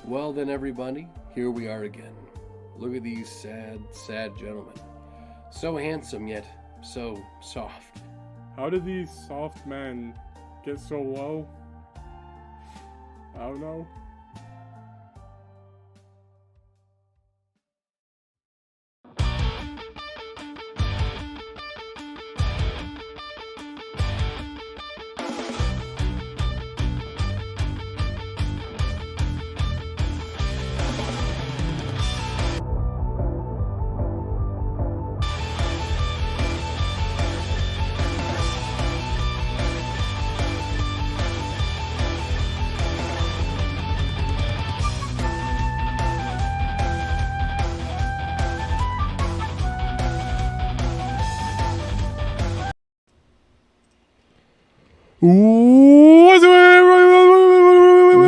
Well then, everybody, here we are again. Look at these sad, sad gentlemen. So handsome, yet so soft. How did these soft men get so low? I don't know.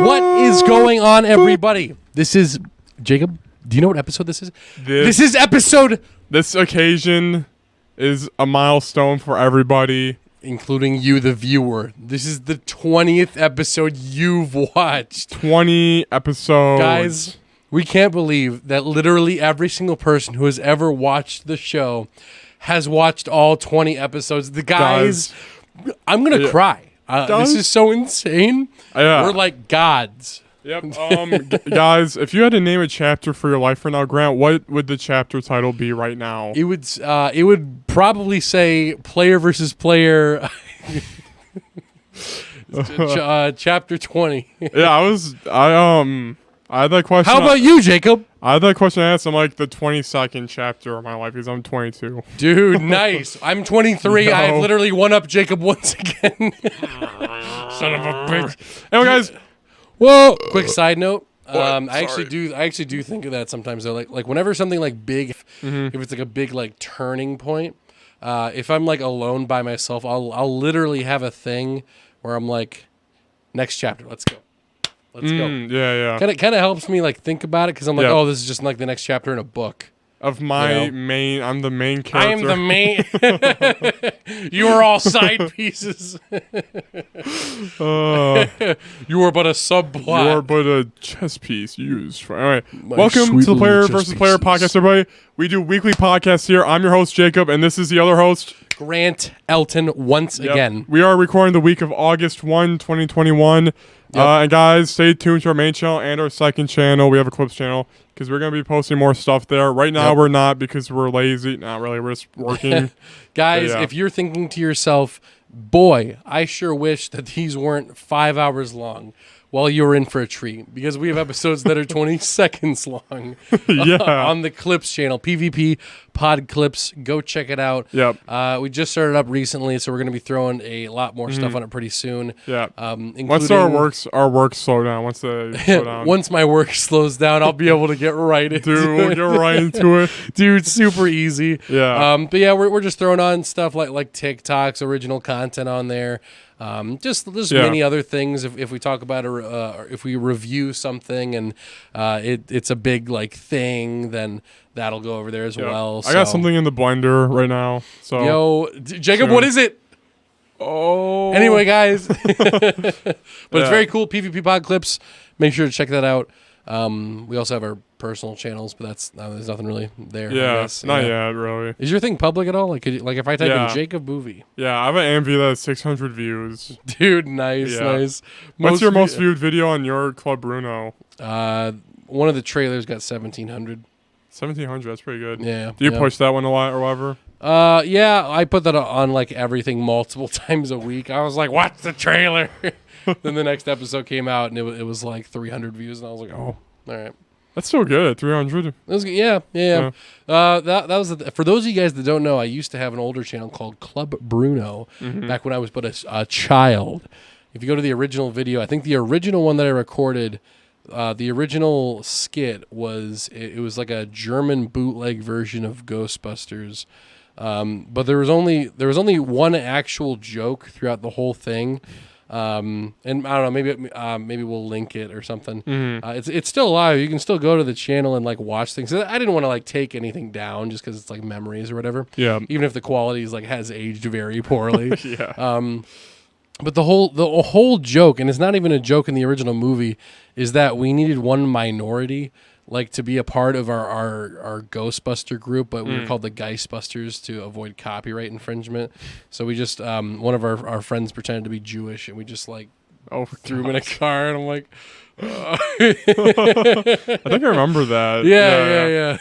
What is going on, everybody? This is Jacob. Do you know what episode this is? This is episode. This occasion is a milestone for everybody, including you, the viewer. This is the 20th episode you've watched. 20 episodes. Guys, we can't believe that literally every single person who has ever watched the show has watched all 20 episodes. The guys, I'm going to cry. This is so insane. Yeah. We're like gods. Yep. Guys, if you had to name a chapter for your life right now, Grant, what would the chapter title be right now? It would probably say player versus player. Chapter 20. Yeah, I had that question. How about you, Jacob? I had that question asked in like the 22nd chapter of my life because I'm 22. Dude, nice. I'm 23. No. I've literally one up Jacob once again. Son of a bitch. Anyway, guys. Well, quick side note. I actually do think of that sometimes though. Like whenever something like big, if it's like a big like turning point, if I'm like alone by myself, I'll literally have a thing where I'm like, next chapter, let's go. Let's go. Yeah. Kind of helps me like think about it because I'm like, oh, this is just like the next chapter in a book. Of my main, I'm the main character. I am the main. You are all side pieces. You are but a subplot. You are but a chess piece used for. All right. Welcome to the Player versus Player podcast, everybody. We do weekly podcasts here. I'm your host, Jacob, and this is the other host, Grant Elton, once again. We are recording the week of August 1, 2021. And guys, stay tuned to our main channel and our second channel. We have a clips channel because we're going to be posting more stuff there. Right now, we're not because we're lazy. Not really. We're just working. Guys, if you're thinking to yourself, boy, I sure wish that these weren't 5 hours long. Well, you're in for a treat because we have episodes that are 20 seconds long on the Clips channel, PvP Pod Clips. Go check it out. Yep. We just started up recently, so we're going to be throwing a lot more stuff on it pretty soon. Yeah. Once our work slow down. Once they slow down. Once my work slows down, I'll be able to get right into it. Dude, we'll get right into it. Dude, super easy. Yeah. But yeah, we're just throwing on stuff like TikToks, original content on there. Just many other things. If we talk about or if we review something and it's a big like thing, then that'll go over there as well. I got something in the blender right now. So Jacob, what is it? Oh. Anyway, guys, but it's very cool. PvP Pod Clips. Make sure to check that out. We also have our personal channels, but there's nothing really there. Yeah, not yet, really. Is your thing public at all? Like, if I type in Jacob Movie? Yeah, I have an AMV that has 600 views. Dude, nice. What's your most viewed video on your Club Bruno? One of the trailers got 1,700. 1,700, that's pretty good. Yeah. Do you push that one a lot or whatever? Yeah, I put that on like everything multiple times a week. I was like, watch the trailer. Then the next episode came out and it was like 300 views, and I was like, oh, all right. That's still good. 300. That was good. Yeah. That was for those of you guys that don't know. I used to have an older channel called Club Bruno back when I was but a child. If you go to the original video, I think the original one that I recorded, the original skit was it was like a German bootleg version of Ghostbusters. But there was only one actual joke throughout the whole thing. And I don't know, maybe we'll link it or something. It's still alive. You can still go to the channel and like watch things. I didn't want to like take anything down just because it's like memories or whatever. Yeah. Even if the quality is like has aged very poorly. Yeah. But the whole joke, and it's not even a joke in the original movie, is that we needed one minority like to be a part of our Ghostbuster group, but we were called the Geistbusters to avoid copyright infringement. So we just one of our friends pretended to be Jewish, and we just like threw him in a car, and I'm like, I think I remember that. Yeah.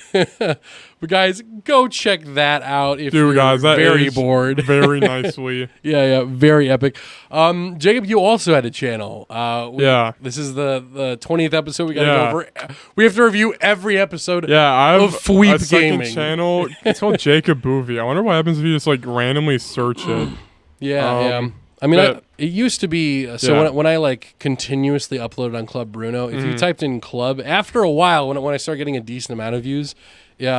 But guys, go check that out if you're very bored. Very nicely. Yeah, very epic. Jacob, you also had a channel. This is the 20th episode. We got to go over. We have to review every episode. Yeah, I have of Fweep a second Gaming channel. It's called Jacob Boovie. I wonder what happens if you just like randomly search it. Yeah. I mean, it used to be when I like continuously uploaded on Club Bruno. If you typed in Club, after a while, when I started getting a decent amount of views,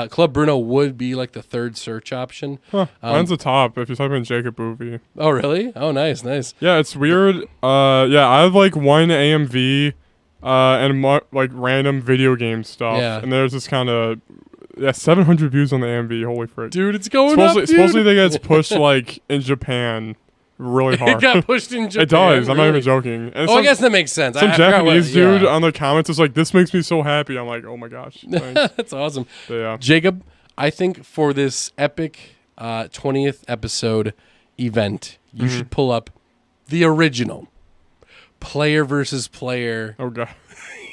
Club Bruno would be like the third search option. Mine's the top if you type in Jacob Boovie. Oh, really? Oh, nice. Yeah, it's weird. I have like one AMV and like random video game stuff. Yeah. And there's this kind of 700 views on the AMV. Holy frick, dude! It's going up. Dude. Supposedly they gets pushed like in Japan. Really hard. It got pushed in Japan. It does. Really? I'm not even joking. And I guess that makes sense. Some Japanese dude on the comments is like, "This makes me so happy." I'm like, "Oh my gosh." That's awesome. So, yeah. Jacob, I think for this epic 20th episode event, you should pull up the original player versus player. Oh god.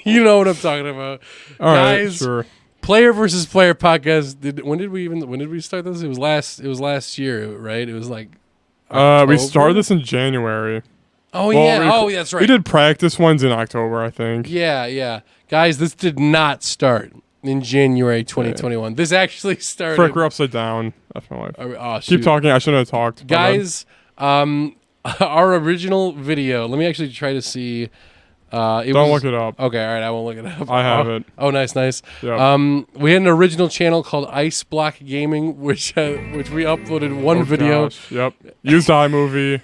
You know what I'm talking about, all guys. Right, sure. Player versus player podcast. When did we start this? It was last year, right? It was like. October? We started this in January. Oh, yeah. That's right. We did practice ones in October, I think. Yeah. Guys, this did not start in January 2021. This actually started. Frick, we're upside down. That's my life. Oh, keep talking. I shouldn't have talked. Guys, our original video, let me actually try to see. Don't look it up. Okay, all right, I won't look it up. I have it. Oh, nice. Yep. We had an original channel called Ice Block Gaming, which we uploaded one video. Gosh. Yep. Used iMovie.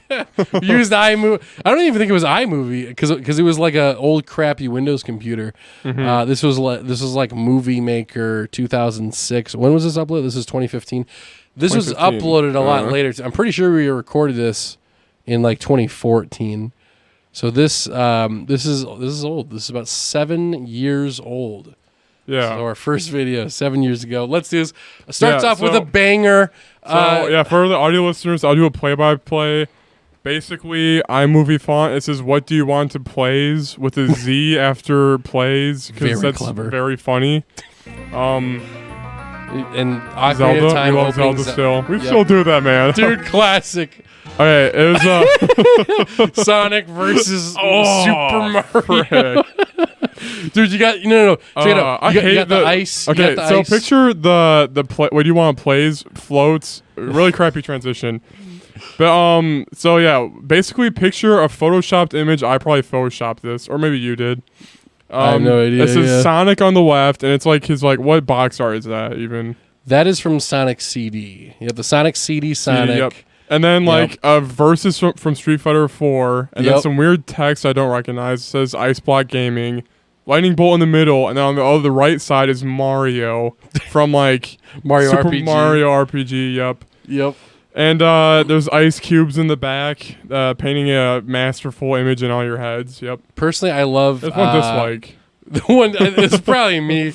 Used iMovie. I don't even think it was iMovie because it was like a old crappy Windows computer. This was like Movie Maker 2006. When was this uploaded? This is 2015. This was uploaded a lot later. I'm pretty sure we recorded this in like 2014. So this is old. This is about 7 years old. Yeah. So our first video 7 years ago. Let's do this. Starts off with a banger. For the audio listeners, I'll do a play-by-play. Basically, iMovie font. It says, "What do you want to plays?" with a Z after plays because that's clever. Very funny. And Zelda. Time We love Zelda still. We still do that, man. Dude, classic. Okay, it was Sonic versus Super Mario. Dude, you got no. You got the ice. Okay, so ice. picture the what do you want plays floats. Really crappy transition. But so yeah, basically picture a photoshopped image. I probably photoshopped this, or maybe you did. I have no idea. It says Sonic on the left, and it's like his what box art is that even? That is from Sonic CD. You have the Sonic CD Sonic. Yep. And then a verses from Street Fighter 4, and then some weird text I don't recognize. It says Ice Block Gaming, lightning bolt in the middle, and then on the right side is Mario from Mario Super RPG. Mario RPG. Yep. And there's ice cubes in the back, painting a masterful image in all your heads. Yep. Personally, I love. There's one dislike. The one it's probably me.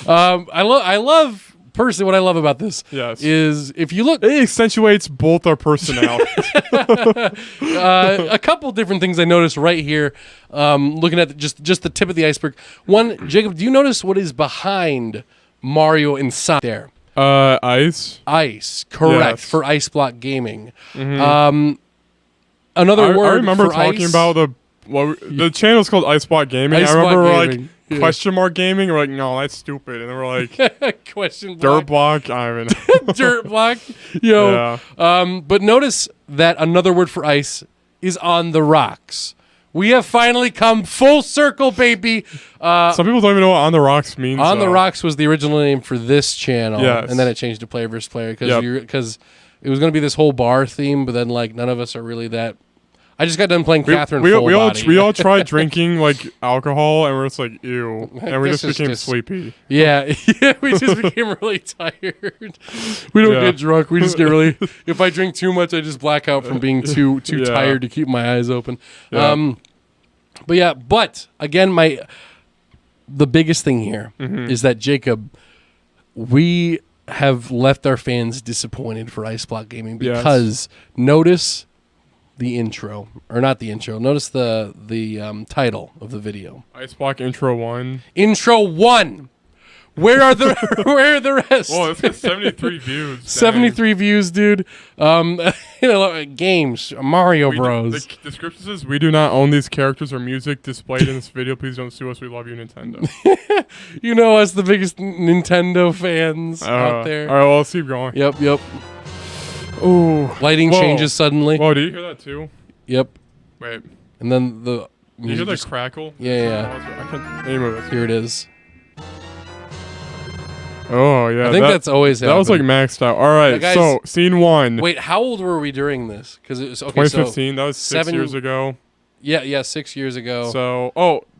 I love. Personally, what I love about this is if you look... It accentuates both our personalities. A couple different things I noticed right here, looking at just the tip of the iceberg. One, Jacob, do you notice what is behind Mario and Sonic there? Ice. Ice, correct, for Ice Block Gaming. Mm-hmm. Another word I remember for talking ice. about the channel's called Ice Block Gaming. I remember question mark gaming. We're like, no, that's stupid. And then we're like, question dirt block. I don't even know. Dirt block. But notice that another word for ice is on the rocks. We have finally come full circle, baby. Some people don't even know what on the rocks means. On the rocks was the original name for this channel, and then it changed to player versus player because it was going to be this whole bar theme, but then none of us are really that I just got done playing Catherine we all Full tried drinking like alcohol, and we're just like ew, and we just became sleepy. Yeah, we just became really tired. We don't get drunk. We just get really. If I drink too much, I just black out from being too tired to keep my eyes open. Yeah. But again, the biggest thing here is that Jacob, we have left our fans disappointed for Ice Block Gaming because notice the intro, or not the intro. Notice the title of the video. Ice Block Intro 1. Intro 1. Where are the rest? Well, it's got 73 views. 73 views, dude. Games, Mario Bros. The description says, "We do not own these characters or music displayed in this video. Please don't sue us. We love you, Nintendo." You know us, the biggest Nintendo fans out there. All right, well, let's keep going. Yep. Oh, lighting changes suddenly. Whoa, did you hear that too? Yep. Wait. And then the. Did you hear the crackle? Yeah. I can't name it. Here it is. Oh, yeah. I think that's always happened. That was like maxed out. All right, guys, so scene 1. Wait, how old were we during this? Because it was 2015. That was 6 years ago. Yeah, 6 years ago. So,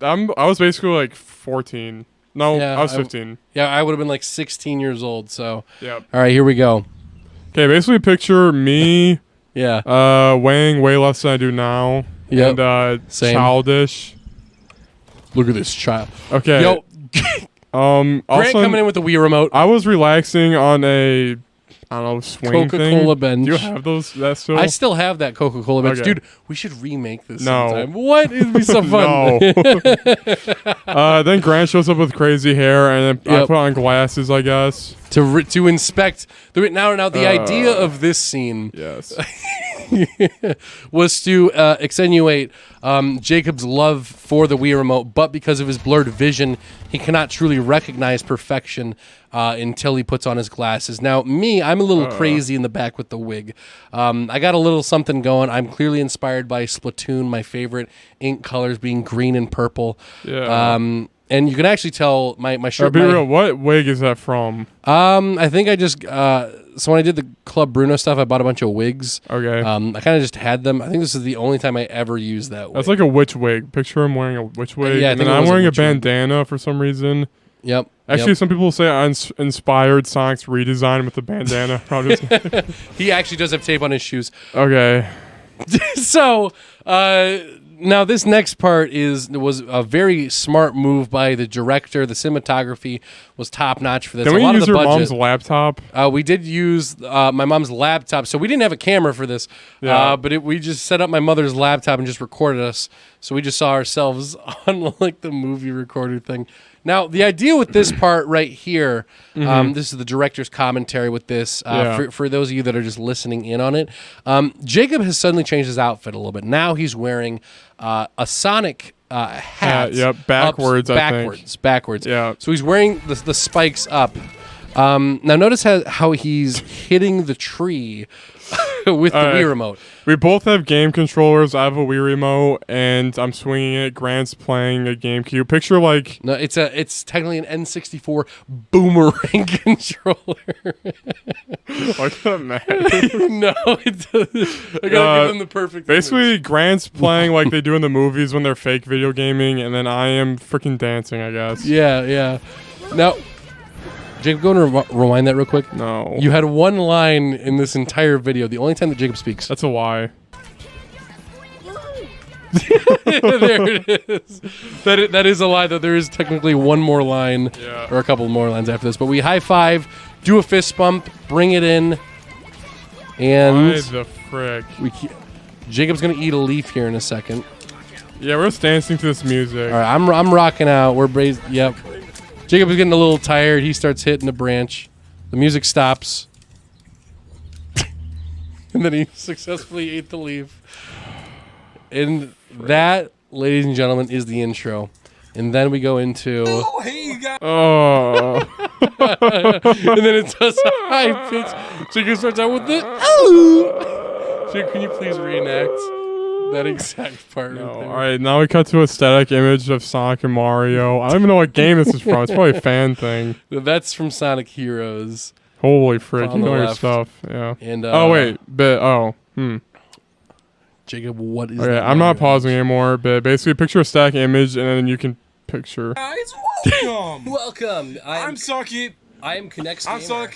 I was basically like 14. No, I was 15. I would have been like 16 years old. So, yep. All right, here we go. Okay, basically picture me. Weighing way less than I do now. Yep. And Same. Childish. Look at this child. Okay. Yo. Also, Grant coming in with the Wii remote. I was relaxing on a, I don't know, swing Coca-Cola thing. bench. Do you have those? That still? I still have that Coca-Cola bench. Okay. Dude, we should remake this No. sometime. What? It'd be so fun. Then Grant shows up with crazy hair, and then I put on glasses, I guess. To inspect. Now, the idea of this scene Yes. was to extenuate Jacob's love for the Wii remote, but because of his blurred vision, he cannot truly recognize perfection until he puts on his glasses. Now, I'm a little crazy in the back with the wig. I got a little something going. I'm clearly inspired by Splatoon, my favorite ink colors being green and purple. Yeah. And you can actually tell my shirt. Be real, what wig is that from? I think I just so when I did the Club Bruno stuff, I bought a bunch of wigs. Okay. I kind of just had them. I think this is the only time I ever used that wig. That's like a witch wig. Picture him wearing a witch wig. Yeah, and then I'm wearing a bandana for some reason. Yep. Actually, some people say I inspired Sonic's redesign with the bandana. He actually does have tape on his shoes. Okay. So, now this next part was a very smart move by the director. The cinematography was top notch for this. Can we use your mom's laptop? We did use my mom's laptop, so we didn't have a camera for this. Yeah. But we just set up my mother's laptop and just recorded us. So we just saw ourselves on like the movie recorder thing. Now, the idea with this part right here, this is the director's commentary with this, for those of you that are just listening in on it. Jacob has suddenly changed his outfit a little bit. Now he's wearing a Sonic hat. Backwards, I think. Backwards. Yeah. So he's wearing the spikes up. Now, notice how he's hitting the tree with the Wii remote. We both have game controllers. I have a Wii remote, and I'm swinging it. Grant's playing a GameCube. Picture like... No, it's technically an N64 boomerang controller. Why does that matter? No, it doesn't. I gotta give them the perfect basically, image. Grant's playing like they do in the movies when they're fake video gaming, and then I am freaking dancing, I guess. Yeah. Now... Jacob, go and rewind that real quick. No. You had one line in this entire video, the only time that Jacob speaks. That's a lie. There it is. That is a lie, though. There is technically one more line, or a couple more lines after this. But we high five, do a fist bump, bring it in, and... Why the frick? Jacob's going to eat a leaf here in a second. Yeah, we're just dancing to this music. All right, I'm rocking out. We're braised. Yep. Jacob is getting a little tired. He starts hitting a branch. The music stops. And then he successfully ate the leaf. And that, ladies and gentlemen, is the intro. And then we go into... Oh! And then it does a high pitch. Jacob starts out with the... Oh! Jacob, can you please reenact that exact part? No. Right there? All right, now we cut to a static image of Sonic and Mario. I don't even know what game this is from. It's probably a fan thing. That's from Sonic Heroes. Holy frick, you know your left. stuff. Yeah. And oh, wait. Jacob, what is Okay, that? I'm not pausing anymore, but basically picture a static image and then you can picture. Guys, welcome! Welcome. I'm Sucky. I am Connect's I'm Gamer.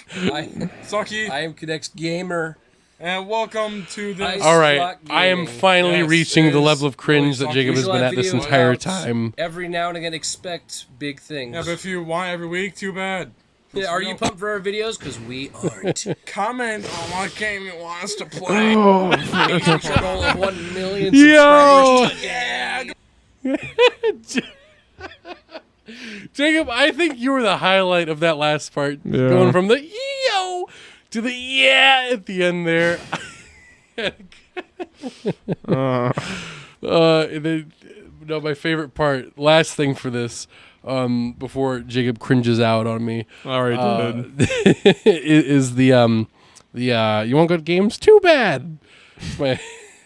Sucky. I am Connect's Gamer. And welcome to this. All right, I am finally reaching the level of cringe that Jacob has been at this entire time. Every now and again, expect big things. Yeah, but if you want every week, too bad. Yeah, are you pumped for our videos? Because we aren't. Comment on what game you want us to play. Goal of 1 million Yo! subscribers. Yeah. Jacob, I think you were the highlight of that last part. Yeah. Going from the yo to the yeah at the end there. No, my favorite part, last thing for this, before Jacob cringes out on me. Already did. Is the you want good games? Too bad.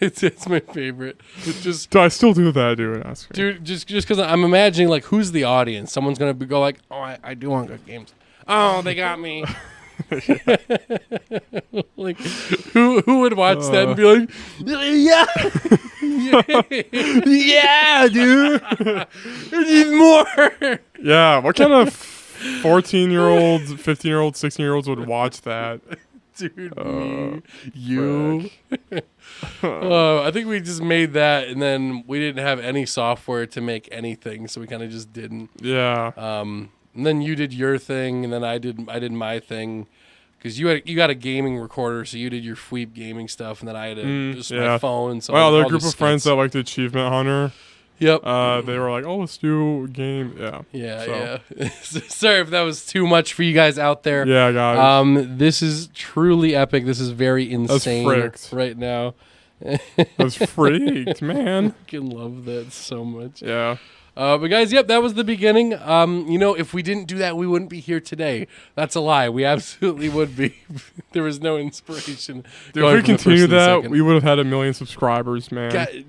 It's my favorite. It's just I still do that, dude. dude, just because I'm imagining like who's the audience. Someone's gonna go like, oh, I do want good games. Oh, they got me. Like who would watch that and be like, yeah, yeah, dude, I need more. Yeah, what kind of 14-year-olds, 15-year-olds, 16-year-olds would watch that? Dude, me, you. I think we just made that, and then we didn't have any software to make anything, so we kind of just didn't. Yeah. And then you did your thing, and then I did my thing, because you got a gaming recorder, so you did your Fweep gaming stuff, and then I had just my phone. So well, there are a all group the of friends skits. that liked Achievement Hunter. Yep. They were like, "Oh, let's do a game." Yeah. Yeah. Sorry if that was too much for you guys out there. Yeah, guys. This is truly epic. This is very insane fricked. right now. That's freaked, man. I fucking love that so much. Yeah. But guys, yep, that was the beginning. If we didn't do that, we wouldn't be here today. That's a lie. We absolutely would be. There was no inspiration. Dude, if we continue that, we would have had 1 million subscribers, man.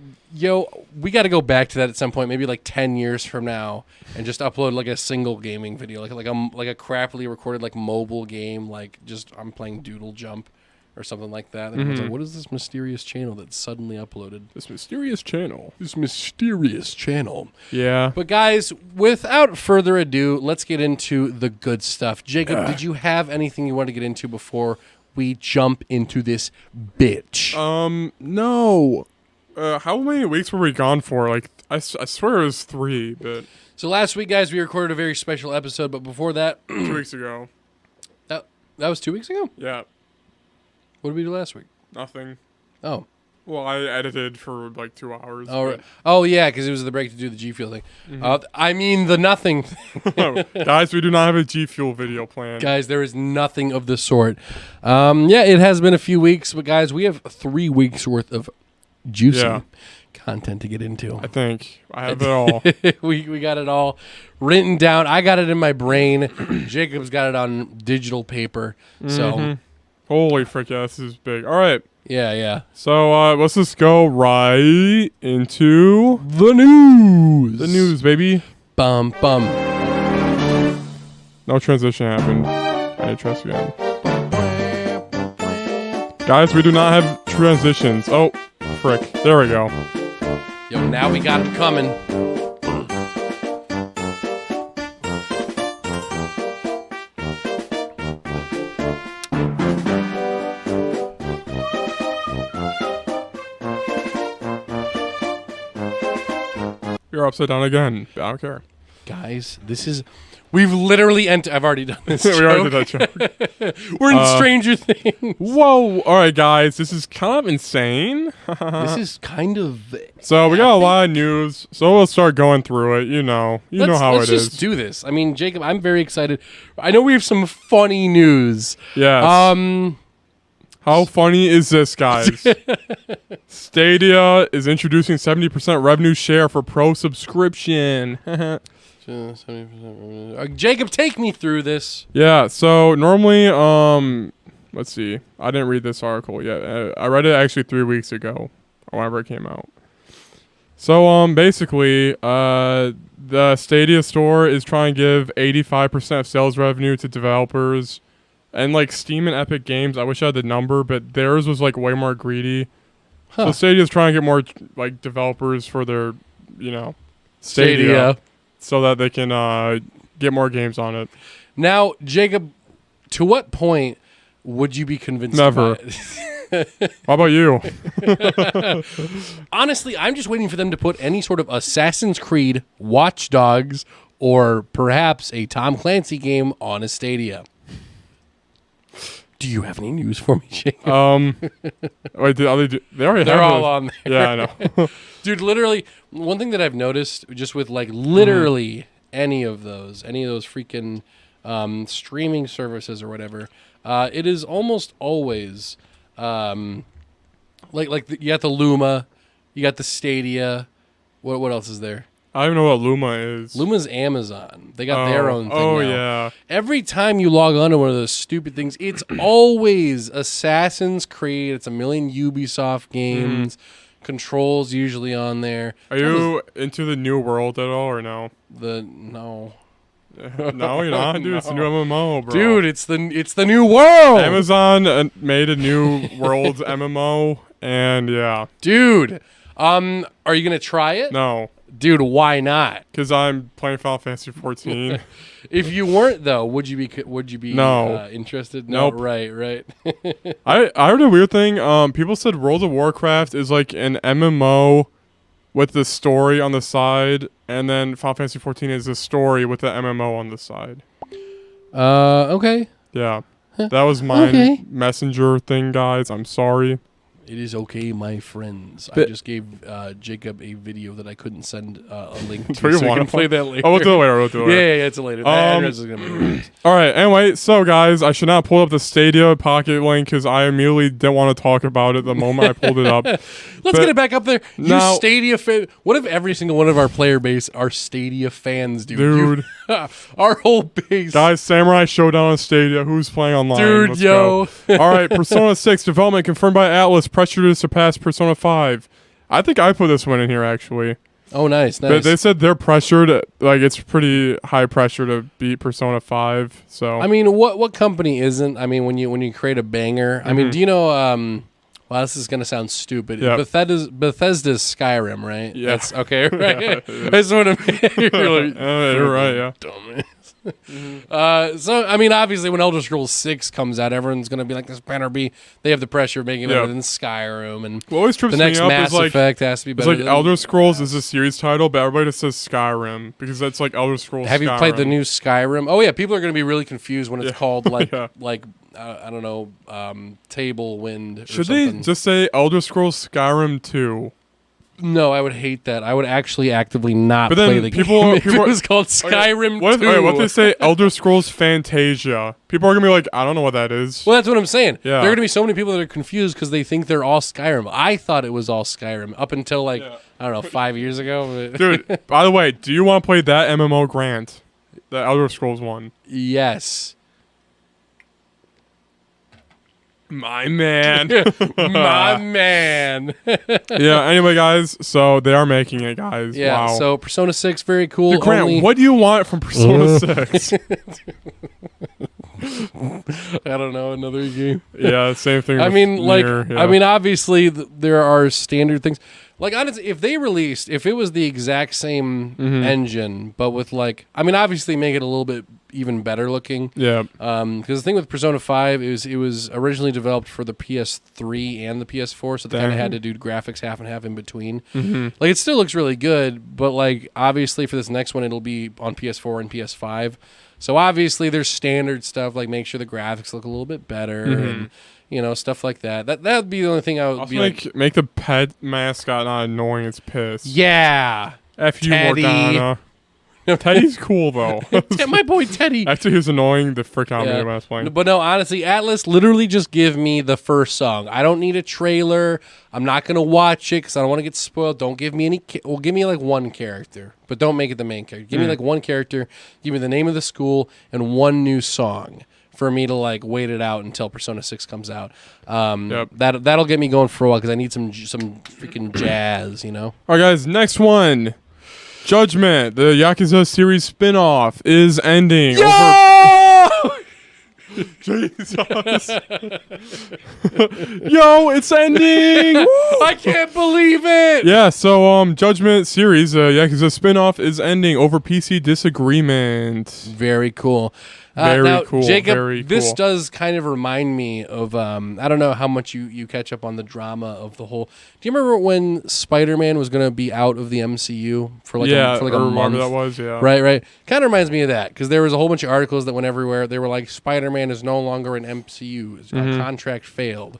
We got to go back to that at some point, maybe like 10 years from now, and just upload like a single gaming video, like a crappily recorded like mobile game, like just I'm playing Doodle Jump or something like that. And everyone's like, what is this mysterious channel that's suddenly uploaded? This mysterious channel. Yeah. But guys, without further ado, let's get into the good stuff. Jacob, did you have anything you want to get into before we jump into this bitch? No. How many weeks were we gone for? Like, I swear it was 3, but... So last week, guys, we recorded a very special episode, but before that... 2 weeks ago. That was 2 weeks ago? Yeah. What did we do last week? Nothing. Oh. Well, I edited for like 2 hours. Oh, right. Oh yeah, because it was the break to do the G Fuel thing. I mean the nothing thing. Guys, we do not have a G Fuel video plan. Guys, there is nothing of the sort. It has been a few weeks, but guys, we have 3 weeks worth of juicy content to get into. I think I have it all. we got it all written down. I got it in my brain. Jacob's got it on digital paper. So, holy frick, yeah, this is big. All right. Yeah. So let's just go right into The news. the news, baby. Bum. No transition happened. I trust you. Guys, we do not have transitions. Oh, frick. There we go. Yo, now we got it coming. You're upside down again. I don't care. Guys, we've literally I've already done this. We already did that joke. We're in Stranger Things. Whoa. All right, guys. This is kind of insane. This is kind of. So we got a lot of news. So we'll start going through it. You know how let's it is. just do this. I mean, Jacob, I'm very excited. I know we have some funny news. Yes. How funny is this, guys? Stadia is introducing 70% revenue share for pro subscription. 70%. Jacob, take me through this. Yeah, so normally, let's see. I didn't read this article yet. I read it actually 3 weeks ago, or whenever it came out. So, basically, the Stadia store is trying to give 85% of sales revenue to developers. And like Steam and Epic Games, I wish I had the number, but theirs was like way more greedy. So Stadia's trying to get more like developers for their, Stadia, so that they can get more games on it. Now, Jacob, to what point would you be convinced? Never. To buy it? How about you? Honestly, I'm just waiting for them to put any sort of Assassin's Creed, Watch Dogs, or perhaps a Tom Clancy game on a Stadia. Do you have any news for me, Jacob? Wait, they already They're have all those. on there. Yeah, I know. Dude, literally, one thing that I've noticed just with like literally any of those freaking streaming services or whatever, it is almost always you got the Luma, you got the Stadia. What else is there? I don't even know what Luma is. Luma's Amazon. They got their own thing now. Yeah. Every time you log on to one of those stupid things, it's always Assassin's Creed. It's a million Ubisoft games. Control's usually on there. Are you into the new World at all, or no? No. No, you're not, dude. It's a new MMO, bro. Dude, it's the new world. Amazon made a new World MMO, and yeah. Dude, are you gonna try it? No, Dude, why not? because I'm playing Final Fantasy 14. If you weren't though, would you be No. interested? No, Nope. right. I heard a weird thing. People said World of Warcraft is like an MMO with the story on the side, and then Final Fantasy 14 is a story with the MMO on the side. Okay. Yeah. That was my Okay. messenger thing, guys. I'm sorry. It is okay, my friends. I But- just gave Jacob a video that I couldn't send a link to, Do you so you wanna can play that later. Oh, we'll do it later. We'll do it later. Yeah, it's later. That address is gonna be All right. Anyway, so guys, I should not pull up the Stadia Pocket link because I immediately didn't want to talk about it the moment I pulled it up. Let's get it back up there. You Now- Stadia fan. What if every single one of our player base are Stadia fans, dude? Dude. Our whole base. Guys, Samurai Showdown on Stadia. Who's playing online? Dude, Let's yo. go. All right. Persona 6 development confirmed by Atlas. Pressure to surpass Persona 5. I think I put this one in here, actually. Oh, nice. But they said they're pressured. Like, it's pretty high pressure to beat Persona 5. So I mean, what company isn't? I mean, when you create a banger. I mean, do you know? Well, this is gonna sound stupid. Yep. Bethesda's Skyrim, right? Yeah. That's okay, right? I just want to. You're like, you're right, yeah. dumbass. So I mean, obviously, when Elder Scrolls 6 comes out, everyone's gonna be like, "This better be." They have the pressure of making it Yeah. better than Skyrim, and What always trips the me next up Mass is like Effect has to be it's better. like than, Elder Scrolls is a series title, but everybody just says Skyrim because that's like Elder Scrolls. Have you played the Skyrim. new Skyrim? Oh yeah, people are gonna be really confused when it's Yeah. called like Yeah. I don't know, Table Wind. Or Should something. they just say Elder Scrolls Skyrim 2? No, I would hate that. I would actually actively not But then play the people- game if people- it was called Skyrim What if, 2. okay, what if they say Elder Scrolls Fantasia? People are gonna be like, I don't know what that is. Well, that's what I'm saying. Yeah. There are going to be so many people that are confused because they think they're all Skyrim. I thought it was all Skyrim up until I don't know, 5 years ago. Dude, by the way, do you want to play that MMO Grant? The Elder Scrolls one. Yes. My man. My man. Yeah, anyway, guys, so they are making it, guys. Yeah, Wow. so Persona 6, very cool. Dude, Grant, Only- what do you want from Persona 6? I don't know, another game. Yeah, same thing. I with mean, like, Nier, yeah. I mean, obviously, there are standard things. Like, honestly, if it was the exact same engine, but with like, I mean, obviously, make it a little bit even better looking. Yeah. Because the thing with Persona 5 is it was originally developed for the PS3 and the PS4, so they kind of had to do graphics half and half in between. Like, it still looks really good, but like, obviously, for this next one, it'll be on PS4 and PS5. So obviously, there's standard stuff like make sure the graphics look a little bit better and stuff like that. That'd be the only thing I would Also be like. make the pet mascot not annoying as piss. Yeah, F you, Teddy. Morgana. Teddy's cool, though. my boy Teddy. Actually, he was annoying the frick out of me when I was playing. But no, honestly, Atlas, literally just give me the first song. I don't need a trailer. I'm not going to watch it because I don't want to get spoiled. Don't give me any... Well, give me like one character, but don't make it the main character. Give me like one character, give me the name of the school, and one new song for me to like wait it out until Persona 6 comes out. That'll get me going for a while because I need some freaking jazz, you know? All right, guys, next one. Judgment, the Yakuza series spin-off, is ending. Jesus. Yo, it's ending. Woo! I can't believe it. Yeah, so Judgment series, Yakuza spin-off is ending over PC disagreement. Very cool. Very now, cool. Jacob, very this cool. does kind of remind me of I don't know how much you catch up on the drama of the whole. Do you remember when Spider-Man was going to be out of the MCU for like a month? Whatever that was, yeah. Right. Kind of reminds me of that because there was a whole bunch of articles that went everywhere. They were like, Spider-Man is no longer an MCU. His contract failed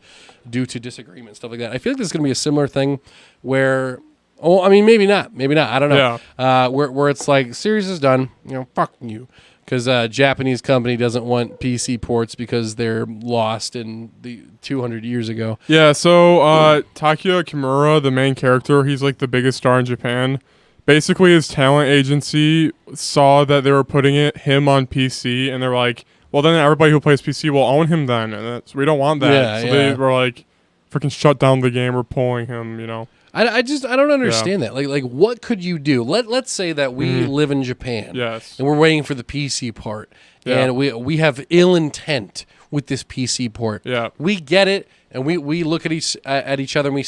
due to disagreement, stuff like that. I feel like this is going to be a similar thing where. Oh, I mean, maybe not. I don't know. Yeah. Where it's like, series is done. Fuck you. Because a Japanese company doesn't want PC ports because they're lost in the 200 years ago. Yeah, so Takuya Kimura, the main character, he's like the biggest star in Japan. Basically, his talent agency saw that they were putting him on PC, and they're like, well, then everybody who plays PC will own him then. And we don't want that. They were like, freaking shut down the game. We're pulling him, I don't understand that. Like what could you do? Let's say that we live in Japan. Yes. And we're waiting for the PC port. Yeah. And we have ill intent with this PC port. Yeah. We get it, and we look at each other and we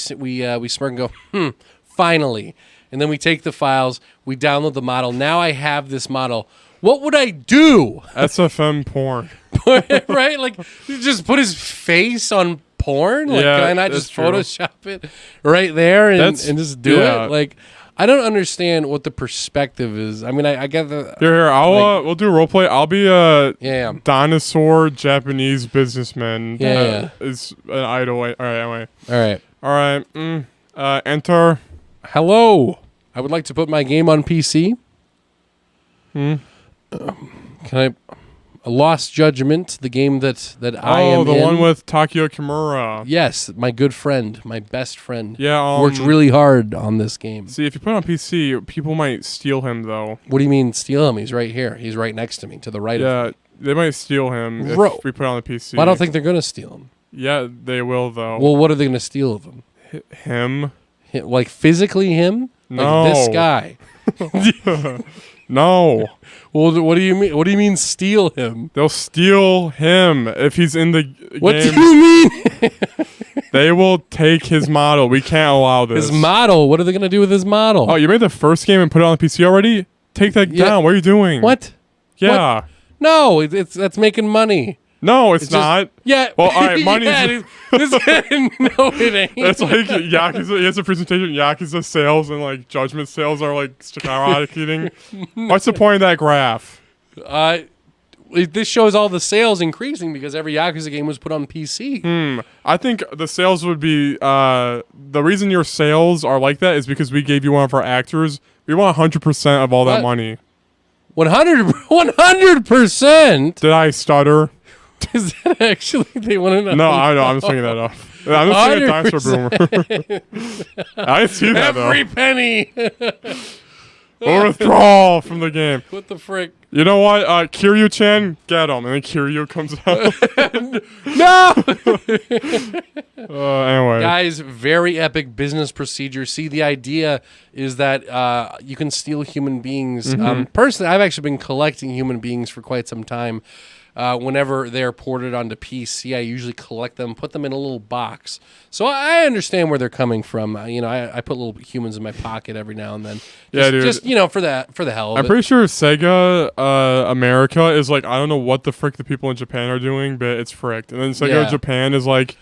smirk and go, finally. And then we take the files, we download the model. Now I have this model. What would I do? SFM porn. Right? Like, just put his face on porn? Like, Yeah, can I not that's just true. Photoshop it right there and just do it? Like, I don't understand what the perspective is. I mean, I get the... Here, we'll do a role play. I'll be a Yeah. dinosaur Japanese businessman. Yeah. Is an idol. All right, anyway. All right. All right. Enter. Hello. I would like to put my game on PC. Can I... Lost Judgment, the game that I am in. Oh, the one with Takuya Kimura. Yes, my good friend, my best friend. Yeah, worked really hard on this game. See, if you put it on PC, people might steal him, though. What do you mean steal him? He's right here. He's right next to me, to the right of me. Yeah, they might steal him if we put it on the PC. Well, I don't think they're going to steal him. Yeah, they will, though. Well, what are they going to steal of him? Him? Like physically him? No. Like this guy? No. Well, what do you mean? What do you mean steal him? They'll steal him if he's in the game. What do you mean? They will take his model. We can't allow this. His model? What are they going to do with his model? Oh, you made the first game and put it on the PC already? Take that down. What are you doing? What? Yeah. What? No, that's making money. No, it's not. Yeah. Well, all right, money's... No, it ain't. It's like Yakuza. He has a presentation. Yakuza sales and like Judgment sales are like skyrocketing. What's the point of that graph? This shows all the sales increasing because every Yakuza game was put on PC. I think the sales would be the reason your sales are like that is because we gave you one of our actors. We want 100% of all that money. 100%. Did I stutter? Is that actually they want to know? No, I know. I'm just thinking that off. I'm just thinking dinosaur boomer. I didn't see that though. Every penny. Or withdrawal from the game. What the frick? You know what? Kiryu-chan, get him. And then Kiryu comes out. No! Anyway. Guys, very epic business procedure. See, the idea is that you can steal human beings. Personally, I've actually been collecting human beings for quite some time. Whenever they're ported onto PC, I usually collect them, put them in a little box. So I understand where they're coming from. I put little humans in my pocket every now and then. Just for the hell of it. I'm pretty sure Sega America is like, I don't know what the frick the people in Japan are doing, but it's fricked. And then Sega Japan is like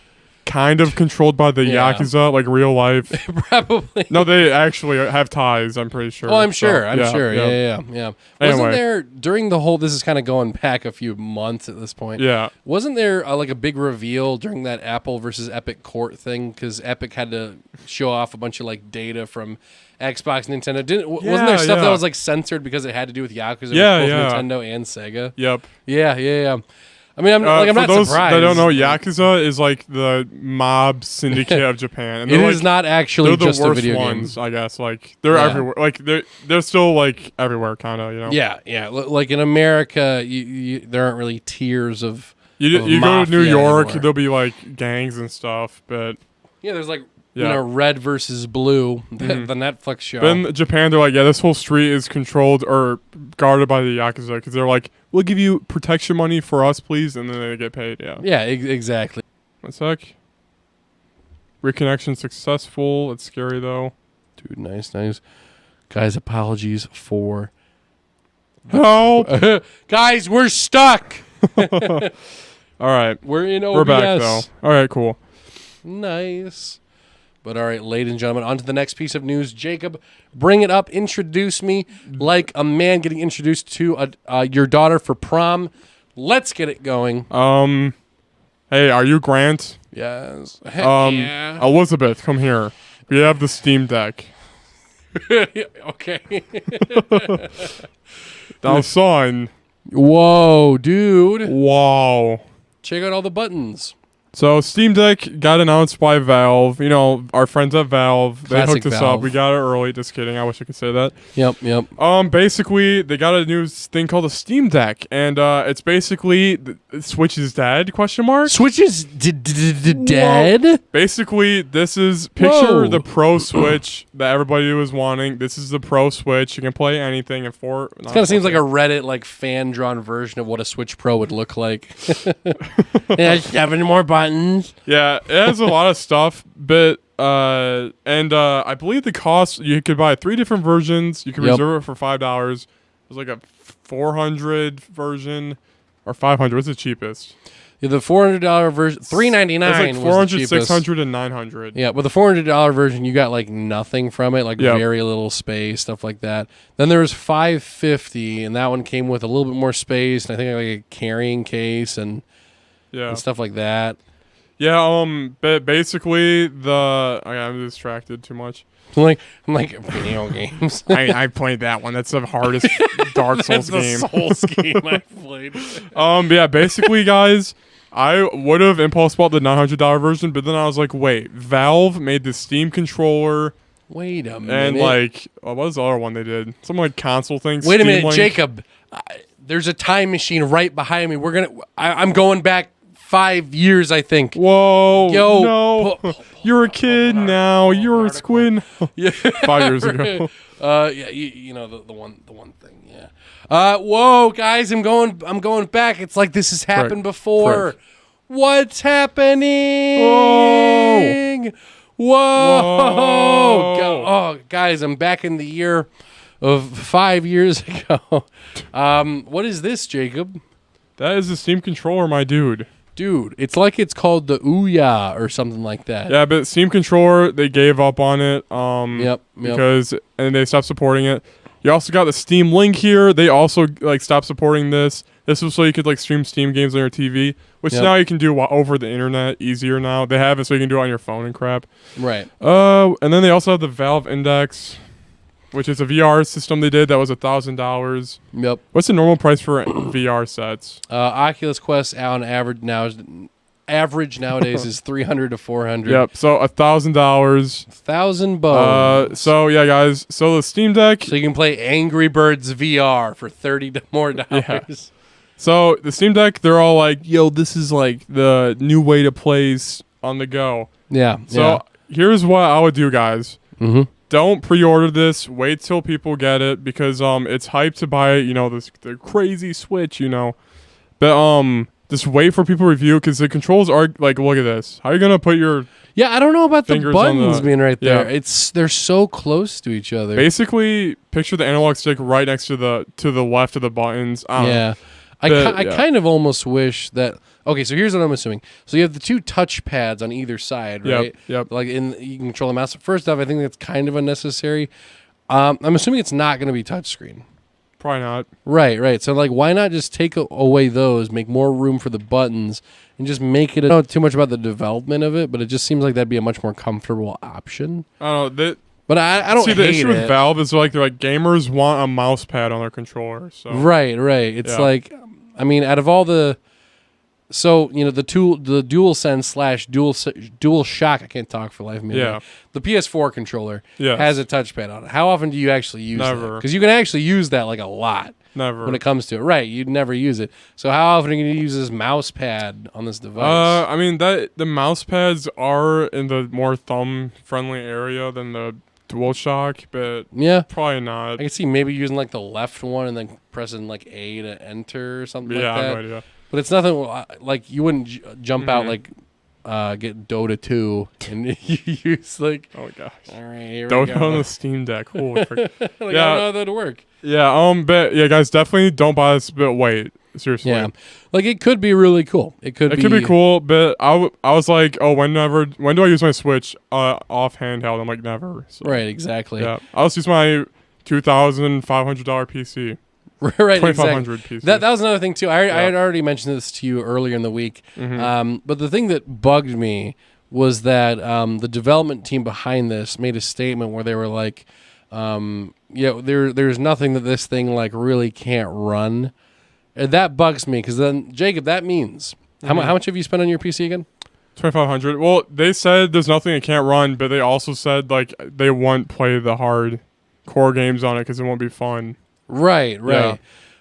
kind of controlled by the Yakuza, like real life. Probably. No, they actually have ties, I'm pretty sure. Oh, I'm sure. I'm sure. Yeah. Anyway. Wasn't there, during the whole, this is kind of going back a few months at this point. Yeah. Wasn't there like a big reveal during that Apple versus Epic court thing? Because Epic had to show off a bunch of like data from Xbox, Nintendo. Wasn't there stuff that was like censored because it had to do with Yakuza? Both Nintendo and Sega. Yep. Yeah. I mean, I'm not surprised. For those that don't know, Yakuza is like the mob syndicate of Japan. And it is not actually just a video game. They're the worst ones, I guess. Like they're everywhere. Like they're still like everywhere, kind of. You know. Yeah. Like in America, there aren't really tiers of. You go to New York, anymore. there'll be like gangs and stuff, but yeah, there's like Yeah. You know, red versus blue, the Netflix show. But in Japan, they're like, yeah, this whole street is controlled or guarded by the Yakuza because they're like, we'll give you protection money for us, please, and then they get paid. Yeah. Yeah, exactly. One sec. Reconnection successful. It's scary though. Dude, nice. Guys, apologies for... Help! Guys, we're stuck! All right. We're in OBS. We're back though. All right, cool. Nice. But all right, ladies and gentlemen, on to the next piece of news. Jacob, bring it up. Introduce me like a man getting introduced to your daughter for prom. Let's get it going. Hey, are you Grant? Yes. Yeah. Elizabeth, come here. We have the Steam Deck. Okay. Now, son. Whoa, dude. Wow. Check out all the buttons. So Steam Deck got announced by Valve. You know, our friends at Valve. They Classic hooked us Valve. up. We got it early. Just kidding. I wish I could say that. Yep. Basically, they got a new thing called a Steam Deck, and it's basically Switch is dead? Question mark. Switch is dead? Basically, this is picture the Pro Switch that everybody was wanting. This is the Pro Switch. You can play anything in four. It kind of seems like a Reddit like fan drawn version of what a Switch Pro would look like. It has 7 more buttons. Yeah, it has a lot of stuff, but I believe the cost, you could buy 3 different versions. You can reserve it for $5. There's like a 400 version or 500. What's the cheapest? Yeah, the $400 version, $399. It's like 400, was the cheapest. 600, and 900. Yeah, with the $400 version, you got like nothing from it, like very little space, stuff like that. Then there was $550, and that one came with a little bit more space, and I think like a carrying case and stuff like that. Yeah, but basically I'm distracted too much. I'm like video games. I played that one. That's the hardest Dark Souls game. That's the Souls game I played. Yeah, basically, guys, I would have impulse bought the $900 version, but then I was like, wait, Valve made the Steam controller. Wait a minute. And like, what was the other one they did? Some like console thing. Wait a minute, Link. Jacob. There's a time machine right behind me. I'm going back 5 years, I think. Whoa! Yo, no, you're a kid now. You're a squid. 5 years ago. Yeah, you know the one thing. Yeah. Whoa, guys, I'm going back. It's like this has happened before. What's happening? Whoa! Oh, guys, I'm back in the year of 5 years ago. What is this, Jacob? That is the Steam controller, my dude. Dude, it's like it's called the Ouya or something like that. Yeah, but Steam controller, they gave up on it. Yep. Because and they stopped supporting it. You also got the Steam Link here. They also like stopped supporting this. This was so you could like stream Steam games on your TV, which now you can do over the internet easier now. They have it so you can do it on your phone and crap. Right. And then they also have the Valve Index, which is a VR system they did that was $1,000. Yep. What's the normal price for VR sets? Oculus Quest on average nowadays is $300 to $400. Yep. So $1,000. $1,000. So yeah, guys. So the Steam Deck. So you can play Angry Birds VR for $30 more. Yeah. So the Steam Deck, they're all like, "Yo, this is like the new way to play on the go." Yeah. So here's what I would do, guys. Mm-hmm. Don't pre-order this. Wait till people get it because it's hyped to buy. You know, the crazy Switch. You know, but just wait for people to review because the controls are like, look at this. How are you gonna put your I don't know about the fingers buttons being right there. Yeah. They're so close to each other. basically picture the analog stick right next to the left of the buttons? I don't know. I kind of almost wish that. Okay, so here's what I'm assuming. So you have the two touch pads on either side, right? Yep. Like you can control the mouse. First off, I think that's kind of unnecessary. I'm assuming it's not going to be touchscreen. Probably not. Right. So like, why not just take away those, make more room for the buttons, and just make it? I don't know too much about the development of it, but it just seems like that'd be a much more comfortable option. I don't know. But I don't see the issue hate with Valve is like they're like gamers want a mouse pad on their controller. So Right. It's like, I mean, out of all the, so you know the DualSense / Dual Shock, I can't talk for the life of me. Yeah. The PS4 controller Yes. has a touchpad on it. How often do you actually use that? Never. Because you can actually use that like a lot. Never. when it comes to it. Right, you'd never use it. So how often are you going to use this mouse pad on this device? I mean the mouse pads are in the more thumb friendly area than the DualShock, but yeah. probably I not. can see maybe using like the left one and then pressing like A to enter or something Yeah, like I that. have no idea. But it's nothing like you wouldn't jump out like get Dota 2 and use like, Oh gosh. all right, here Don't we go. on the Steam Deck. Holy frick. Like, I don't Yeah. know how that'd work. Yeah, but yeah, guys, definitely don't buy this, but wait. Seriously. Yeah, like it could be really cool. It could It could be cool, but I was like, oh, when do I use my Switch off handheld? I'm like, never. So, Right, exactly. Yeah, I'll just use my $2,500 PC. Right, exactly. $2,500 PC. That was another thing too. I had already mentioned this to you earlier in the week. But the thing that bugged me was that the development team behind this made a statement where they were like, there's nothing that this thing like really can't run. And that bugs me because then, Jacob, that means how much have you spent on your PC again? $2,500. Well, they said there's nothing it can't run, but they also said like they won't play the hard core games on it because it won't be fun. Right. Yeah.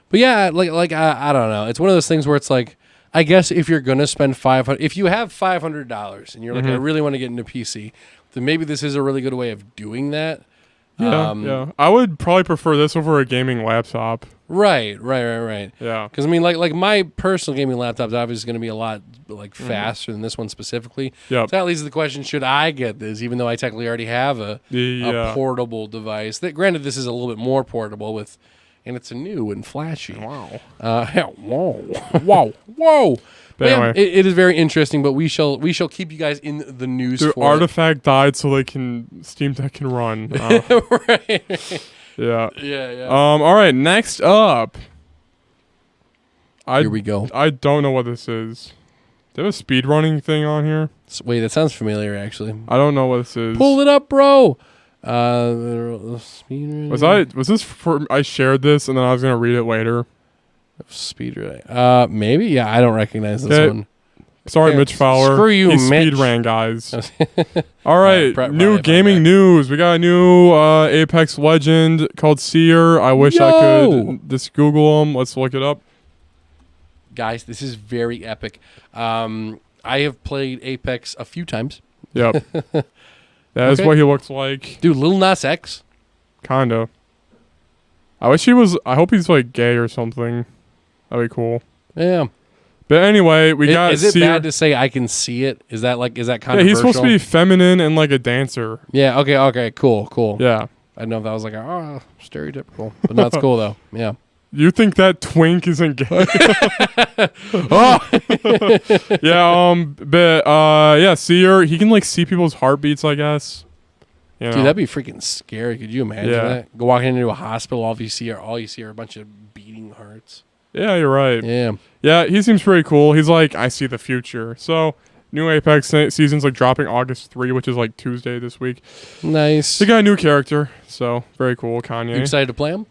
But yeah, like I don't know. It's one of those things where it's like, I guess if you're gonna spend $500, if you have $500 and you're like, I really want to get into PC, then maybe this is a really good way of doing that. Yeah. I would probably prefer this over a gaming laptop. Right. Yeah. Because I mean, like my personal gaming laptop is obviously going to be a lot like faster than this one specifically. Yep. So that leads to the question: should I get this, even though I technically already have a portable device? That granted, this is a little bit more portable and it's a new and flashy. Wow. Whoa. But yeah, anyway. it is very interesting. But we shall keep you guys in the news. Their for artifact died so Steam Deck can run. right. Yeah. Yeah. All right. Next up. Here we go. I don't know what this is. Do they have a speedrunning thing on here? Wait, that sounds familiar. Actually, I don't know what this is. pull it up, bro. Was this for? I shared this and then I was gonna read it later. Speedrun. Maybe. Yeah, I don't recognize this Okay. one. Sorry, Yeah, Mitch Fowler. screw you, he Mitch. speedran, guys. All right, probably new about gaming that. news. We got a new Apex Legend called Seer. I wish I Yo! could just Google them. Let's look it up. Guys, this is very epic. I have played Apex a few times. Yep. That is Okay. what he looks like. Dude, Lil Nas X. Kinda. I wish he was. I hope he's like gay or something. That'd be cool. Yeah. But anyway, we got Is it Seer. bad to say I can see it? Is that controversial? Yeah, he's supposed to be feminine and like a dancer. Yeah, okay, cool. Yeah. I know if that was like, stereotypical. But no, it's cool though. Yeah. You think that twink isn't gay? Yeah, Seer, he can like see people's heartbeats, I guess. You know? Dude, that'd be freaking scary. Could you imagine Yeah. that? Go walking into a hospital, all you see are a bunch of beating hearts. Yeah, you're right. Yeah. Yeah, he seems pretty cool. He's like, I see the future. So, new Apex season's like dropping August 3, which is like Tuesday this week. Nice. They got a new character, so very cool. Kanye. You excited to play him?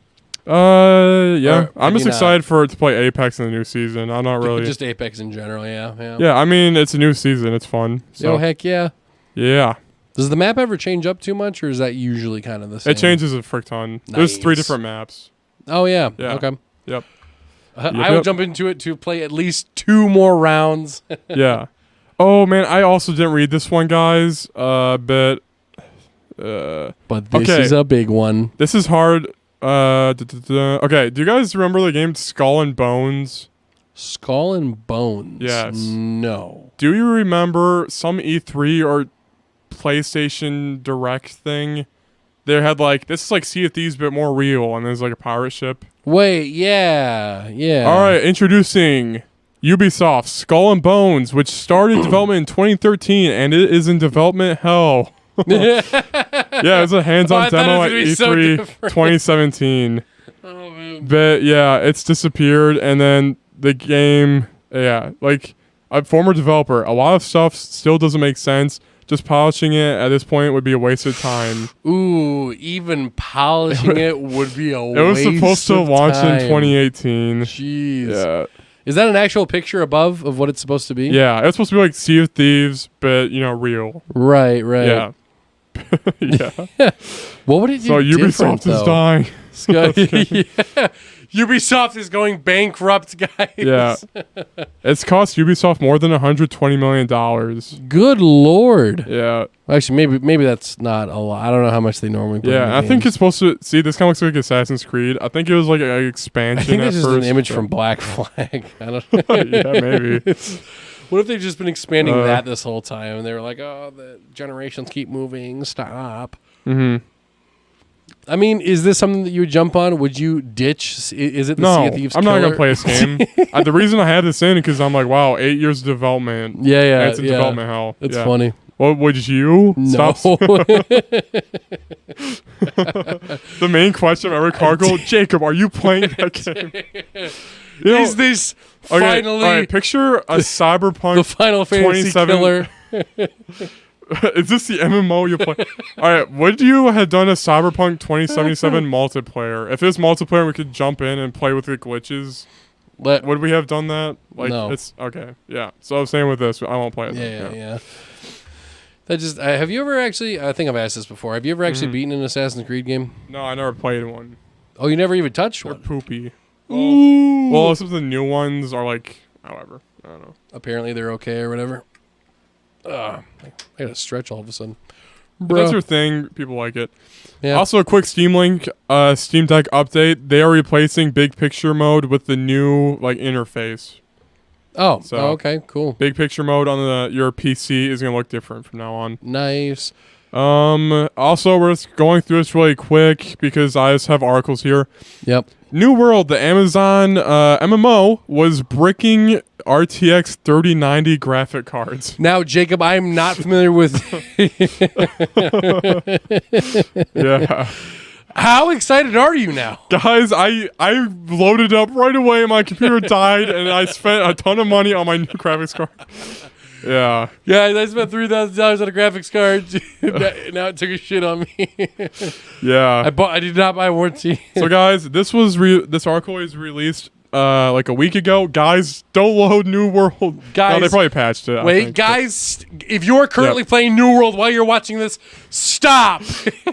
Yeah. Or I'm just maybe not. excited to play Apex in the new season. I'm not really. Just Apex in general, yeah. Yeah, I mean, it's a new season. It's fun. So, Yo, heck yeah. yeah. Does the map ever change up too much, or is that usually kind of the same? It changes a frick ton. There's 3 Nice. different maps. Oh, yeah. Yeah. Okay. Yep. I would jump into it to play at least 2 more rounds. Yeah. Oh, man, I also didn't read this one, guys. But But this Okay. is a big one. this is hard. Okay, do you guys remember the game Skull&Bones? Skull and Bones. Yes. No. Do you remember some E3 or PlayStation Direct thing? They had like, this is like Sea of Thieves but more real, and there's like a pirate ship. Wait, yeah. All right, introducing Ubisoft Skull&Bones, which started development in 2013, and it is in development hell. Yeah, it was a hands-on Oh, I thought demo it at was gonna be so E3 different. 2017. Oh, man. But yeah, it's disappeared, and then the game, yeah, like a former developer, a lot of stuff still doesn't make sense. Just polishing it at this point would be a waste of time. Ooh, even polishing it would be a It was waste supposed to of launch time. in 2018. Jeez. Yeah. Is that an actual picture above of what it's supposed to be? Yeah, it's supposed to be like Sea of Thieves, but real. Right. Yeah. Yeah. What would it do So different, Ubisoft is though? dying. Yeah. Ubisoft is going bankrupt, guys. Yeah. It's cost Ubisoft more than $120 million. Good Lord. Yeah. Actually, maybe that's not a lot. I don't know how much they normally put Yeah, in I think it's supposed to... See, this kind of looks like Assassin's Creed. I think it was like an expansion I think at it's just first. an image from Black Flag. I don't know. Yeah, maybe. What if they've just been expanding that this whole time and they were like, oh, the generations keep moving, stop. Mm-hmm. I mean, is this something that you would jump on? Would you ditch? Is it the Sea No, of Thieves I'm killer? not going to play this game. The reason I have this in because I'm like, wow, 8 years of development. Yeah. It's a development hell. It's Yeah. funny. Well, would you? No. Stop. The main question of every cargo, Jacob, are you playing that game? You know, Is this okay, finally all right, picture a Cyberpunk the Final Fantasy 27 killer? Is this the MMO you play? All right, would you have done a Cyberpunk 2077 multiplayer? If it's multiplayer, we could jump in and play with the glitches. Would we have done that? Like, No. It's okay. Yeah. So I'm saying with this, I won't play it. Yeah. That just have you ever actually? I think I've asked this before. Have you ever actually beaten an Assassin's Creed game? No, I never played one. Oh, you never even touched They're one. poopy. Well, some of the new ones are like, however, I don't know. Apparently, they're okay or whatever. I gotta stretch all of a sudden. But that's your thing. People like it. Yeah. Also, a quick Steam link, Steam Deck update. They are replacing Big Picture mode with the new like interface. Oh, So- okay, cool, Big Picture mode on your PC is gonna look different from now on. nice. Also, we're just going through this really quick because I just have articles here. Yep. New World, the Amazon MMO, was bricking RTX 3090 graphic cards. Now, Jacob, I'm not familiar with. Yeah. How excited are you now? Guys, I loaded up right away. My computer died, and I spent a ton of money on my new graphics card. Yeah. Yeah, I spent $3,000 on a graphics card. Now it took a shit on me. Yeah. I did not buy warranty. So, guys, this article was released like a week ago. Guys, don't load New World. Guys, no, they probably patched it. I Wait, think, guys, if you're currently playing New World while you're watching this, stop.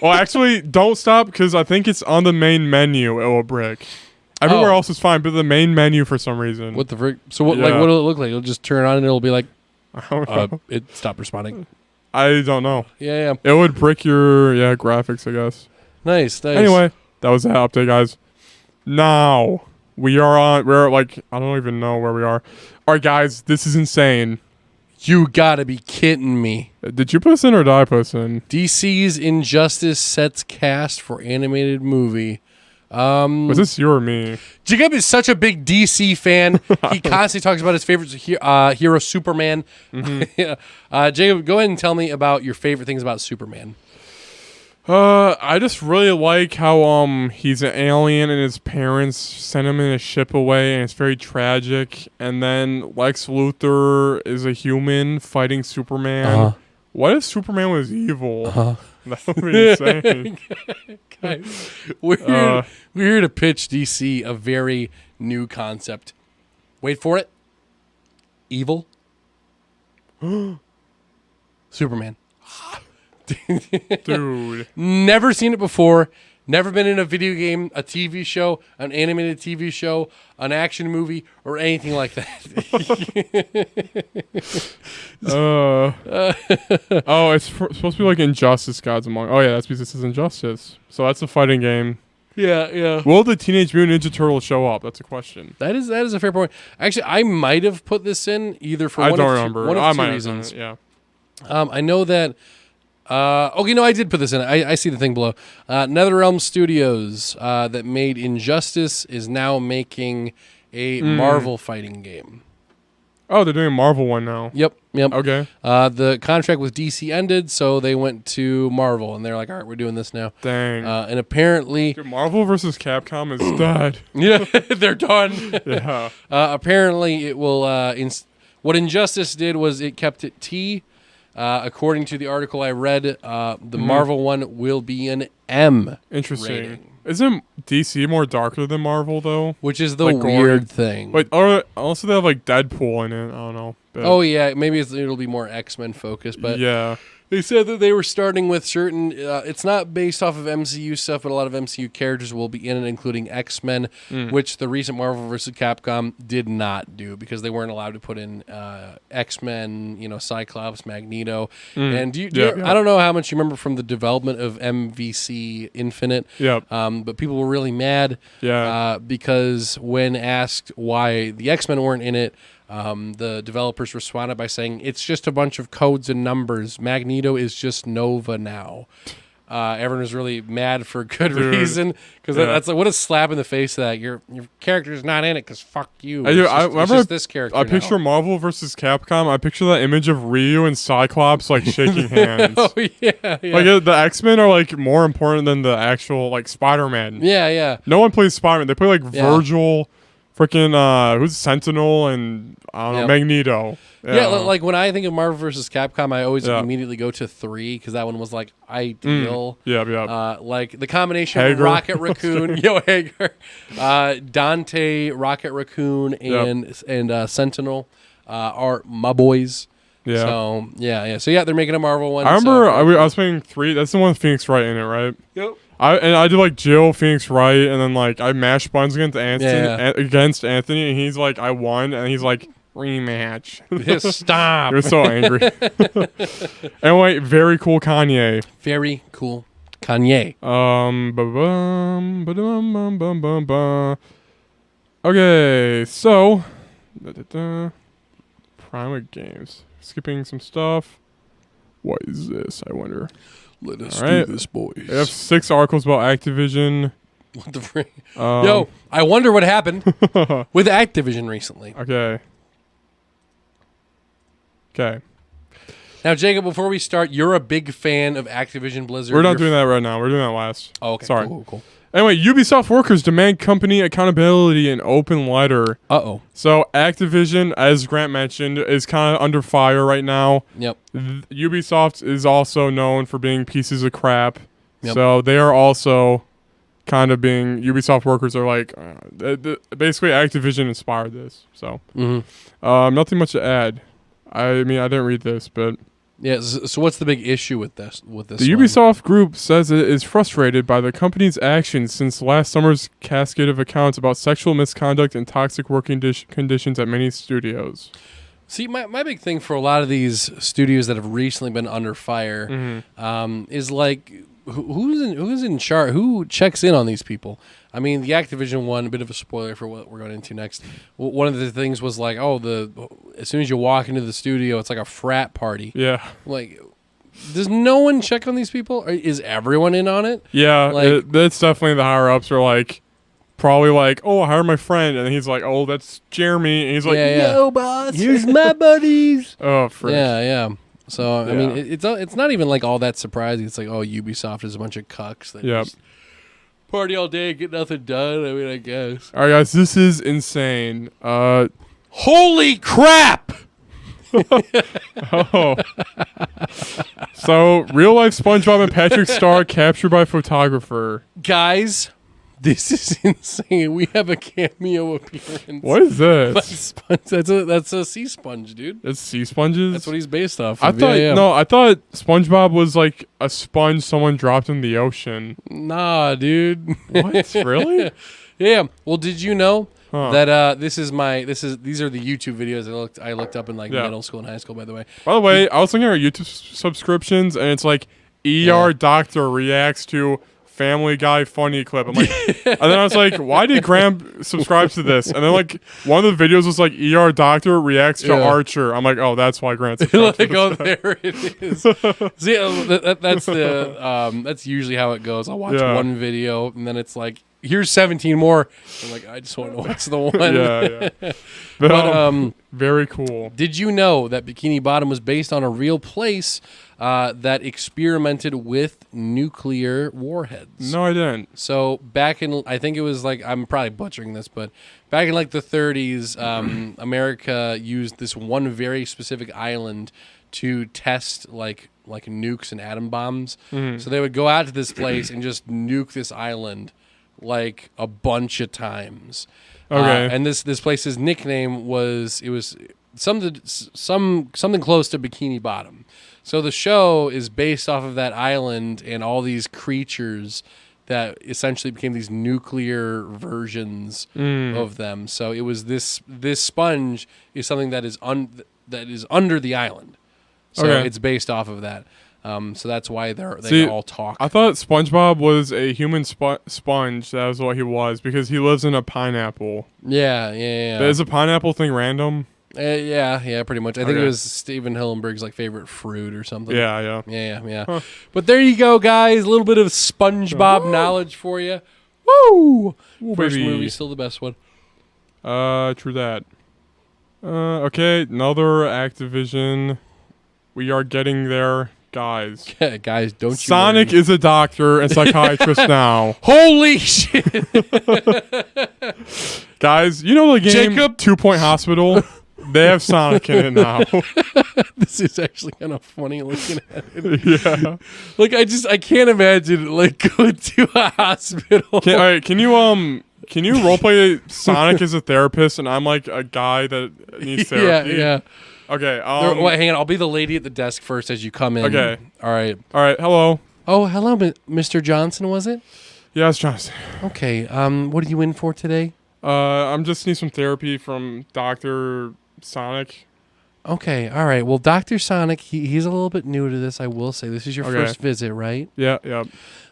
Well, actually, don't stop because I think it's on the main menu. It will brick. Everywhere else is fine, but the main menu for some reason. What the frick? So what? Yeah. Like, what'll it look like? It'll just turn on and it'll be like, I don't know. it stopped responding. I don't know. Yeah. It would brick your graphics, I guess. Nice. Anyway, that was that update, guys. Now we're like, I don't even know where we are. All right, guys, this is insane. You gotta be kidding me. Did you put this in or did I put this in? DC's Injustice sets cast for animated movie. Was this you or me? Jacob is such a big DC fan. He constantly talks about his favorite hero, Superman. Jacob, go ahead and tell me about your favorite things about Superman. I just really like how he's an alien and his parents sent him in a ship away and it's very tragic. And then Lex Luthor is a human fighting Superman. What if Superman was evil? That would be insane. Guys, we're here to pitch DC a very new concept. Wait for it. Evil. Superman. Dude. Never seen it before. Never been in a video game, a TV show, an animated TV show, an action movie, or anything like that. It's supposed to be like Injustice Gods Among. Oh yeah, that's because this is Injustice. So that's a fighting game. Yeah. Will the Teenage Mutant Ninja Turtles show up? That's a question. That is a fair point. Actually, I might have put this in either for I one don't of remember. two I might reasons. have done it, yeah. I know that. Okay, no, I did put this in. I see the thing below. NetherRealm Studios that made Injustice is now making a Marvel fighting game. Oh, they're doing a Marvel one now. Yep. Okay. The contract with DC ended, so they went to Marvel, and they're like, all right, we're doing this now. Dang. And apparently... Dude, Marvel versus Capcom is dead. Yeah, they're done. Yeah. Apparently, it will... what Injustice did was it kept it T. According to the article I read, the Marvel one will be an M. Interesting. rating. Isn't DC more darker than Marvel though? Which is the Like gory? weird thing. Like, or also they have like Deadpool in it. I don't know. But Oh yeah, maybe it'll be more X-Men focused, but yeah. They said that they were starting with certain. It's not based off of MCU stuff, but a lot of MCU characters will be in it, including X-Men, which the recent Marvel vs. Capcom did not do because they weren't allowed to put in X-Men, Cyclops, Magneto. And I don't know how much you remember from the development of MVC Infinite. Yep. But people were really mad. Because when asked why the X-Men weren't in it, the developers responded by saying, it's just a bunch of codes and numbers. Magneto is just Nova now. Everyone was really mad for good reason because that's like, what a slap in the face that your character's not in it because fuck you. I remember this character. I picture Marvel versus Capcom. I picture that image of Ryu and Cyclops like shaking hands. Oh yeah. Like the X-Men are like more important than the actual like Spider-Man. Yeah. No one plays Spider-Man. They play like Virgil, freaking who's Sentinel and I don't know Magneto. Yeah, like when I think of Marvel vs. Capcom, I always immediately go to 3 because that one was like ideal. Like the combination of Rocket Raccoon, Hager, Dante, Rocket Raccoon, and Sentinel are my boys. Yeah. So they're making a Marvel one. I remember I was playing 3. That's the one with Phoenix Wright in it, right? Yep. I did like Jill, Phoenix Wright, and then like I mashed buttons against Anthony, and he's like, I won, and he's like, rematch. Stop. He was so angry. Anyway, very cool Kanye. Very cool Kanye. Okay, so Prima Games. Skipping some stuff. What is this, I wonder? Let us do this, boys. I have 6 articles about Activision. What the freak? Yo, I wonder what happened with Activision recently. Okay. Now, Jacob, before we start, you're a big fan of Activision Blizzard. We're not doing that right now. We're doing that last. Oh, okay. Sorry. Cool. Anyway, Ubisoft workers demand company accountability in open letter. So Activision, as Grant mentioned, is kind of under fire right now. Yep. Ubisoft is also known for being pieces of crap. Yep. So they are also kind of being Ubisoft workers are like basically Activision inspired this. So nothing much to add. I mean, I didn't read this, but yeah. So what's the big issue with this? The Ubisoft group says it is frustrated by the company's actions since last summer's cascade of accounts about sexual misconduct and toxic working conditions at many studios. See, my big thing for a lot of these studios that have recently been under fire is like who's in charge? Who checks in on these people? I mean, the Activision one, a bit of a spoiler for what we're going into next. One of the things was like, as soon as you walk into the studio, it's like a frat party. Yeah. Like, does no one check on these people? Or is everyone in on it? Yeah, like, that's definitely the higher ups are like, probably like, oh, I hired my friend, and he's like, oh, that's Jeremy, and he's like, yo, boss, here's my buddies. Oh, frick. Yeah. So I mean, it's not even like all that surprising. It's like, oh, Ubisoft is a bunch of cucks that just party all day, get nothing done. I mean, I guess. All right, guys, this is insane. Holy crap! So, real life SpongeBob and Patrick Star captured by photographer. Guys, this is insane. We have a cameo appearance. What is this? That's a sea sponge, dude. It's sea sponges? That's what he's based off I of. thought SpongeBob was like a sponge someone dropped in the ocean. Nah, dude. What? Really? Yeah. Well, did you know that these are the YouTube videos I looked up in like middle school and high school, by the way. By the way, I was looking at our YouTube subscriptions and it's like Doctor reacts to Family Guy funny clip. I'm like, and then I was like, why did Graham subscribe to this? And then like one of the videos was like Doctor reacts to Archer. I'm like, oh, that's why Grant subscribed like, oh, there it is. See, that's usually how it goes. I'll watch one video and then it's like, here's 17 more. I'm like, I just want to watch the one. Yeah. But very cool. Did you know that Bikini Bottom was based on a real place that experimented with nuclear warheads? No, I didn't. So back in, I think it was like, I'm probably butchering this, but back in like the 30s, America used this one very specific island to test like nukes and atom bombs. So they would go out to this place and just nuke this island like a bunch of times. Okay. And this place's nickname was something close to Bikini Bottom. So the show is based off of that island and all these creatures that essentially became these nuclear versions of them. So it was this sponge is something that is under the island. So it's based off of that. So that's why they all talk. I thought SpongeBob was a human sponge. That was what he was because he lives in a pineapple. Yeah. But is a pineapple thing random? Yeah, pretty much. I think it was Steven Hillenberg's like favorite fruit or something. Yeah. Huh. But there you go, guys. A little bit of SpongeBob knowledge for you. Woo! First baby. movie, still the best one. True that. Okay, another Activision. We are getting there, guys. Guys, don't you Sonic worry. is a doctor and psychiatrist now. Holy shit! Guys, you know the game Jacob? 2 Point Hospital? They have Sonic in it now. This is actually kind of funny looking at it. Yeah. Like I can't imagine like going to a hospital. Can you roleplay Sonic as a therapist and I'm like a guy that needs therapy? Yeah. Okay. Wait, hang on. I'll be the lady at the desk first as you come in. Okay. All right. Hello. Oh, hello, Mr. Johnson. Was it? Yeah, it's Johnson. Okay. What are you in for today? I'm just need some therapy from Dr. Sonic. Okay. All right. Well, Dr. Sonic, he's a little bit new to this. I will say this is your first visit, right? Yeah.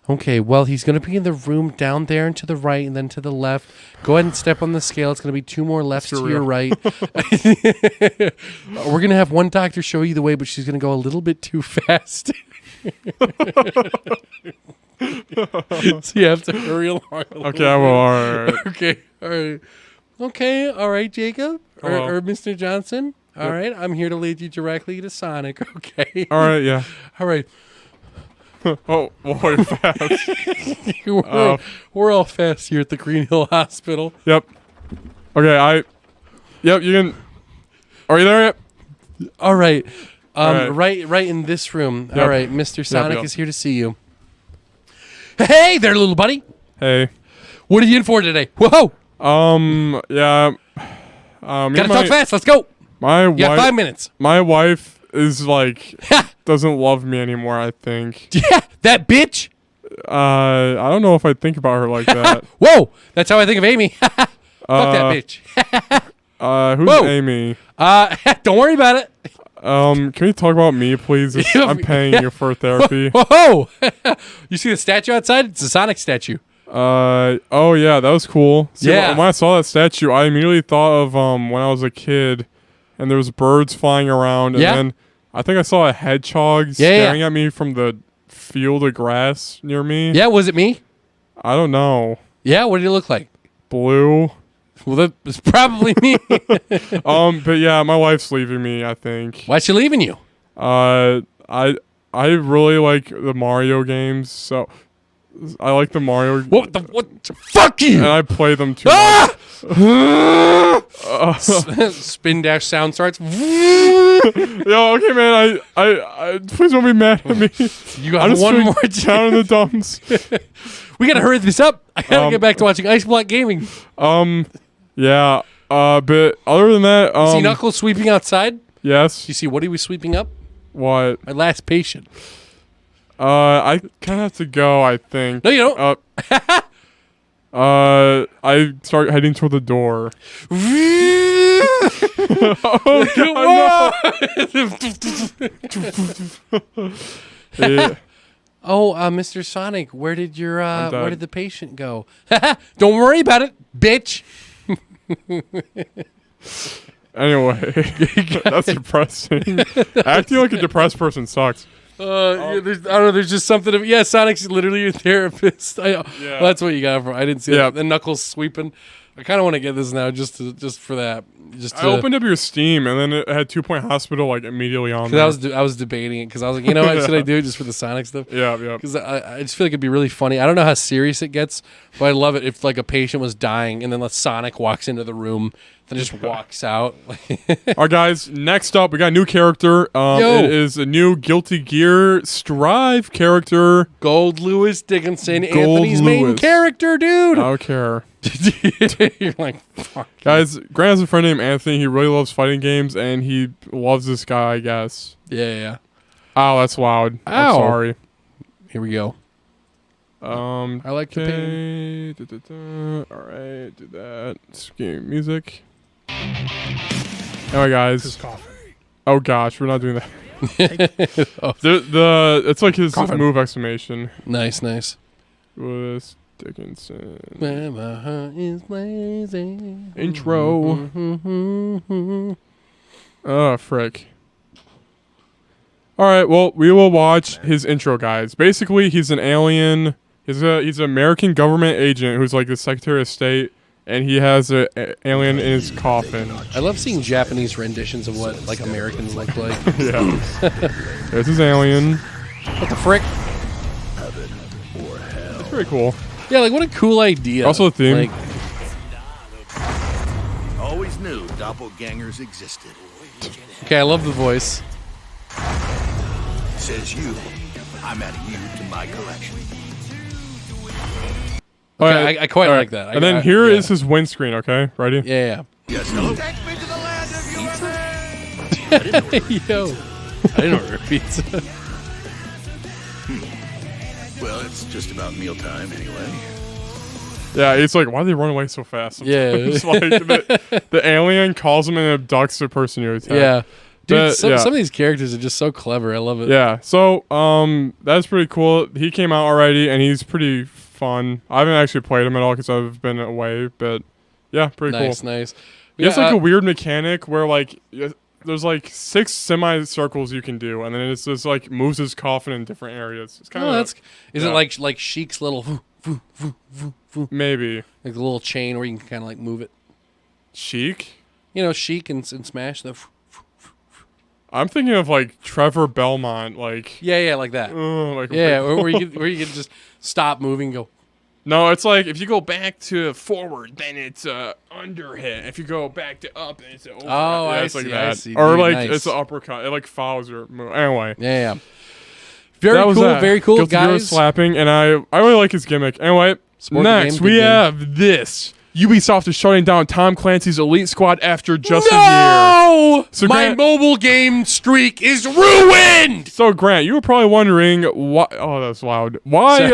Okay. Well, he's going to be in the room down there and to the right, and then to the left. Go ahead and step on the scale. It's going to be 2 more lefts to your right. We're going to have one doctor show you the way, but she's going to go a little bit too fast. So you have to hurry along. Okay, I will. All right. Okay. All right. Okay. All right, Jacob or Mr. Johnson. All right. I'm here to lead you directly to Sonic. Okay. All right. Yeah. All right. Oh, you're fast. We're all fast here at the Green Hill Hospital. Yep. Okay. Yep. You can. Are you there yet? All right. All Right in this room. Yep. All right. Mr. Sonic Yep. is here to see you. Hey there, little buddy. Hey. What are you in for today? Whoa. Yeah. Gotta talk fast. Let's go. My You got wife. 5 minutes. My wife is like doesn't love me anymore. I think. Yeah, that bitch. I don't know if I think about her like that. Whoa. That's how I think of Amy. Fuck that bitch. Who's Whoa. Amy? Don't worry about it. Can we talk about me, please? I'm paying you for therapy. Whoa. You see the statue outside? It's a Sonic statue. Oh yeah, that was cool. See, Yeah. when I saw that statue, I immediately thought of when I was a kid, and there was birds flying around, and then I think I saw a hedgehog staring at me from the field of grass near me. Yeah, was it me? I don't know. Yeah, what did it look like? Blue. Well, that was probably me. But yeah, my wife's leaving me, I think. Why's she leaving you? I really like the Mario games, so I like the Mario. What? Fuck you! And I play them too much. Spin dash sound starts. Yo, okay, man. I please don't be mad at me. You got one more down in the dumps. We gotta hurry this up. I gotta get back to watching Ice Block Gaming. Yeah. But other than that, See Knuckles sweeping outside? Yes. You see what he was sweeping up? What? My last patient. I kind of have to go, I think. No, you don't. I start heading toward the door. Yeah. Oh, Mr. Sonic, where did the patient go? Don't worry about it, bitch. Anyway, that's depressing. Acting like a depressed person sucks. I don't know. There's just something. Yeah, Sonic's literally your therapist. Well, that's what you got from. I didn't see that. The Knuckles sweeping. I kind of want to get this now, just for that. I opened up your Steam and then it had 2 Point Hospital like immediately on there. I was debating it because I was like, you know what, should I do it just for the Sonic stuff? Yeah. Because I just feel like it'd be really funny. I don't know how serious it gets, but I love it if like a patient was dying and then Sonic walks into the room, then just walks out. All right, guys. Next up, we got a new character. It is a new Guilty Gear Strive character. Gold Lewis Dickinson, Anthony's main character, dude. I don't care. You're like, fuck. Guys, Grant has a friend named Anthony. He really loves fighting games, and he loves this guy, I guess. Yeah. Oh, that's loud. Ow. I'm sorry. Here we go. I like the pain. All right, do that. Game music. Anyway, guys. Oh gosh, we're not doing that. It's like his move exclamation. Nice, nice. Lewis Dickinson. Where my heart is blazing. Intro. Oh, frick. All right, well, we will watch his intro, guys. Basically, he's an alien. He's an American government agent who's like the Secretary of State, and he has an alien in his coffin. I love seeing Japanese renditions of what like Americans look like. Yeah. There's his alien. What the frick? It's pretty cool. Yeah, like what a cool idea. Also the theme. Like, Always knew doppelgangers existed. okay, I love the voice. Says you. I'm adding you to my collection. Okay, I quite like that. And then here is his windscreen, okay? Ready? Yeah, Yes, hello? Take me to the land of your yeah. Yo. I didn't order pizza. Well, it's just about mealtime anyway. Yeah, it's like, why do they run away so fast? Yeah. It's like the alien calls him and abducts the person you attack. Yeah. Dude, But, some yeah. of these characters are just so clever. I love it. Yeah, so that's pretty cool. He came out already, and he's pretty fun. I haven't actually played him at all because I've been away, but yeah, pretty Nice, cool. nice. He has like a weird mechanic where like there's like 6 semicircles you can do, and then it's just like moves his coffin in different areas. It's kind of is it like Sheik's little maybe like the little chain where you can kind of like move it? Sheik. You know, Sheik and Smash the. I'm thinking of like Trevor Belmont, like Yeah, like that. like Yeah, where you can just stop moving, and go. No, it's like if you go back to forward, then it's underhit. If you go back to up, then it's an overhit. Oh, yeah, I it's like see, that. I see, Or dude, like nice. it's an uppercut. It like follows your move. Anyway. Yeah. Very That was cool, that. very cool, Guilty Gear guys. slapping, and I really like his gimmick. Anyway, Sport the next game, we good game. have this. Ubisoft is shutting down Tom Clancy's Elite Squad after just a year. No! So My Grant- mobile game streak is ruined! So Grant, you were probably wondering why. Oh, that's loud. Why?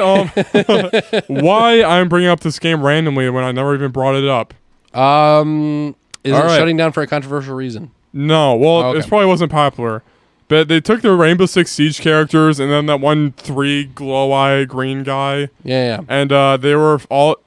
Why I'm bringing up this game randomly when I never even brought it up? Is All it right. shutting down for a controversial reason? No, well, Okay. it probably wasn't popular. But they took the Rainbow Six Siege characters and then that 3 glow-eye green guy. Yeah. And they were all...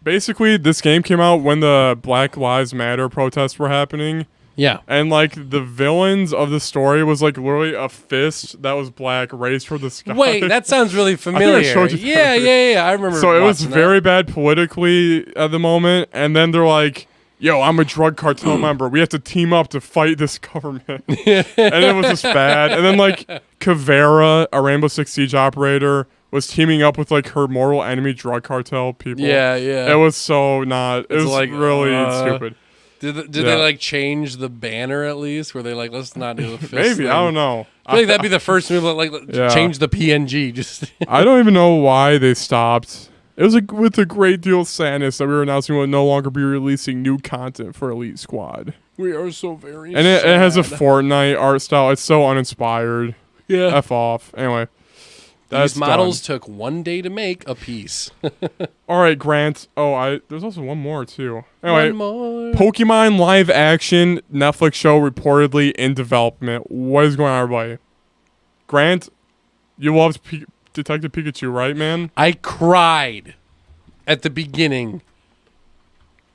Basically, this game came out when the Black Lives Matter protests were happening. Yeah. And, like, the villains of the story was, like, literally a fist that was black raised toward the sky. Wait, that sounds really familiar. showed you that. Yeah. I remember. So it was watching that. very bad politically at the moment. And then they're like... Yo, I'm a drug cartel member. We have to team up to fight this government. And it was just bad. And then, like, Kavera, a Rainbow Six Siege operator, was teaming up with, like, her mortal enemy drug cartel people. Yeah. It was so not... It was like, really stupid. Did Yeah. they like change the banner at least? Were they like, let's not do the fist Maybe. thing? I don't know. I feel like that'd be the first move. Like Yeah. change the PNG. Just I don't even know why they stopped. It was with a great deal of sadness that we were announcing we will no longer be releasing new content for Elite Squad. we are so very. And it has a sad. Fortnite art style. It's so uninspired. Yeah. F off. Anyway. That's These models done. took 1 day to make a piece. All right, Grant. Oh, there's also one more too. Anyway, One more. Pokemon live action Netflix show reportedly in development. What is going on, everybody? Grant, you loved Detective Pikachu, right, man? I cried at the beginning.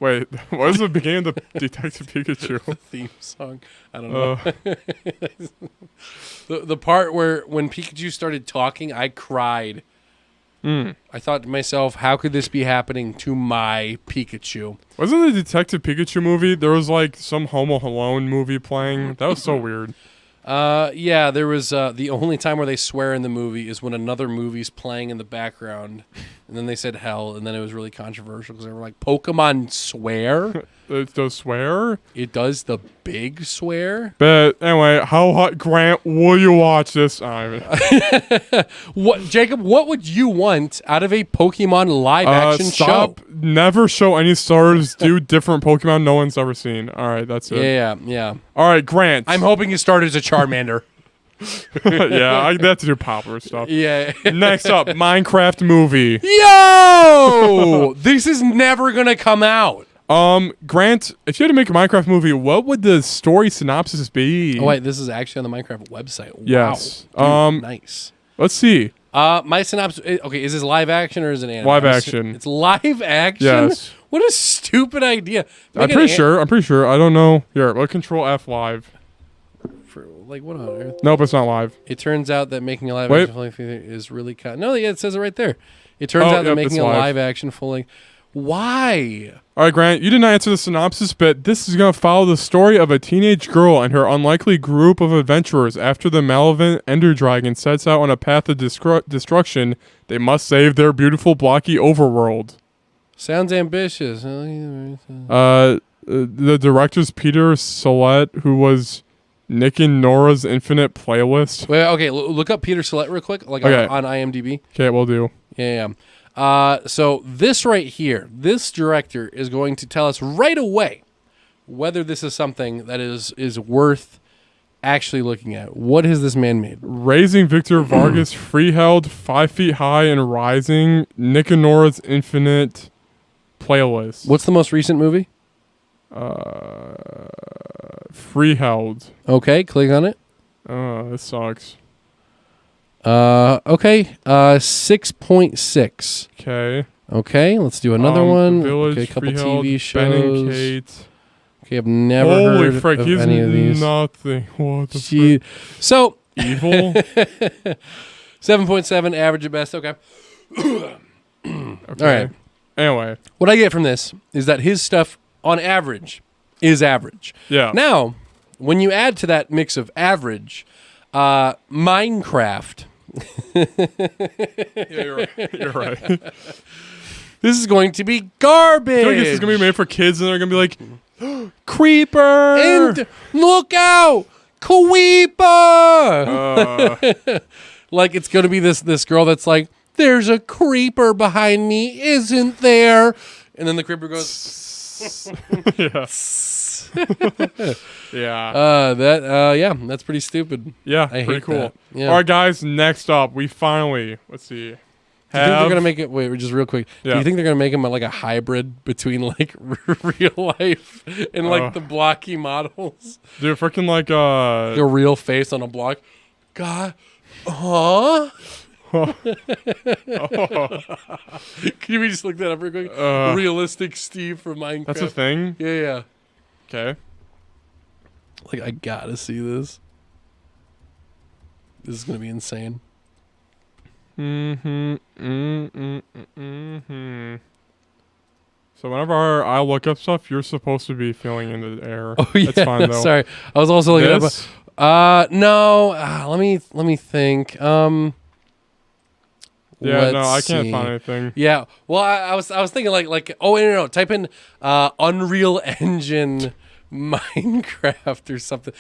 Wait, what is the beginning of the Detective Pikachu? Theme song. I don't know. Uh, The part where when Pikachu started talking, I cried. I thought to myself, how could this be happening to my Pikachu? wasn't the Detective Pikachu movie? There was like some Home Alone movie playing. That was so weird. Yeah, there was the only time where they swear in the movie is when another movie's playing in the background, and then they said hell, and then it was really controversial because they were like, Pokemon swear? It does swear. It does the big swear? But anyway, how hot, Grant, will you watch this? What, Jacob, what would you want out of a Pokemon live action stop. show? Never show any starters. Do different Pokemon no one's ever seen. All right, that's it. Yeah. All right, Grant. I'm hoping you start as a Charmander. Yeah, they have to do popular stuff. Yeah. Next up, Minecraft movie. Yo, this is never gonna come out. Grant, if you had to make a Minecraft movie, what would the story synopsis be? Oh wait, this is actually on the Minecraft website. Yes. Wow. Dude, nice. Let's see. My synopsis. Okay, is this live action or is it anime? Live action. It's live action. Yes. What a stupid idea. I'm pretty sure. I don't know. Here, let Control F live. Like what on earth? Nope, it's not live. It turns out that making a live action full length is really no. Yeah, it says it right there. It turns out that making a live action full length. Why? All right, Grant, you did not answer the synopsis, but this is going to follow the story of a teenage girl and her unlikely group of adventurers. After the malevolent Ender Dragon sets out on a path of destruction, they must save their beautiful, blocky overworld. Sounds ambitious. The director's Peter Sollett, who was Nick and Nora's Infinite Playlist. Wait, okay, look up Peter Sollett real quick, like on IMDb. Okay, we'll do. Yeah. So this right here, this director is going to tell us right away whether this is something that is worth actually looking at. What has this man made? Raising Victor Vargas, Freeheld, 5 Feet High and Rising, Nick and Nora's Infinite Playlist. What's the most recent movie? Freeheld. Okay, click on it. This sucks. Okay. 6.6. Okay. Okay, let's do another one. Village, okay, a couple Freeheld, TV Ben and shows. Kate. Okay, I've never Holy heard frick, of he's any of these. nothing. What the Gee. frick? So Evil? 7.7, average at best. Okay. Okay. All right. Anyway. What I get from this is that his stuff, on average, is average. Yeah. Now, when you add to that mix of average, Minecraft. Yeah, you're right. You're right. This is going to be garbage. I feel like this is going to be made for kids and they're going to be like, Creeper! And look out! Creeper! Like it's going to be this girl that's like, there's a creeper behind me, isn't there? And then the creeper goes... Yeah. Yeah, that's pretty stupid. Yeah, I pretty hate cool. that. Yeah. All right, guys, next up, we finally, let's see. Do you think they're gonna make it? Wait, just real quick. Yeah. Do you think they're gonna make him like a hybrid between like real life and like the blocky models? Dude, freaking like A real face on a block. God, huh? Can you just look that up real quick? Realistic Steve from Minecraft. That's a thing? Yeah. Okay. Like I gotta see this. This is gonna be insane. So whenever I look up stuff, you're supposed to be filling in the air. Oh yeah. That's fine though. Sorry, I was also looking This? up. No. Let me think. Yeah, no, I let's can't see. find anything. Yeah. Well, I was thinking like oh wait, no. Type in Unreal Engine Minecraft or something.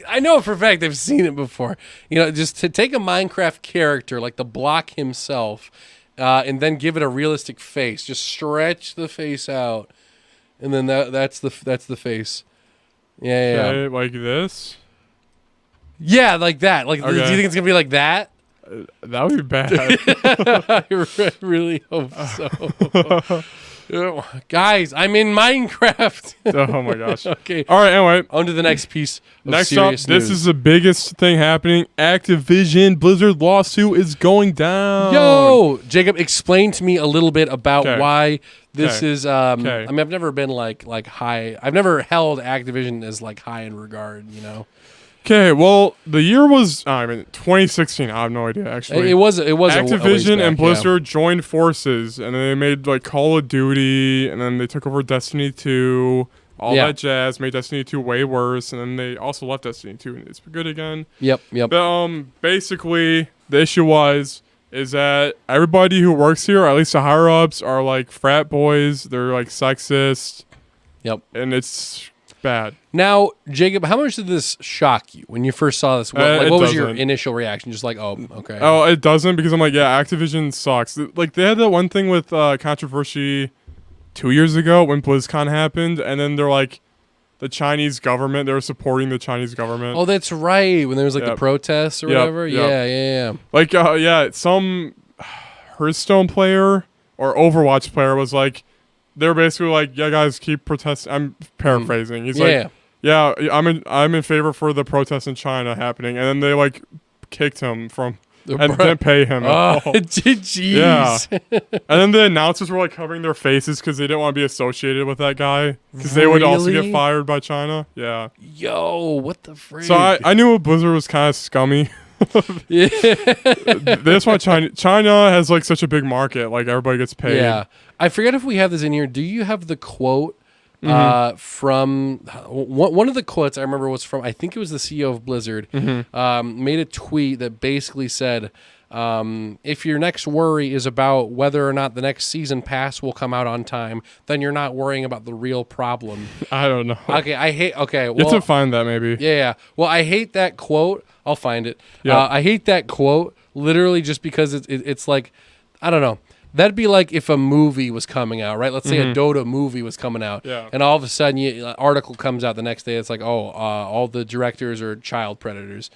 I know for a fact I've seen it before. You know, just to take a Minecraft character like the block himself, and then give it a realistic face. Just stretch the face out, and then that's the face. Yeah. Okay, like this? Yeah, like that. Like, Okay. do you think it's gonna be like that? That would be bad. I really hope so. Guys, I'm in Minecraft. Oh my gosh. Okay. All right, anyway. On to the next piece of Next up, serious this news. is the biggest thing happening. Activision Blizzard lawsuit is going down. Yo, Jacob, explain to me a little bit about 'Kay. why this 'Kay. is. 'Kay. I mean, I've never been like high. I've never held Activision as like high in regard. You know, Okay, well, the year was 2016. I have no idea actually. it was. A ways Activision back, and Blizzard joined forces, and then they made like Call of Duty, and then they took over Destiny 2, all Yeah. that jazz. Made Destiny 2 way worse, and then they also left Destiny 2, and it's good again. Yep. But basically, the issue is that everybody who works here, at least the higher ups, are like frat boys. They're like sexist. Yep. And it's bad. Now, Jacob, how much did this shock you when you first saw this? What It was your doesn't. initial reaction? Just like, oh, okay. Oh, it doesn't, because I'm like, yeah, Activision sucks. Like, they had that one thing with controversy 2 years ago when BlizzCon happened, and then they the Chinese government. They were supporting the Chinese government. Oh, that's right. When there was like the Yep. protests or Yep, whatever. yep. Yeah. Like, some Hearthstone player or Overwatch player was like, they were basically like, yeah, guys, keep protesting. I'm paraphrasing. He's like, yeah, I'm in favor for the protests in China happening, and then they like kicked him from and didn't pay him. Oh, at all. jeez. Yeah. And then the announcers were like covering their faces because they didn't want to be associated with that guy because they would also get Really? fired by China. Yeah. Yo, what the freak? So I knew Blizzard was kind of scummy. Yeah. That's why China has like such a big market. Like everybody gets paid. Yeah. I forget if we have this in here. Do you have the quote from one of the quotes I remember was from, I think it was the CEO of Blizzard, made a tweet that basically said, if your next worry is about whether or not the next season pass will come out on time, then you're not worrying about the real problem. I don't know. Okay, You have to find that maybe. Yeah. Well, I hate that quote. I'll find it. Yeah. I hate that quote literally just because it's like, I don't know. That'd be like if a movie was coming out, right? Let's say a Dota movie was coming out, and all of a sudden, an article comes out the next day. It's like, all the directors are child predators,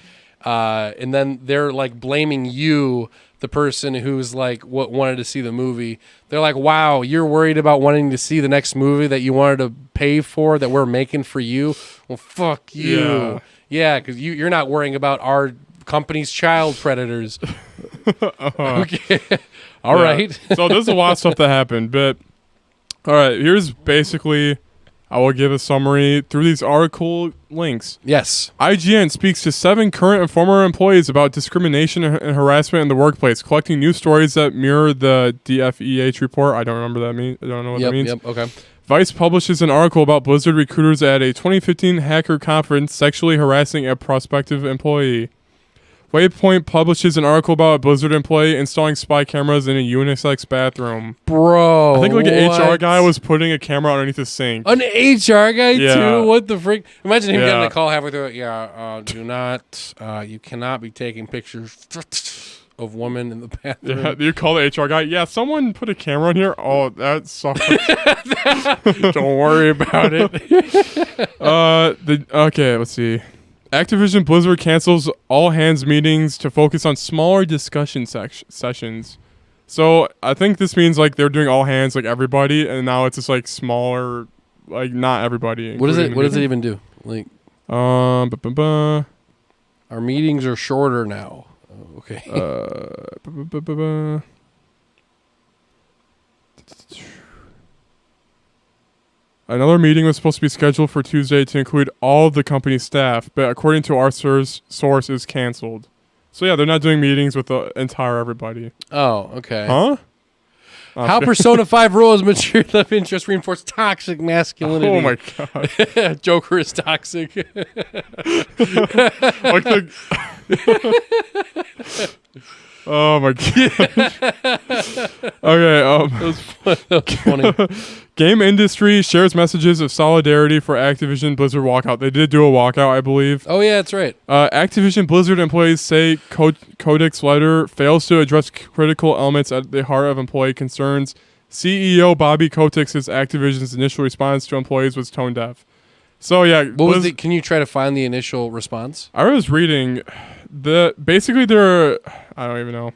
and then they're like blaming you, the person who's like wanted to see the movie. They're like, wow, you're worried about wanting to see the next movie that you wanted to pay for that we're making for you. Well, fuck you. Yeah, because you're not worrying about our company's child predators. Okay. All right. So there's a lot of stuff that happened, but all right, here's basically, I will give a summary through these article links. Yes. IGN speaks to 7 current and former employees about discrimination and harassment in the workplace, collecting news stories that mirror the DFEH report. I don't remember that I don't know what that means. Yep. Okay. Vice publishes an article about Blizzard recruiters at a 2015 hacker conference sexually harassing a prospective employee. Waypoint publishes an article about a Blizzard employee installing spy cameras in a unisex bathroom. Bro, I think like an HR what? guy was putting a camera underneath his sink. An HR guy Yeah. too? What the freak? Imagine him getting Yeah. a call halfway through it. Yeah, do not, you cannot be taking pictures of women in the bathroom. Yeah, you call the HR guy. Yeah, someone put a camera in here. Oh, that sucks. Don't worry about it. Okay, let's see. Activision Blizzard cancels all hands meetings to focus on smaller discussion sessions. So I think this means like they're doing all hands, like everybody, and now it's just like smaller, like not everybody. What does it? including What the does it meeting. even do? Like our meetings are shorter now. Oh, okay. Another meeting was supposed to be scheduled for Tuesday to include all of the company's staff, but according to our source, is canceled. So yeah, they're not doing meetings with the entire everybody. Oh, okay. Huh? How Persona 5 rules mature love interest reinforce toxic masculinity. Oh my god. Joker is toxic. Like the Oh my god. Okay, That was funny. game industry shares messages of solidarity for Activision Blizzard walkout. They did do a walkout, I believe. Oh yeah, that's right. Activision Blizzard employees say Codex's letter fails to address critical elements at the heart of employee concerns. CEO Bobby Kotick says Activision's initial response to employees was tone deaf. So yeah, What was can you try to find the initial response? I was reading basically I don't even know.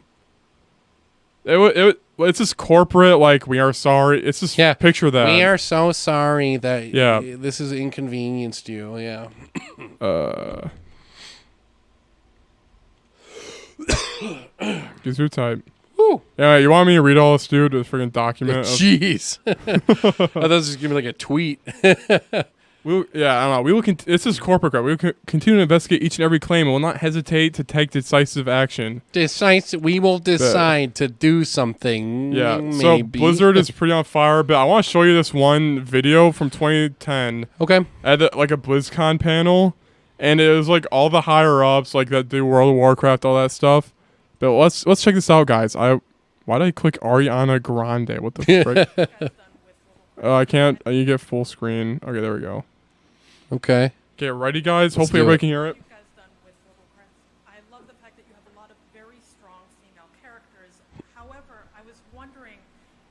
It's this corporate like we are sorry. It's just picture that. We are so sorry that Yeah. this has inconvenienced you. Yeah. Gives you type. Woo. Yeah, you want me to read all this, dude? This freaking document. Jeez. I thought this was gonna be like a tweet. I don't know. We will. This is corporate crap. We will continue to investigate each and every claim and will not hesitate to take decisive action. We will decide to do something. Yeah. Maybe. So Blizzard is pretty on fire, but I want to show you this one video from 2010 Okay. at like a BlizzCon panel, and it was like all the higher ups, like that do World of Warcraft, all that stuff. But let's check this out, guys. Why did I click Ariana Grande? What the frick? I can't. You get full screen. Okay, there we go. Okay. Okay, ready, guys? Let's Hopefully do everybody it. can hear it. You've guys done with Little Prince. I love the fact that you have a lot of very strong female characters. However, I was wondering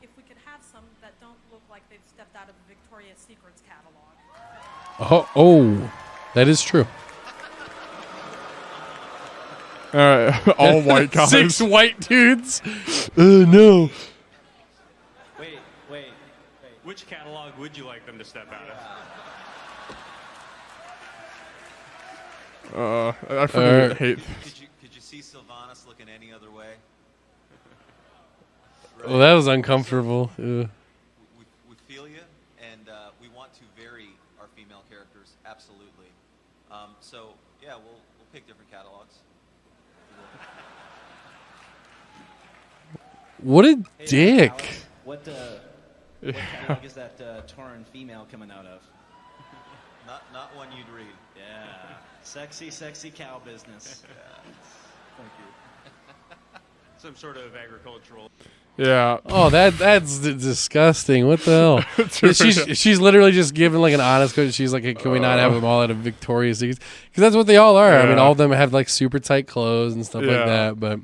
if we could have some that don't look like they've stepped out of Victoria's Secret's catalog. Oh, that is true. All right, all white guys. 6 white dudes. No. Wait. Which catalog would you like them to step out of? I freaking hate. Could you see Sylvanas looking any other way? Well, that was uncomfortable. Ugh. We feel you, and we want to vary our female characters, absolutely. So yeah, we'll pick different catalogs. What a dick. Alex, what catalog is that Tauran female coming out of? Not one you'd read. Yeah, sexy cow business. Thank you. Some sort of agricultural. Yeah. Oh, that's disgusting. What the hell? she's literally just giving like an honest question. She's like, hey, can we not have them all at a Victoria's Secret? Because that's what they all are. I mean, all of them have like super tight clothes and stuff like that. But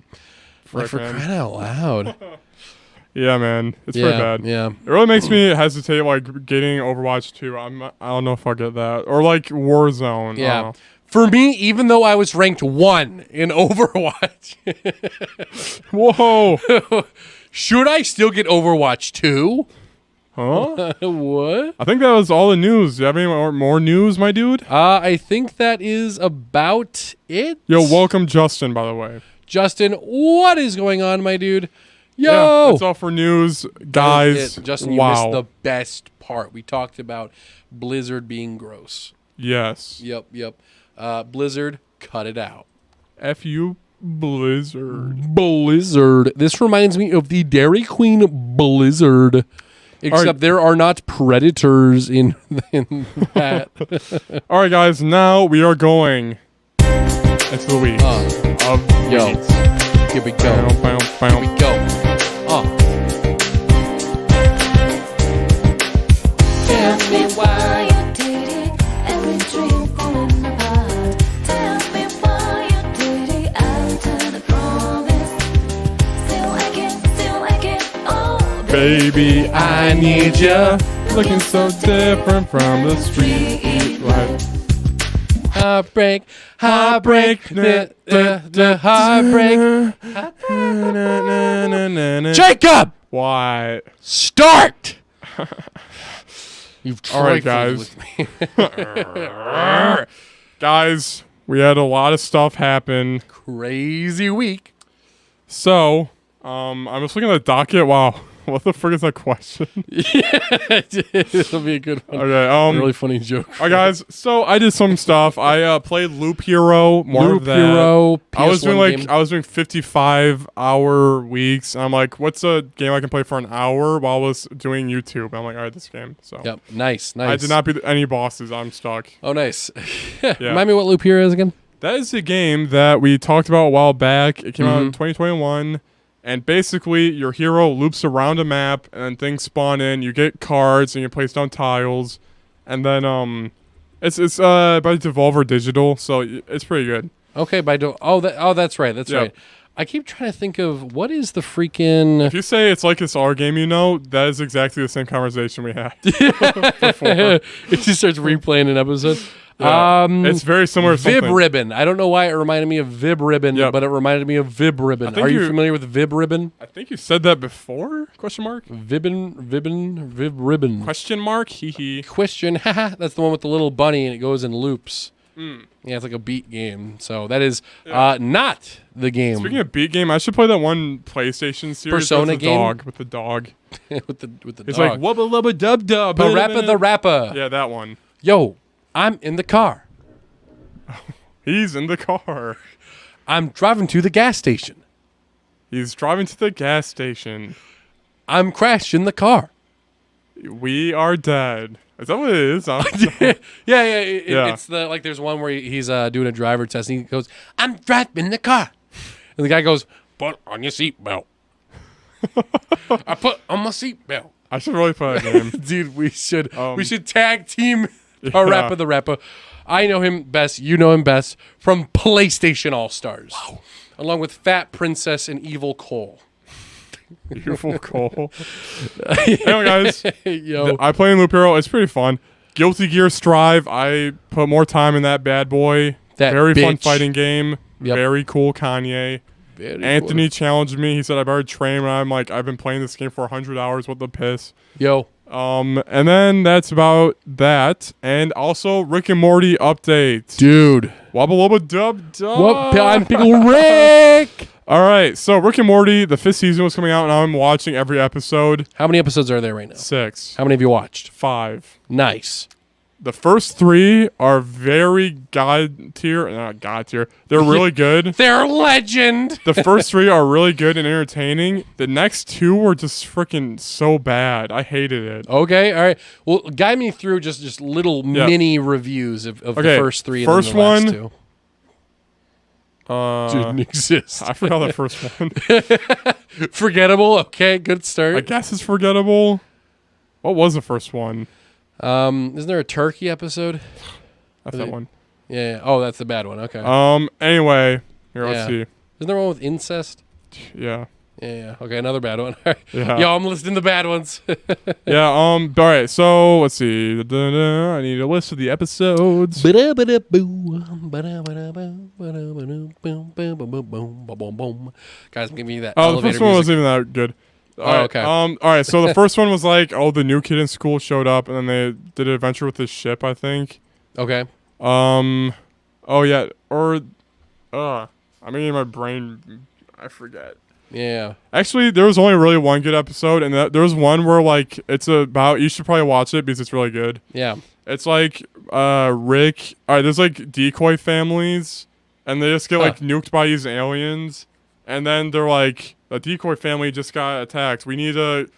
like, for crying out loud. Yeah, man, it's pretty bad. Yeah, it really makes me hesitate, like getting Overwatch 2. I don't know if I'll get that, or like Warzone. Yeah, for me, even though I was ranked 1 in Overwatch, whoa, should I still get Overwatch 2? Huh? What? I think that was all the news. Do you have any more news, my dude? I think that is about it. Yo, welcome, Justin. By the way, Justin, what is going on, my dude? Yo, yeah, that's all for news, guys. Justin, you missed the best part. We talked about Blizzard being gross. Yes. Yep. Blizzard, cut it out. F you, Blizzard. Blizzard. This reminds me of the Dairy Queen Blizzard. Except there are not predators in that. All right, guys. Now we are going into the week of weeks. Here we go. Here we go. Tell me why you did it. Every dream falling apart. Tell me why you did it. After the promise. Still like it. Oh, baby, I need ya. Looking so different from the street life. Heartbreak, the heartbreak. Jacob! Why? Start! You've all right, trifled guys. with me. Guys, we had a lot of stuff happen. Crazy week. So, I'm just looking at the docket. Wow. What the frick is that question? Yeah, it'll be a good one. Okay, really funny joke. All right, guys. So I did some stuff. I played Loop Hero. Loop Hero. I was doing 55-hour weeks. And I'm like, what's a game I can play for an hour while I was doing YouTube? And I'm like, all right, this game. So yep, nice. I did not beat any bosses. I'm stuck. Oh, nice. Remind me what Loop Hero is again. That is a game that we talked about a while back. It came out in 2021. And basically, your hero loops around a map, and then things spawn in. You get cards, and you place down tiles, and then it's by Devolver Digital, so it's pretty good. Okay, that's right. That's right. I keep trying to think of what is the freaking. If you say it's like this R game, that is exactly the same conversation we had before. It just starts replaying an episode. Yeah, it's very similar to Vib something. Ribbon. I don't know why it reminded me of Vib Ribbon, but it reminded me of Vib Ribbon. Are you familiar with Vib Ribbon? I think you said that before? Question mark? Vib Ribbon. Question mark? Hee hee. Question. Haha. That's the one with the little bunny and it goes in loops. Yeah, it's like a beat game. So that is not the game. Speaking of beat game, I should play that one PlayStation series. Persona game? With the dog. with the It's dog. like wubba lubba dub dub. Parappa the Rappa. Yeah, that one. Yo, I'm in the car. He's in the car. I'm driving to the gas station. He's driving to the gas station. I'm crashing the car. We are dead. Is that what it is? Yeah. It's the like. There's one where he's doing a driver test, and he goes, "I'm driving the car," and the guy goes, "Put on your seatbelt." I put on my seatbelt. I should really play that game, dude. We should tag team Parappa the Rappa. I know him best. You know him best from PlayStation All Stars, along with Fat Princess and Evil Cole. Evil Cole. Anyway, guys, Yo. I play in Loop Hero. It's pretty fun. Guilty Gear Strive. I put more time in that bad boy. That very fun bitch. fighting game. Yep. Very cool, Kanye. Very Anthony challenged me. He said I better train. And I'm like, I've been playing this game for 100 hours. What the piss? Yo. And then that's about that. And also Rick and Morty update. Dude. Wubba wubba dub dub. Whoop, I'm Pickle Rick. All right. So Rick and Morty, the 5th season was coming out, and I'm watching every episode. How many episodes are there right now? 6. How many have you watched? 5. Nice. The first 3 are very god tier. Not god tier. They're really good. They're legend. The first 3 are really good and entertaining. The next 2 were just freaking so bad. I hated it. Okay, all right. Well, guide me through just little mini reviews of the first 3 and first then the last one, 2. Didn't exist. I forgot the first one. Forgettable. Okay, good start. I guess it's forgettable. What was the first one? Isn't there a turkey episode? That's that one. Yeah. Oh, that's the bad one. Okay. Anyway, here, let's see. Isn't there one with incest? Yeah. Yeah. Okay, another bad one. Yeah. Yo, I'm listing the bad ones. Yeah. All right. So let's see. I need a list of the episodes. Guys, I'm giving you that. Oh, the elevator first one music. wasn't even that good. Okay. All right. So the first one was like, the new kid in school showed up, and then they did an adventure with his ship, I think. Okay. Oh yeah. Or, I'm getting my brain. I forget. Yeah. Actually, there was only really one good episode, and there was one where like it's about. You should probably watch it because it's really good. Yeah. It's like Rick. All right, there's like decoy families, and they just get like nuked by these aliens, and then they're like, the decoy family just got attacked. We need to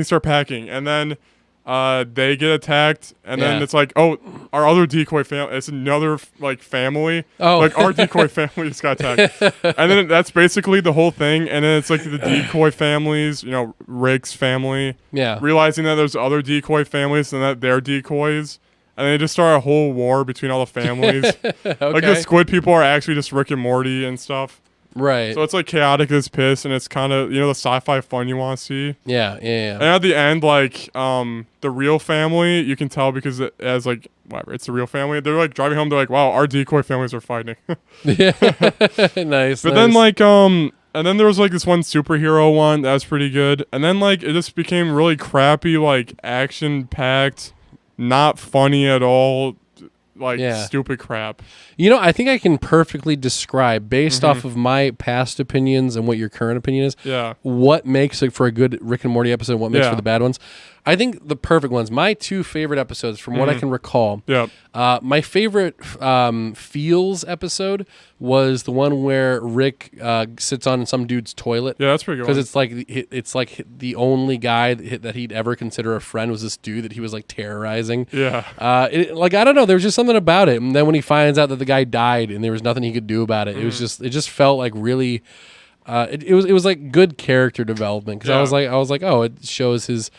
start packing, and then they get attacked, and then it's like, oh, our other decoy family. It's another like family. Oh, like our decoy family just got attacked, and then that's basically the whole thing. And then it's like the decoy families, Rick's family, realizing that there's other decoy families and that they're decoys. And they just start a whole war between all the families. Okay. Like the squid people are actually just Rick and Morty and stuff. Right. So it's like chaotic as piss, and it's kind of, the sci-fi fun you want to see. Yeah. And at the end, like, the real family, you can tell because it has like, whatever, it's the real family. They're like driving home, they're like, wow, our decoy families are fighting. Yeah. Nice. But then like, and then there was like this one superhero one that was pretty good. And then like, it just became really crappy, like action-packed, not funny at all, like stupid crap. I think I can perfectly describe, based off of my past opinions and what your current opinion is, what makes it for a good Rick and Morty episode and what makes for the bad ones. I think the perfect ones, my 2 favorite episodes from what I can recall. My favorite feels episode was the one where Rick sits on some dude's toilet. Yeah, that's pretty good. Because it's like the only guy that he'd ever consider a friend was this dude that he was like terrorizing. Yeah. Like, I don't know, there was just something about it. And then when he finds out that the guy died and there was nothing he could do about it, it just felt like really it was like good character development, because I was like, oh, it shows his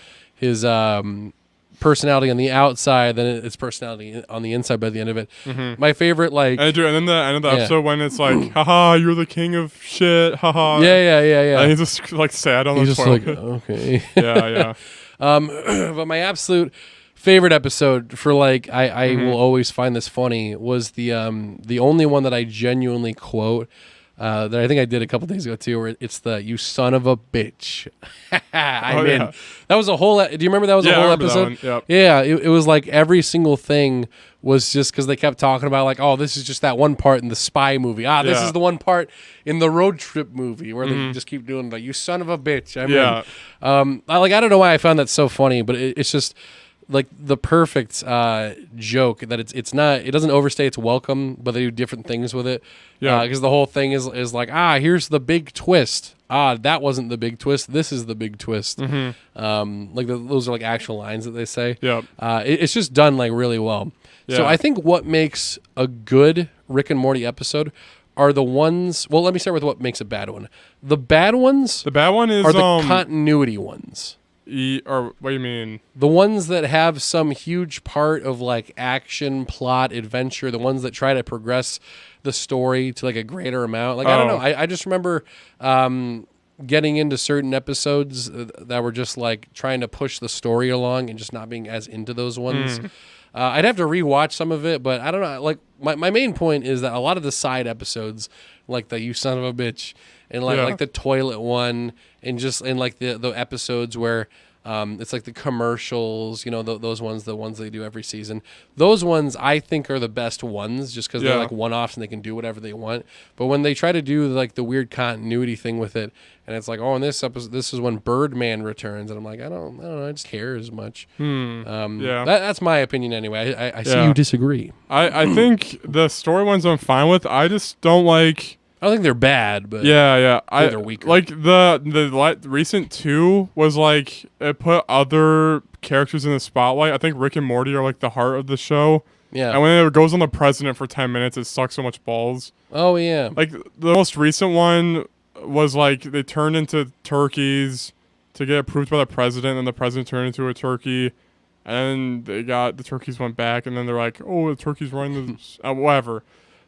personality on the outside, then it's personality on the inside by the end of it. My favorite, like, and then the end of the episode when it's like, haha, you're the king of shit, haha. Yeah. And he's just like sad on the toilet. Like, okay. Yeah. But my absolute favorite episode for like, I will always find this funny, was the only one that I genuinely quote, that I think I did a couple days ago too, where it's the "you son of a bitch." I'm in. Yeah. That was a whole. Do you remember that was a whole episode? Yep. Yeah, it was like every single thing was just because they kept talking about like, oh, this is just that one part in the spy movie. This is the one part in the road trip movie where they just keep doing like, "you son of a bitch." I'm in. I don't know why I found that so funny, but it's just like the perfect joke that it doesn't overstay its welcome, but they do different things with it. Yeah, because the whole thing is like, here's the big twist. That wasn't the big twist. This is the big twist. Like those are like actual lines that they say. Yeah, it's just done like really well. Yeah. So I think what makes a good Rick and Morty episode are the ones. Well, let me start with what makes a bad one. The bad ones. The bad one is are the continuity ones. Or what do you mean? The ones that have some huge part of like action, plot, adventure, the ones that try to progress the story to like a greater amount. Like, I don't know. I just remember getting into certain episodes that were just like trying to push the story along and just not being as into those ones. I'd have to rewatch some of it, but I don't know. Like my main point is that a lot of the side episodes, like the "You Son of a Bitch" and like the toilet one, and just in like the episodes where it's like the commercials, you know, those ones, the ones they do every season. Those ones I think are the best ones, just because they're like one-offs and they can do whatever they want. But when they try to do like the weird continuity thing with it, and it's like, oh, in this episode, this is when Birdman returns, and I'm like, I don't know, I just care as much. That's my opinion anyway. I see you disagree. I think the story ones I'm fine with. I just don't like. I don't think they're bad, but I think they're weaker. Like the recent 2 was like it put other characters in the spotlight. I think Rick and Morty are like the heart of the show. Yeah. And when it goes on the president for 10 minutes, it sucks so much balls. Oh yeah. Like the most recent one was like they turned into turkeys to get approved by the president, and the president turned into a turkey, and the turkeys went back, and then they're like, oh, the turkey's running the whatever.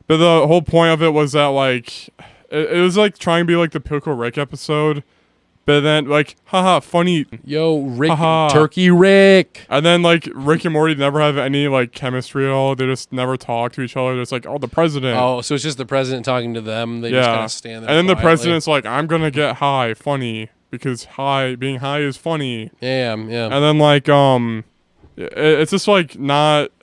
But the whole point of it was that, like, it was, like, trying to be, like, the Pickle Rick episode. But then, like, haha, funny. Yo, Rick, Turkey Rick. And then, like, Rick and Morty never have any, like, chemistry at all. They just never talk to each other. They're just like, oh, the president. Oh, so it's just the president talking to them. They just kind of stand there and then quietly. The president's like, I'm going to get high, funny. Because being high is funny. Yeah. And then, like, it's just, like,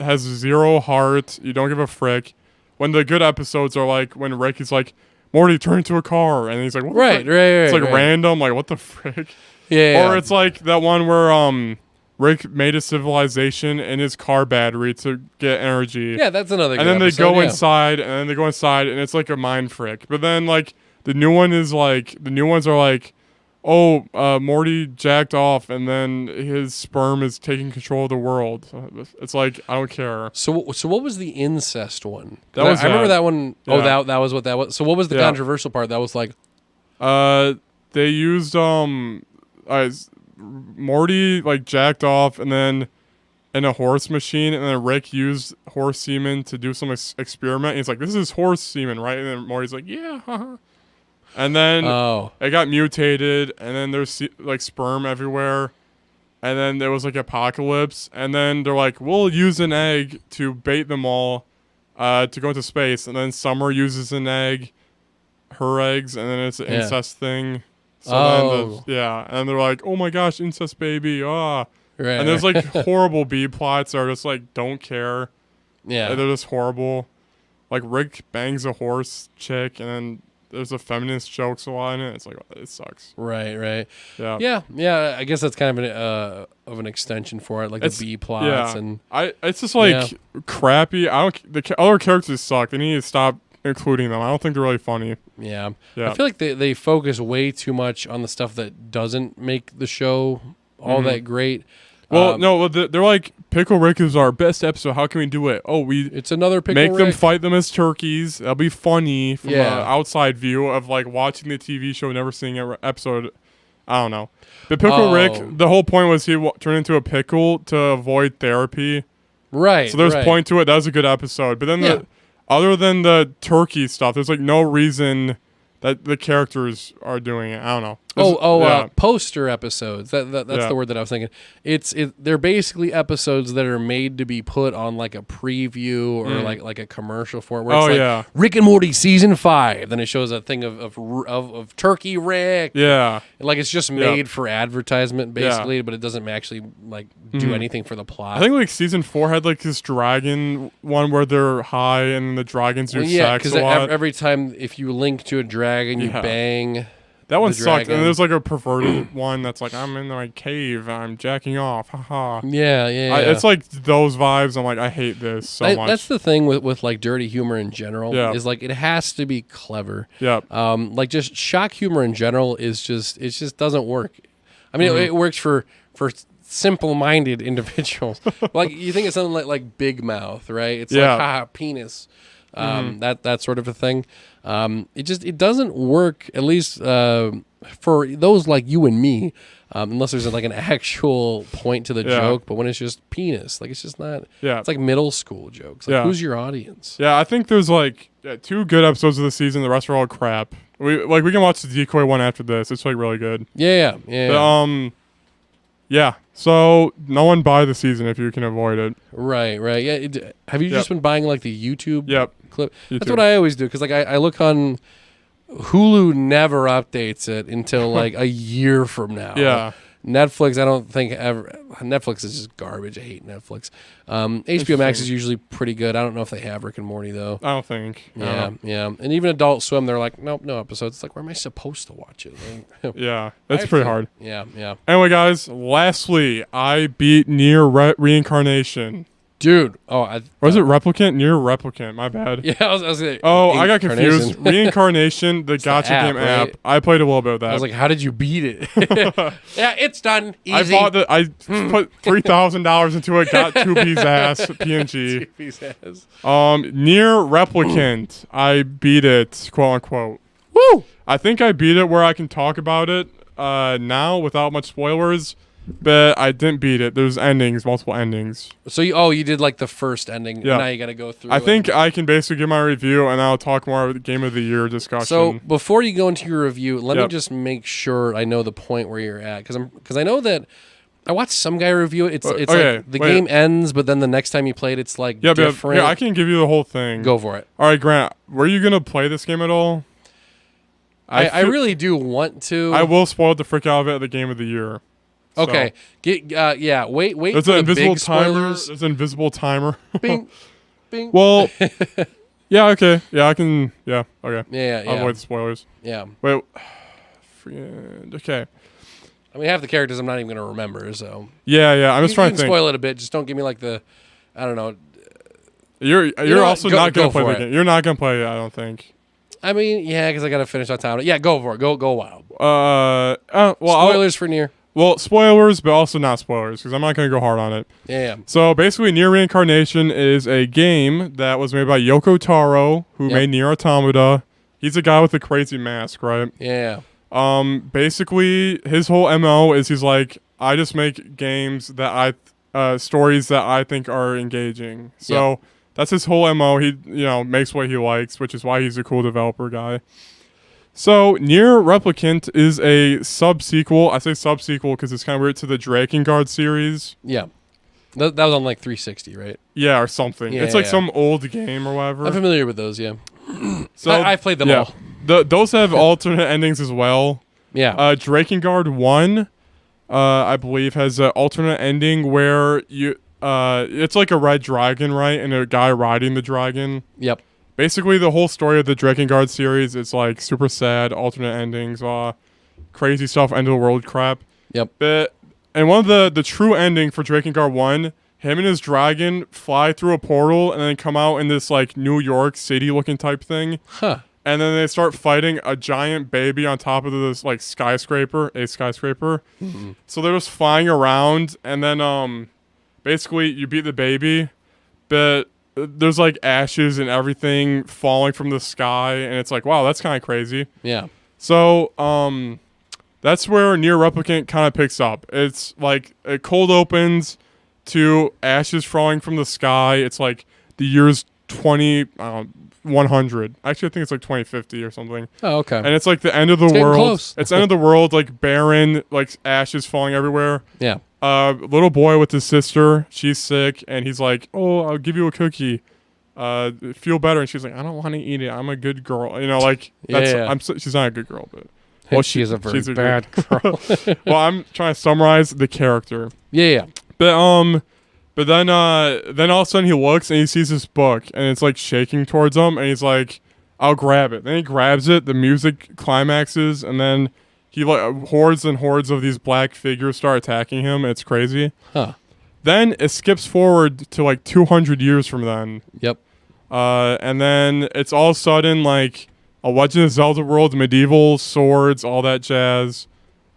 has zero heart. You don't give a frick. When the good episodes are like when Rick is like, Morty, turn into a car, and he's like, what right. It's like random, like what the frick? Yeah. Or it's like that one where Rick made a civilization in his car battery to get energy. Yeah, that's another good And then episode, they go inside, and it's like a mind frick. But then like the new ones are like, oh, Morty jacked off, and then his sperm is taking control of the world. It's like, I don't care. So what was the incest one? I remember that one. Yeah. Oh, that was what that was. So what was the controversial part? That was like, they used Morty like jacked off, and then in a horse machine, and then Rick used horse semen to do some experiment. And he's like, this is horse semen, right? And then Morty's like, yeah, haha. And then it got mutated, and then there's like sperm everywhere, and then there was like apocalypse, and then they're like, we'll use an egg to bait them all to go into space, and then Summer uses an egg, her eggs, and then it's an incest thing. So and they're like, oh my gosh, incest baby, Right. And there's like horrible B plots that are just like, don't care. Yeah. They're just horrible. Like Rick bangs a horse chick, and then there's a feminist jokes a lot in it. It's like, it sucks. Right. Yeah. I guess that's kind of an extension for it, like the B plots and. It's just like crappy. The other characters suck. They need to stop including them. I don't think they're really funny. Yeah. I feel like they focus way too much on the stuff that doesn't make the show all that great. Well, no, they're like, Pickle Rick is our best episode. How can we do it? Oh, it's another Pickle Rick. Make them Rick. Fight them as turkeys. That'll be funny from an outside view of like watching the TV show, never seeing an episode. I don't know. But Pickle Rick, the whole point was he turned into a pickle to avoid therapy. Right. So there's a point to it. That was a good episode. But then other than the turkey stuff, there's like no reason that the characters are doing it. I don't know. Poster episodes. That's the word that I was thinking. They're basically episodes that are made to be put on like a preview or like a commercial for it. Where it's like Rick and Morty season 5. Then it shows a thing of Turkey Rick. Yeah. Like it's just made for advertisement basically, but it doesn't actually like do anything for the plot. I think like season 4 had like this dragon one where they're high and the dragons do sex a lot. Every time if you link to a dragon, you bang. That one sucked. And there's like a perverted one that's like, I'm in my cave, I'm jacking off, haha. Yeah. It's like those vibes. I'm like, I hate this so much. That's the thing with like dirty humor in general. Is like it has to be clever. Yeah. Like just shock humor in general it just doesn't work. I mean, it works for simple-minded individuals. Like you think of something like Big Mouth, right? It's like haha, penis. That sort of a thing. It doesn't work, at least for those like you and me, unless there's like an actual point to the joke. But when it's just penis, like it's just not. Yeah, it's like middle school jokes. Like who's your audience? Yeah, I think there's like 2 good episodes of the season. The rest are all crap. We can watch the Decoy one after this. It's like really good. Yeah. But, yeah. So no one buy the season if you can avoid it. Right. Yeah. Have you just been buying like the YouTube clip? YouTube. That's what I always do because like I look on Hulu, never updates it until like a year from now. Yeah. Netflix, I don't think ever. Netflix is just garbage. I hate Netflix. HBO Max is usually pretty good. I don't know if they have Rick and Morty though. I don't think. Yeah. And even Adult Swim, they're like, nope, no episodes. It's like, where am I supposed to watch it? Like, yeah, that's pretty hard. Yeah. Anyway, guys, lastly, I beat Nier Reincarnation. Dude, or was it Replicant? Nier Replicant. My bad. Yeah, I was like, I got confused. Reincarnation, the gacha game app. I played a little bit of that. I was like, how did you beat it? Yeah, it's done. Easy. I bought I put $3,000 into it. Got 2P's ass PNG. 2P's ass. Nier Replicant. I beat it, quote unquote. Woo! I think I beat it where I can talk about it now without much spoilers. But I didn't beat it. There's endings, multiple endings. So you did like the first ending. Yeah. And now you got to go through. I think I can basically give my review, and I'll talk more about the Game of the Year discussion. So before you go into your review, let me just make sure I know the point where you're at, because I know that I watched some guy review it. It's okay, like the game ends, but then the next time you play it, it's like different. Yeah, I can give you the whole thing. Go for it. All right, Grant, were you gonna play this game at all? I really do want to. I will spoil the frick out of it at the Game of the Year. Okay. So. Wait. There's for an the invisible big timer. spoilers. There's an invisible timer. Bing. Bing. Well, yeah, okay. Yeah, I can. Yeah, okay. Yeah. I'll avoid the spoilers. Yeah. Wait. Okay. I mean, half the characters I'm not even going to remember, so. Yeah. I'm just trying to think. Spoil it a bit. Just don't give me like the, I don't know. You're also not going to play the it. game. You're not going to play it, I don't think. I mean, yeah, because I got to finish on time. Yeah, go for it. Go wild. Well, spoilers for Nier. Well, spoilers, but also not spoilers, because I'm not going to go hard on it. Yeah. So basically, Nier Reincarnation is a game that was made by Yoko Taro, who made Nier Automata. He's a guy with a crazy mask, right? Yeah. Basically, his whole MO is he's like, I just make games that stories that I think are engaging. So that's his whole MO. He, makes what he likes, which is why he's a cool developer guy. So, Nier Replicant is a sub-sequel. I say sub-sequel because it's kind of weird to the Drakengard series. Yeah. That was on like 360, right? Yeah, or something. Yeah, it's like some old game or whatever. I'm familiar with those, yeah. So I've played them all. Those have alternate endings as well. Yeah. Drakengard 1, I believe, has an alternate ending where it's like a red dragon, right? And a guy riding the dragon. Yep. Basically, the whole story of the Drakengard series is like super sad, alternate endings, crazy stuff, end of the world crap. Yep. And one of the true ending for Drakengard 1, him and his dragon fly through a portal and then come out in this like New York City looking type thing. Huh. And then they start fighting a giant baby on top of this like skyscraper. Mm-hmm. So they're just flying around, and then basically you beat the baby, but there's like ashes and everything falling from the sky, and it's like, wow, that's kind of crazy. Yeah. So that's where Nier Replicant kind of picks up. It's like it cold opens to ashes falling from the sky. It's like the year's 100. Actually, I think it's like 2050 or something. Oh, okay. And it's like the end of the world. Close. It's end of the world, like barren, like ashes falling everywhere. Yeah. Little boy with his sister, she's sick, and he's like, "Oh, I'll give you a cookie. Feel better." And she's like, "I don't want to eat it. I'm a good girl." Like that's. Yeah. She's not a good girl, but she is a very bad girl. Well, I'm trying to summarize the character. Yeah. But then all of a sudden he looks and he sees this book and it's like shaking towards him, and he's like, "I'll grab it." Then he grabs it. The music climaxes, and then he like hordes and hordes of these black figures start attacking him. It's crazy. Huh. Then it skips forward to like 200 years from then. Yep. And then it's all of a sudden like a Legend of Zelda world, medieval swords, all that jazz.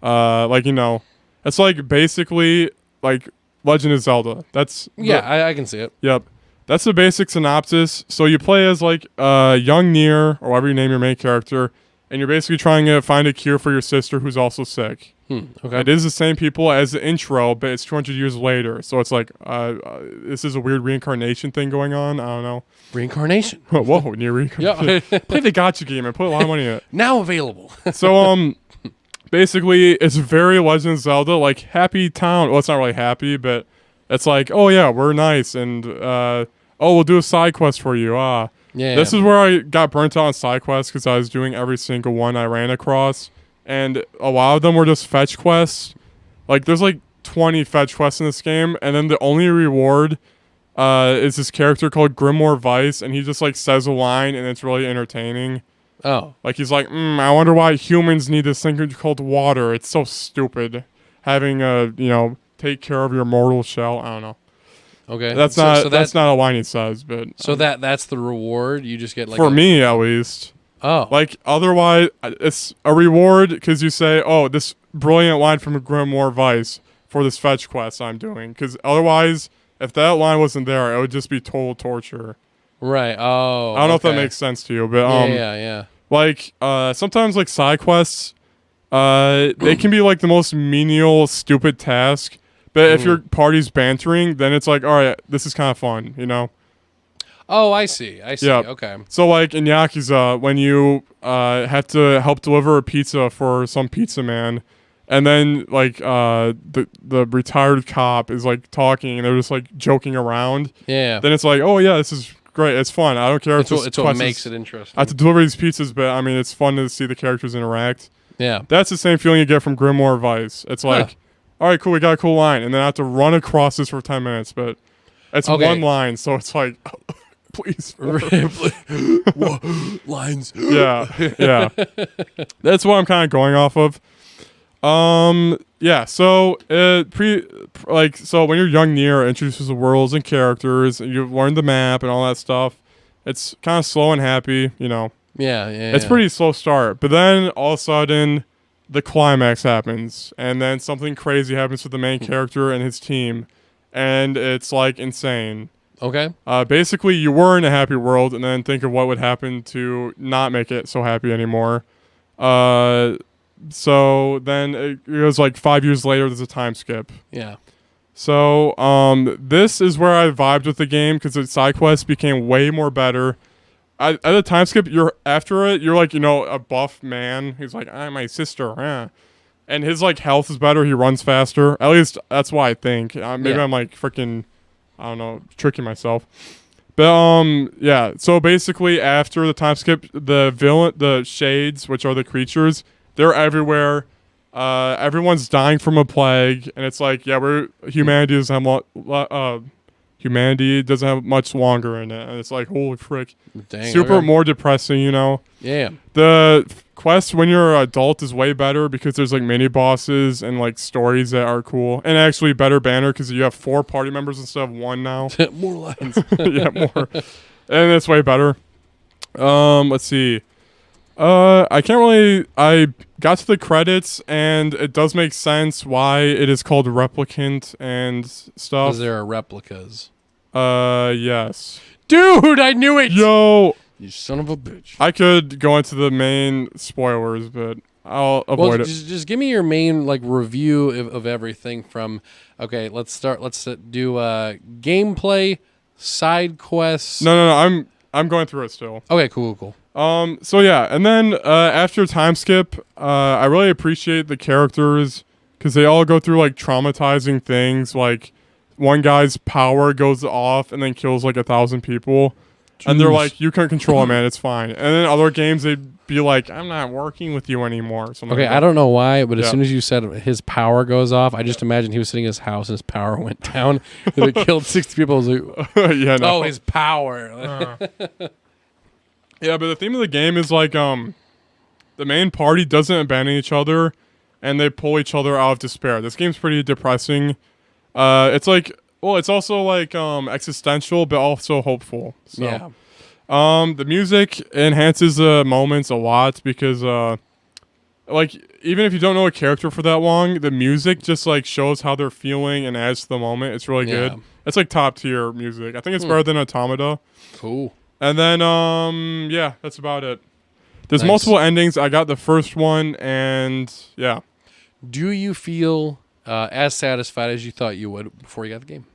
It's like basically like Legend of Zelda. That's I can see it. Yep. That's the basic synopsis. So you play as like young Nier, or whatever you name your main character, and you're basically trying to find a cure for your sister who's also sick. Okay. It is the same people as the intro, but it's 200 years later. So it's like, this is a weird reincarnation thing going on. I don't know. Reincarnation. Whoa, near reincarnation. Yeah. Play the gacha game and put a lot of money in it. Now available. So, basically, it's very Legend of Zelda, like Happy Town. Well, it's not really happy, but it's like, oh yeah, we're nice, and we'll do a side quest for you. This is where I got burnt out on side quests because I was doing every single one I ran across, and a lot of them were just fetch quests. Like, there's like 20 fetch quests in this game, and then the only reward is this character called Grimoire Vice, and he just like says a line, and it's really entertaining. Oh. Like, he's like, I wonder why humans need this thing called water. It's so stupid. Having take care of your mortal shell. I don't know. Okay. That's not a line he says, but so that's the reward. You just get like for me at least. Oh. Like, otherwise, it's a reward because you say, oh, this brilliant line from Grimoire Vice for this fetch quest I'm doing. Because otherwise, if that line wasn't there, it would just be total torture. Right. Oh. I don't know if that makes sense to you, but yeah. Like, sometimes like side quests, they can be like the most menial, stupid task. But if your party's bantering, then it's like, all right, this is kind of fun, you know? Oh, I see. Yeah. Okay. So like in Yakuza, when you have to help deliver a pizza for some pizza man, and then like the retired cop is like talking and they're just like joking around. Yeah. Then it's like, oh yeah, this is great. It's fun. I don't care if it's what makes it interesting. I have to deliver these pizzas, but I mean, it's fun to see the characters interact. Yeah. That's the same feeling you get from Grimoire Vice. It's like, all right, cool, we got a cool line, and then I have to run across this for 10 minutes, but it's one line, so it's like, please. Lines. Yeah. That's what I'm kind of going off of. Yeah, so so when you're young, Nier introduces the worlds and characters, and you've learned the map and all that stuff. It's kind of slow and happy, you know. Yeah. It's pretty slow start, but then all of a sudden the climax happens, and then something crazy happens to the main character and his team, and it's like insane. Okay. Basically, you were in a happy world, and then think of what would happen to not make it so happy anymore. So then it was like 5 years later, there's a time skip. Yeah. So this is where I vibed with the game because the side quests became way more better. At the time skip, you're like, a buff man. He's like, I'm my sister. And his like health is better. He runs faster. At least that's why I think. Maybe I'm like freaking, I don't know, tricking myself. But yeah. So basically, after the time skip, the shades, which are the creatures, they're everywhere. Everyone's dying from a plague, and it's like, yeah, humanity doesn't have much longer in it, and it's like, holy frick. Dang, super more depressing, you know. Yeah. The quest when you're an adult is way better because there's like mini bosses and like stories that are cool, and actually better banner because you have 4 party members instead of 1 now. More lines. Yeah, more, and it's way better. Let's see. I got to the credits, and it does make sense why it is called Replicant and stuff. Because there are replicas. Yes. Dude, I knew it! Yo! You son of a bitch. I could go into the main spoilers, but I'll avoid it. Just give me your main like review of everything from... Okay, let's do gameplay, side quests... No, I'm going through it still. Okay, cool. So yeah, and then after time skip, I really appreciate the characters because they all go through like traumatizing things. Like one guy's power goes off and then kills like 1,000 people, and they're like, "You can't control it, man. It's fine." And then other games they'd be like, "I'm not working with you anymore." Okay, like I don't know why, but as soon as you said his power goes off, I just imagined he was sitting in his house and his power went down and it killed 60 people. I was like, yeah, no. Oh, his power. Yeah, but the theme of the game is like the main party doesn't abandon each other, and they pull each other out of despair. This game's pretty depressing. It's like, well, it's also like existential, but also hopeful. So, yeah. The music enhances the moments a lot because like even if you don't know a character for that long, the music just like shows how they're feeling and adds to the moment. It's really good. It's like top tier music. I think it's better than Automata. Cool. And then, yeah, that's about it. There's Nice. multiple endings. I got the first one, and yeah. Do you feel as satisfied as you thought you would before you got the game?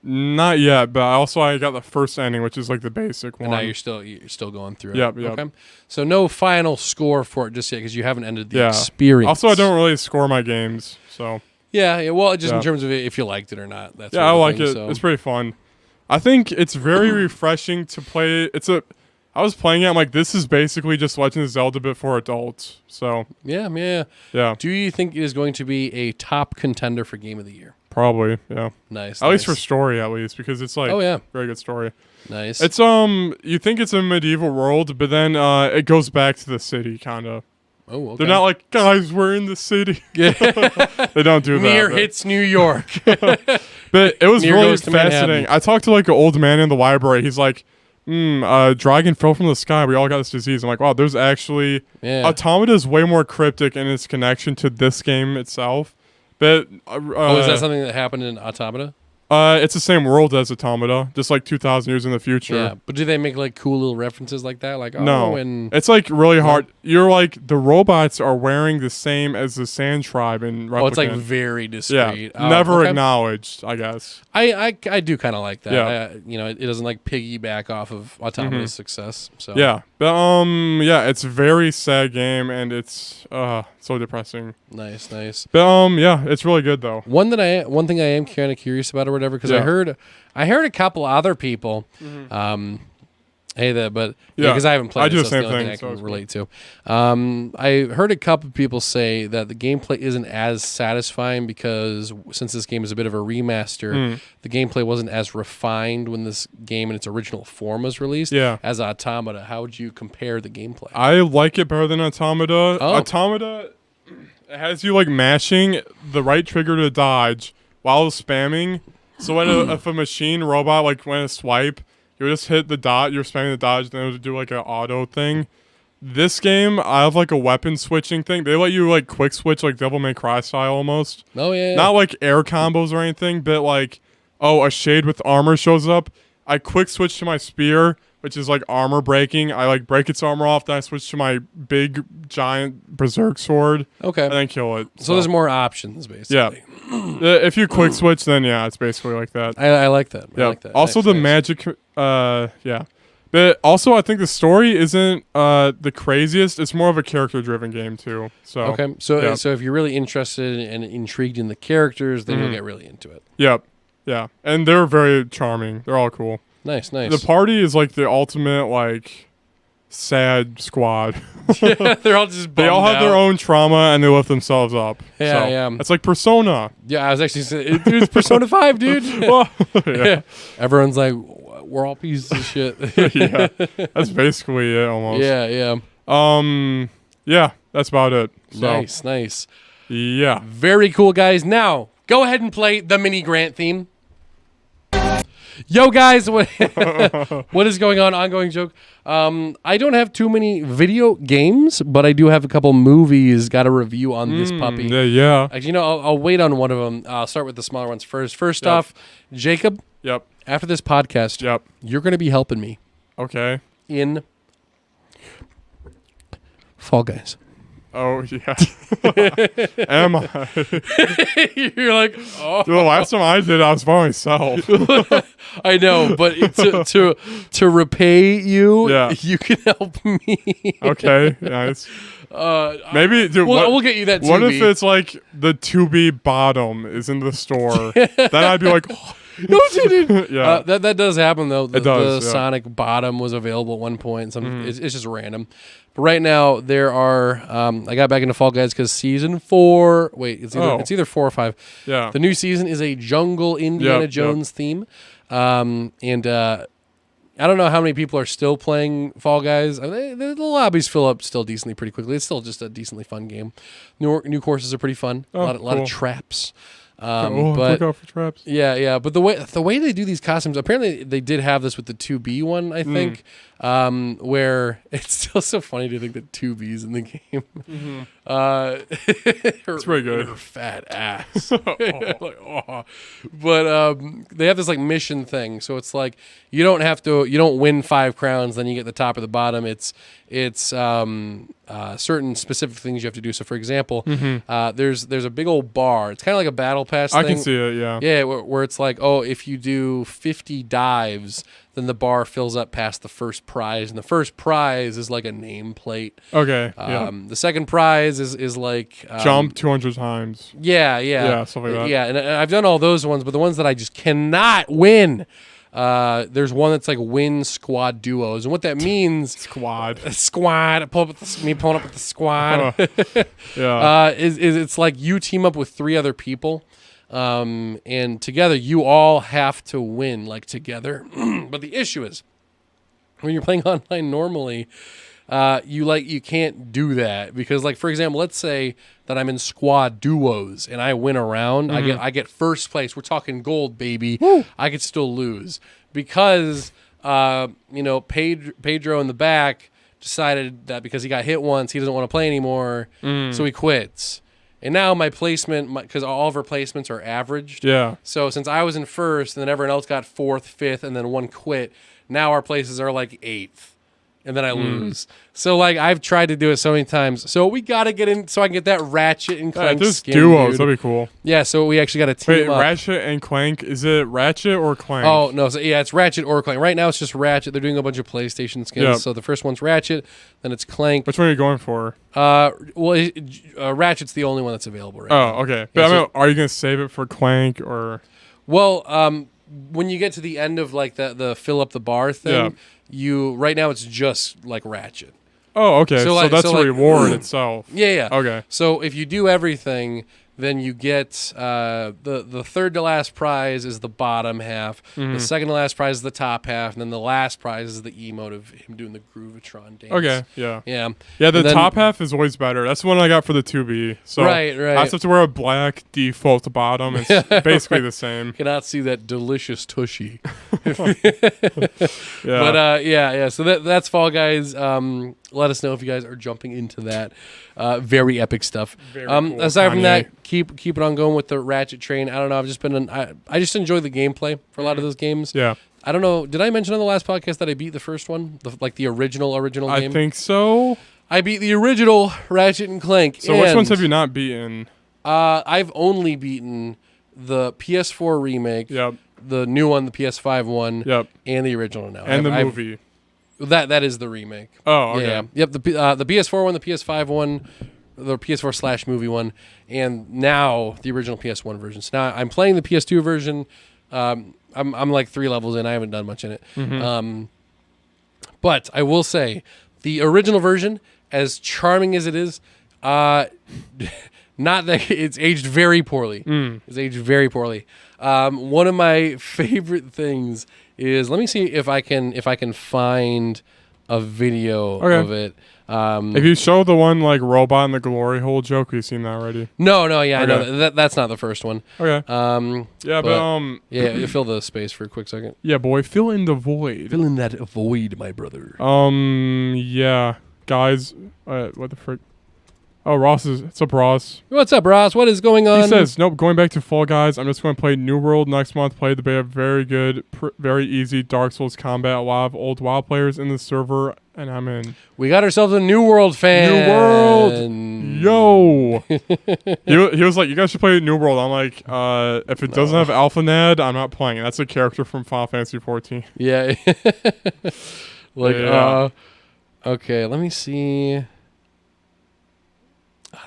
Not yet, but I got the first ending, which is like the basic one. And now you're still going through it. Yep. Okay. So no final score for it just yet because you haven't ended the Yeah. experience. Also, I don't really score my games, so. Yeah. Well, just in Yeah. terms of if you liked it or not. That's Yeah, I really the like thing, it. so. It's pretty fun. I think it's very refreshing to play. I was playing it. I'm like, this is basically just Legend of Zelda, but for adults. So Yeah. yeah, Do you think it is going to be a top contender for Game of the Year? probably. Yeah, Nice. at least for story, at least because it's like, Oh, yeah. very good story. Nice. It's you think it's a medieval world, but then it goes back to the city, kind of. Oh, okay. They're not like, guys, we're in the city. Yeah. They don't do that. Near but- hits New York. But it was Near really goes to fascinating. Manhattan. I talked to like an old man in the library. He's like, a dragon fell from the sky. We all got this disease. I'm like, wow, there's actually Yeah. Automata is way more cryptic in its connection to this game itself. But Is that something that happened in Automata? it's the same world as Automata, just like 2,000 years in the future. Yeah. But do they make like cool little references like that? Like, No, and it's like really hard. You're like the robots are wearing the same as the Sand Tribe in Replicant. it's like very discreet. Yeah, never okay. acknowledged, I guess. I do kind of like that. Yeah. It doesn't like piggyback off of Automata's success. So Yeah, but it's a very sad game and it's so depressing. nice. But yeah, it's really good though. One thing I am kind of curious about or whatever because Yeah. I heard a couple other people. Because I haven't played. I do it, the so same it's the only thing, I so can it's relate to. I heard a couple people say that the gameplay isn't as satisfying because since this game is a bit of a remaster, the gameplay wasn't as refined when this game in its original form was released. Yeah. As Automata, how would you compare the gameplay? I like it better than Automata. Oh. Automata, it has you like mashing the right trigger to dodge while spamming. So when if a machine robot like went to swipe, you would just hit the dot. You're spamming the dodge, then it would do like an auto thing. This game, I have like a weapon switching thing. They let you like quick switch like Devil May Cry style almost. Oh yeah. Not like air combos or anything, but like, a shade with armor shows up. I quick switch to my spear, which is like armor breaking. I like break its armor off, then I switch to my big giant berserk sword. Okay. And then kill it. So there's more options basically. Yeah. If you quick switch, then yeah, it's basically like that. I like that. I Yeah. like that. Also, Nice, the nice. magic. Yeah. But also, I think the story isn't the craziest. It's more of a character-driven game too. So Okay, so yeah. so if you're really interested and intrigued in the characters, then you'll get really into it. Yep. Yeah, and they're very charming. They're all cool. Nice. The party is like the ultimate like sad squad. They're all just They all bummed have their out. own trauma and they lift themselves up. Yeah, So, yeah. It's like Persona. Yeah, I was actually saying, dude, it's Persona 5, dude. Well, yeah. Everyone's like, we're all pieces of shit. Yeah, that's basically it almost. Yeah. Yeah, that's about it. So, Nice. Yeah. Very cool, guys. Now, go ahead and play the mini Grant theme. Yo, guys, what is going on? Ongoing joke. I don't have too many video games, but I do have a couple movies. Got a review on this puppy. Yeah. Actually, I'll wait on one of them. I'll start with the smaller ones first. First Yep. off, Jacob, Yep. after this podcast, Yep. you're going to be helping me Okay. in Fall Guys. Oh yeah. Am I? You're like, oh, Dude, the last time I did, I was by myself. I know, but to repay you, Yeah. you can help me. Okay, nice. Maybe, dude. We'll get you that. What if 2B. it's like the 2B bottom is in the store? Then I'd be like, oh, No, dude. Yeah. That does happen though. It does, The yeah. Sonic bottom was available at one point. It's just random. But right now there are. I got back into Fall Guys because season 4. Wait, it's either 4 or 5. Yeah. The new season is a jungle Indiana Yep, Jones theme, and I don't know how many people are still playing Fall Guys. The lobbies fill up still decently pretty quickly. It's still just a decently fun game. New courses are pretty fun. Oh, a lot of cool. traps. But, But look out for traps. yeah. But the way they do these costumes, apparently they did have this with the 2B one, I think, where it's still so funny to think that 2B's in the game. It's pretty good. Her fat ass. But they have this like mission thing, so it's like you don't win 5 crowns, then you get the top or the bottom. It's certain specific things you have to do. So for example, there's a big old bar. It's kind of like a battle pass thing. I can see it, yeah. Yeah, where it's like, oh, if you do 50 dives, then the bar fills up past the first prize, and the first prize is like a nameplate. Okay. The second prize is like jump 200 times. Yeah, stuff like that. Yeah, and I've done all those ones, but the ones that I just cannot win. There's one that's like win squad duos, and what that means squad pull up with me pulling up with the squad. Is it's like you team up with 3 other people. And together you all have to win like together. But the issue is when you're playing online normally, you can't do that because, like, for example, let's say that I'm in squad duos and I win a round. I get first place. We're talking gold, baby. Woo. I could still lose because Pedro in the back decided that because he got hit once, he doesn't want to play anymore, so he quits. And now my placement, because all of our placements are averaged. Yeah. So since I was in first, and then everyone else got 4th, 5th, and then one quit, now our places are like 8th. And then I lose. So, like, I've tried to do it so many times. So we got to get in so I can get that Ratchet and Clank skin, duos. dude. That'd be cool. Yeah, so we actually got to team up. Ratchet and Clank. Is it Ratchet or Clank? Oh, no. So, yeah, it's Ratchet or Clank. Right now, it's just Ratchet. They're doing a bunch of PlayStation skins. Yep. So the first one's Ratchet, then it's Clank. Which one are you going for? Ratchet's the only one that's available right now. Oh, okay. But I mean, are you going to save it for Clank or? Well, when you get to the end of, like, the fill up the bar thing, right now it's just like Ratchet. Oh, okay. So that's a reward itself. Yeah. Okay. So if you do everything, then you get the third to last prize is the bottom half. The second to last prize is the top half, and then the last prize is the emote of him doing the Groovatron dance. Okay. Yeah. Yeah. Yeah. The top half is always better. That's the one I got for the 2B. So right. I just have to wear a black default bottom. It's basically the same. Cannot see that delicious tushy. Yeah. But yeah. So that's Fall Guys. Let us know if you guys are jumping into that. Very epic stuff. Very cool. Aside from that, keep it on going with the Ratchet train. I don't know. I've just been I just enjoy the gameplay for a lot of those games. Yeah. I don't know. Did I mention on the last podcast that I beat the first one, the original game? I think so. I beat the original Ratchet and Clank. So which ones have you not beaten? I've only beaten the PS4 remake. Yep. The new one, the PS5 one. Yep. And the original now. And the movie. That is the remake. Oh, okay. Yeah. Yep. The PS4 one, the PS5 one, the PS4 / movie one, and now the original PS1 version. So now I'm playing the PS2 version. I'm like 3 levels in. I haven't done much in it. But I will say the original version, as charming as it is, not that it's aged very poorly. It's aged very poorly. One of my favorite things is, let me see if I can find a video of it. If you show the one like robot in the glory hole joke, you've seen that already. No, yeah, I know that's not the first one. Okay. You fill the space for a quick second. Yeah, boy, fill in the void. Fill in that void, my brother. Yeah, guys, what the frick? Oh, what's up, Ross? What's up, Ross? What is going on? He says, nope, going back to Fall Guys, I'm just going to play New World next month, play the beta, very good, very easy Dark Souls combat, a lot of old WoW players in the server, and I'm in. We got ourselves a New World fan. New World! Yo! he was like, you guys should play New World. I'm like, if it doesn't have AlphaNad, I'm not playing it. That's a character from Final Fantasy 14. Yeah. Okay, let me see.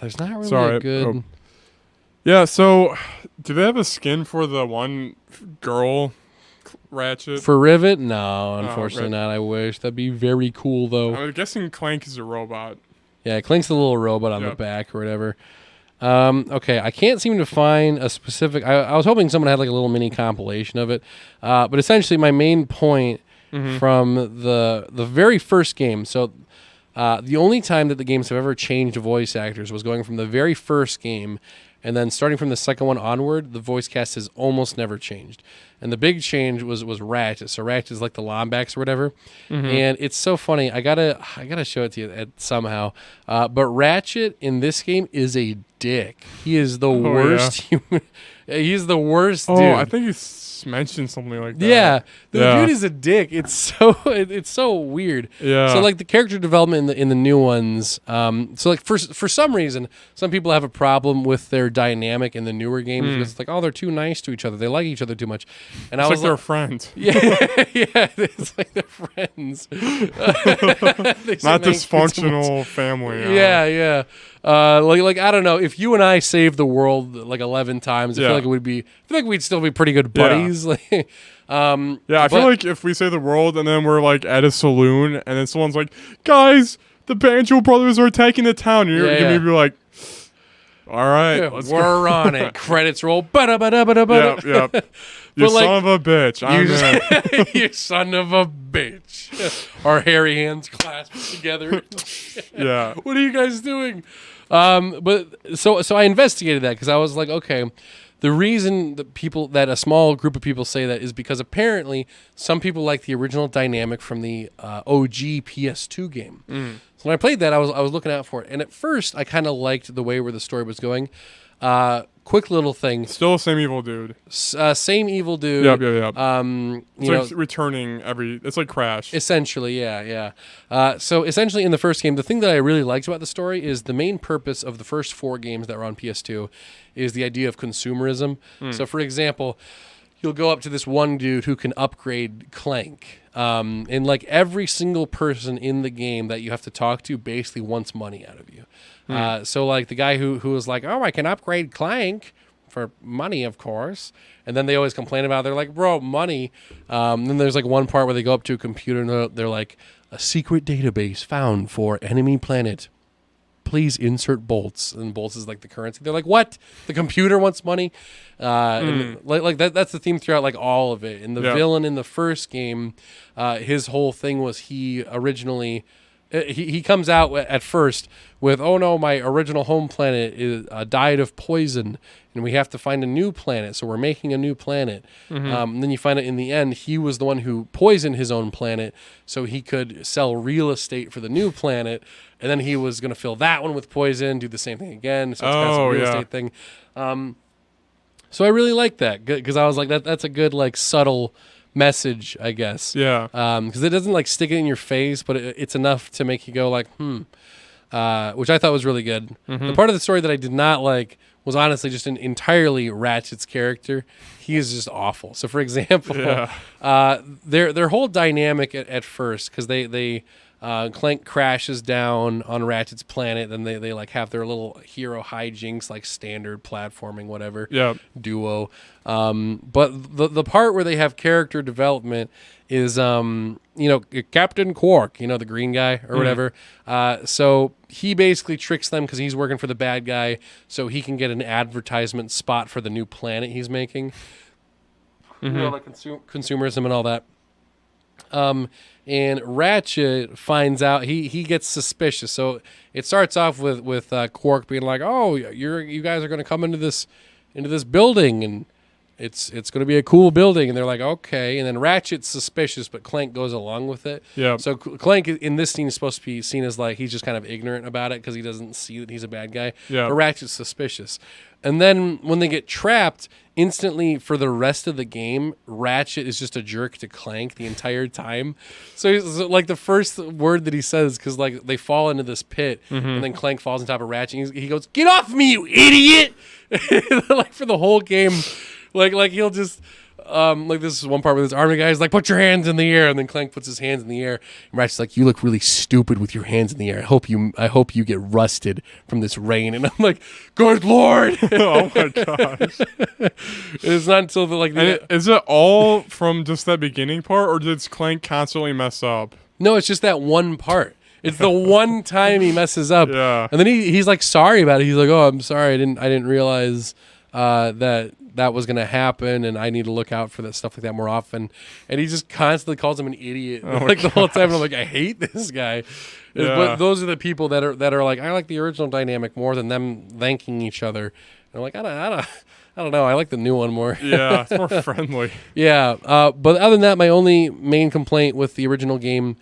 There's not really a good... Oh. Yeah, so do they have a skin for the one girl Ratchet? For Rivet? No, unfortunately not. I wish. That'd be very cool, though. I'm guessing Clank is a robot. Yeah, Clank's the little robot on the back or whatever. Okay, I can't seem to find a specific... I was hoping someone had like a little mini compilation of it. But essentially, my main point from the very first game... So the only time that the games have ever changed voice actors was going from the very first game And then starting from the second one onward, the voice cast has almost never changed. And the big change was Ratchet. So Ratchet is like the Lombax or whatever. And it's so funny. I gotta show it to you somehow. But Ratchet in this game is a dick. He is the worst human. He's the worst dude. Oh, I think you mentioned something like that. Yeah, the dude is a dick. It's so weird. Yeah. So like the character development in the new ones. So like for some reason, some people have a problem with their dynamic in the newer games because it's like, oh, they're too nice to each other. They like each other too much. And It's I was like they're friends. yeah, it's like they're friends. Not dysfunctional family. Yeah. Like I don't know, if you and I saved the world like 11 times, I feel like we'd still be pretty good buddies. Like, I feel like if we say the world and then we're like at a saloon and then someone's like, guys, the Banjo brothers are attacking the town, and you're gonna be like, all right, let's go. We're on it. Credits roll. Yep. You son of a bitch. I'm in. You son of a bitch. Our hairy hands clasped together. Yeah. What are you guys doing? But so I investigated that because I was like, okay, the reason that a small group of people say that is because apparently some people like the original dynamic from the OG PS2 game. So when I played that, I was looking out for it, and at first I kind of liked the way where the story was going. Quick little thing. Still the same evil dude. Same evil dude. Yep. It's like returning it's like Crash. Essentially, yeah. So essentially in the first game, the thing that I really liked about the story is the main purpose of the first 4 games that were on PS2 is the idea of consumerism. So for example, you'll go up to this one dude who can upgrade Clank. And like every single person in the game that you have to talk to basically wants money out of you. So like the guy who was like, oh, I can upgrade Clank for money, of course. And then they always complain about it. They're like, bro, money. Then there's like one part where they go up to a computer and they're like, a secret database found for enemy planet. Please insert bolts. And bolts is like the currency. They're like, what? The computer wants money? And like that's the theme throughout like all of it. And the villain in the first game, his whole thing was he originally... He comes out at first with, oh no, my original home planet is died of poison, and we have to find a new planet, so we're making a new planet. And then you find out in the end, he was the one who poisoned his own planet so he could sell real estate for the new planet, and then he was going to fill that one with poison, do the same thing again, so it's kind of a real estate thing. So I really like that, because I was like, that's a good, like, subtle message, I guess. Yeah. Because it doesn't like stick it in your face, but it's enough to make you go like, which I thought was really good. The part of the story that I did not like was honestly just entirely Ratchet's character. He is just awful. So for example, their whole dynamic at first, because they Clank crashes down on Ratchet's planet, then they like have their little hero hijinks, like standard platforming, whatever. Duo. But the part where they have character development is Captain Quark, the green guy or whatever. So he basically tricks them because he's working for the bad guy, so he can get an advertisement spot for the new planet he's making. Like consumerism and all that. And Ratchet finds out, he gets suspicious. So it starts off with Quark being like, "Oh, you guys are going to come into this building, and it's going to be a cool building." And they're like, "Okay." And then Ratchet's suspicious, but Clank goes along with it. Yeah. So Clank in this scene is supposed to be seen as like he's just kind of ignorant about it because he doesn't see that he's a bad guy. Yeah. But Ratchet's suspicious. And then when they get trapped, instantly for the rest of the game, Ratchet is just a jerk to Clank the entire time. So like the first word that he says, because like they fall into this pit, and then Clank falls on top of Ratchet. And he goes, "Get off me, you idiot!" Like for the whole game, like he'll just. Like this is one part where this army guy is like, "Put your hands in the air," and then Clank puts his hands in the air, and Ratchet's like, "You look really stupid with your hands in the air. I hope you get rusted from this rain." And I'm like, "Good Lord!" Oh my gosh! It's not until is it all from just that beginning part, or does Clank constantly mess up? No, it's just that one part. It's the one time he messes up. Yeah. And then he's like sorry about it. He's like, "Oh, I'm sorry. I didn't realize that was going to happen, and I need to look out for that stuff like that more often." And he just constantly calls him an idiot the whole time. And I'm like, I hate this guy. Yeah. But those are the people that are like, I like the original dynamic more than them thanking each other I'm like, I don't know. I like the new one more. Yeah, it's more friendly. Yeah, but other than that, my only main complaint with the original game,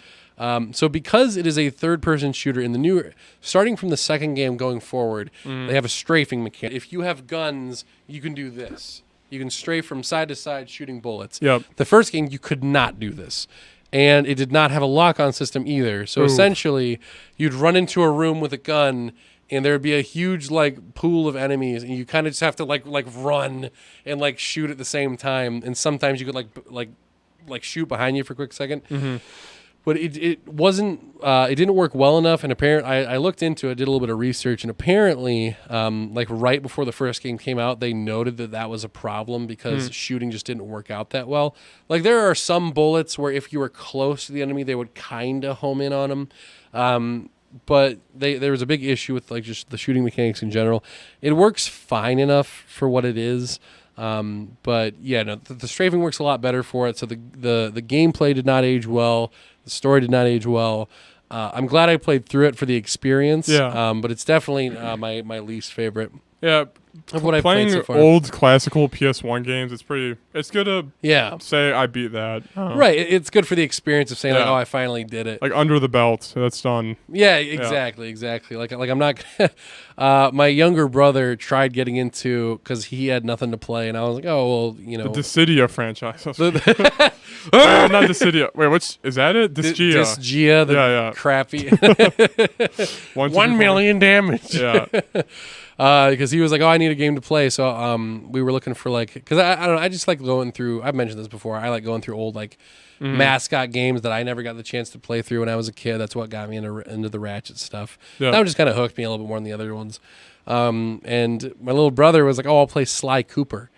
so because it is a third-person shooter in the new, starting from the second game going forward, they have a strafing mechanic. If you have guns, you can do this. You can strafe from side to side shooting bullets. Yep. The first game, you could not do this. And it did not have a lock-on system either. So essentially, you'd run into a room with a gun, and there would be a huge like pool of enemies, and you kind of just have to like run and like shoot at the same time. And sometimes you could like shoot behind you for a quick second. But it wasn't it didn't work well enough. And apparently, I looked into it, did a little bit of research, and apparently, like right before the first game came out, they noted that was a problem because shooting just didn't work out that well. Like there are some bullets where if you were close to the enemy, they would kind of home in on them. But there was a big issue with like just the shooting mechanics in general. It works fine enough for what it is. But yeah, no, the strafing works a lot better for it. So the gameplay did not age well. The story did not age well. I'm glad I played through it for the experience. Yeah. But it's definitely my least favorite. Yeah. Of what I've playing played so far. old classical PS1 games, it's good to say I beat that. Right. It's good for the experience of saying like, oh, I finally did it. Like under the belt, that's done. Yeah, exactly. Like I'm not. My younger brother tried getting into because he had nothing to play, and I was like, oh well, you know, the Dissidia franchise. Not Dissidia. Wait, which is that? It Disgaea. Disgaea, the crappy 1 million damage. Yeah. Because he was like, oh, I need a game to play. So we were looking for like, because I don't know, I just like going through, I've mentioned this before, I like going through old like mascot games that I never got the chance to play through when I was a kid. That's what got me into the Ratchet stuff. Yeah. That one just kind of hooked me a little bit more than the other ones. And my little brother was like, oh, I'll play Sly Cooper.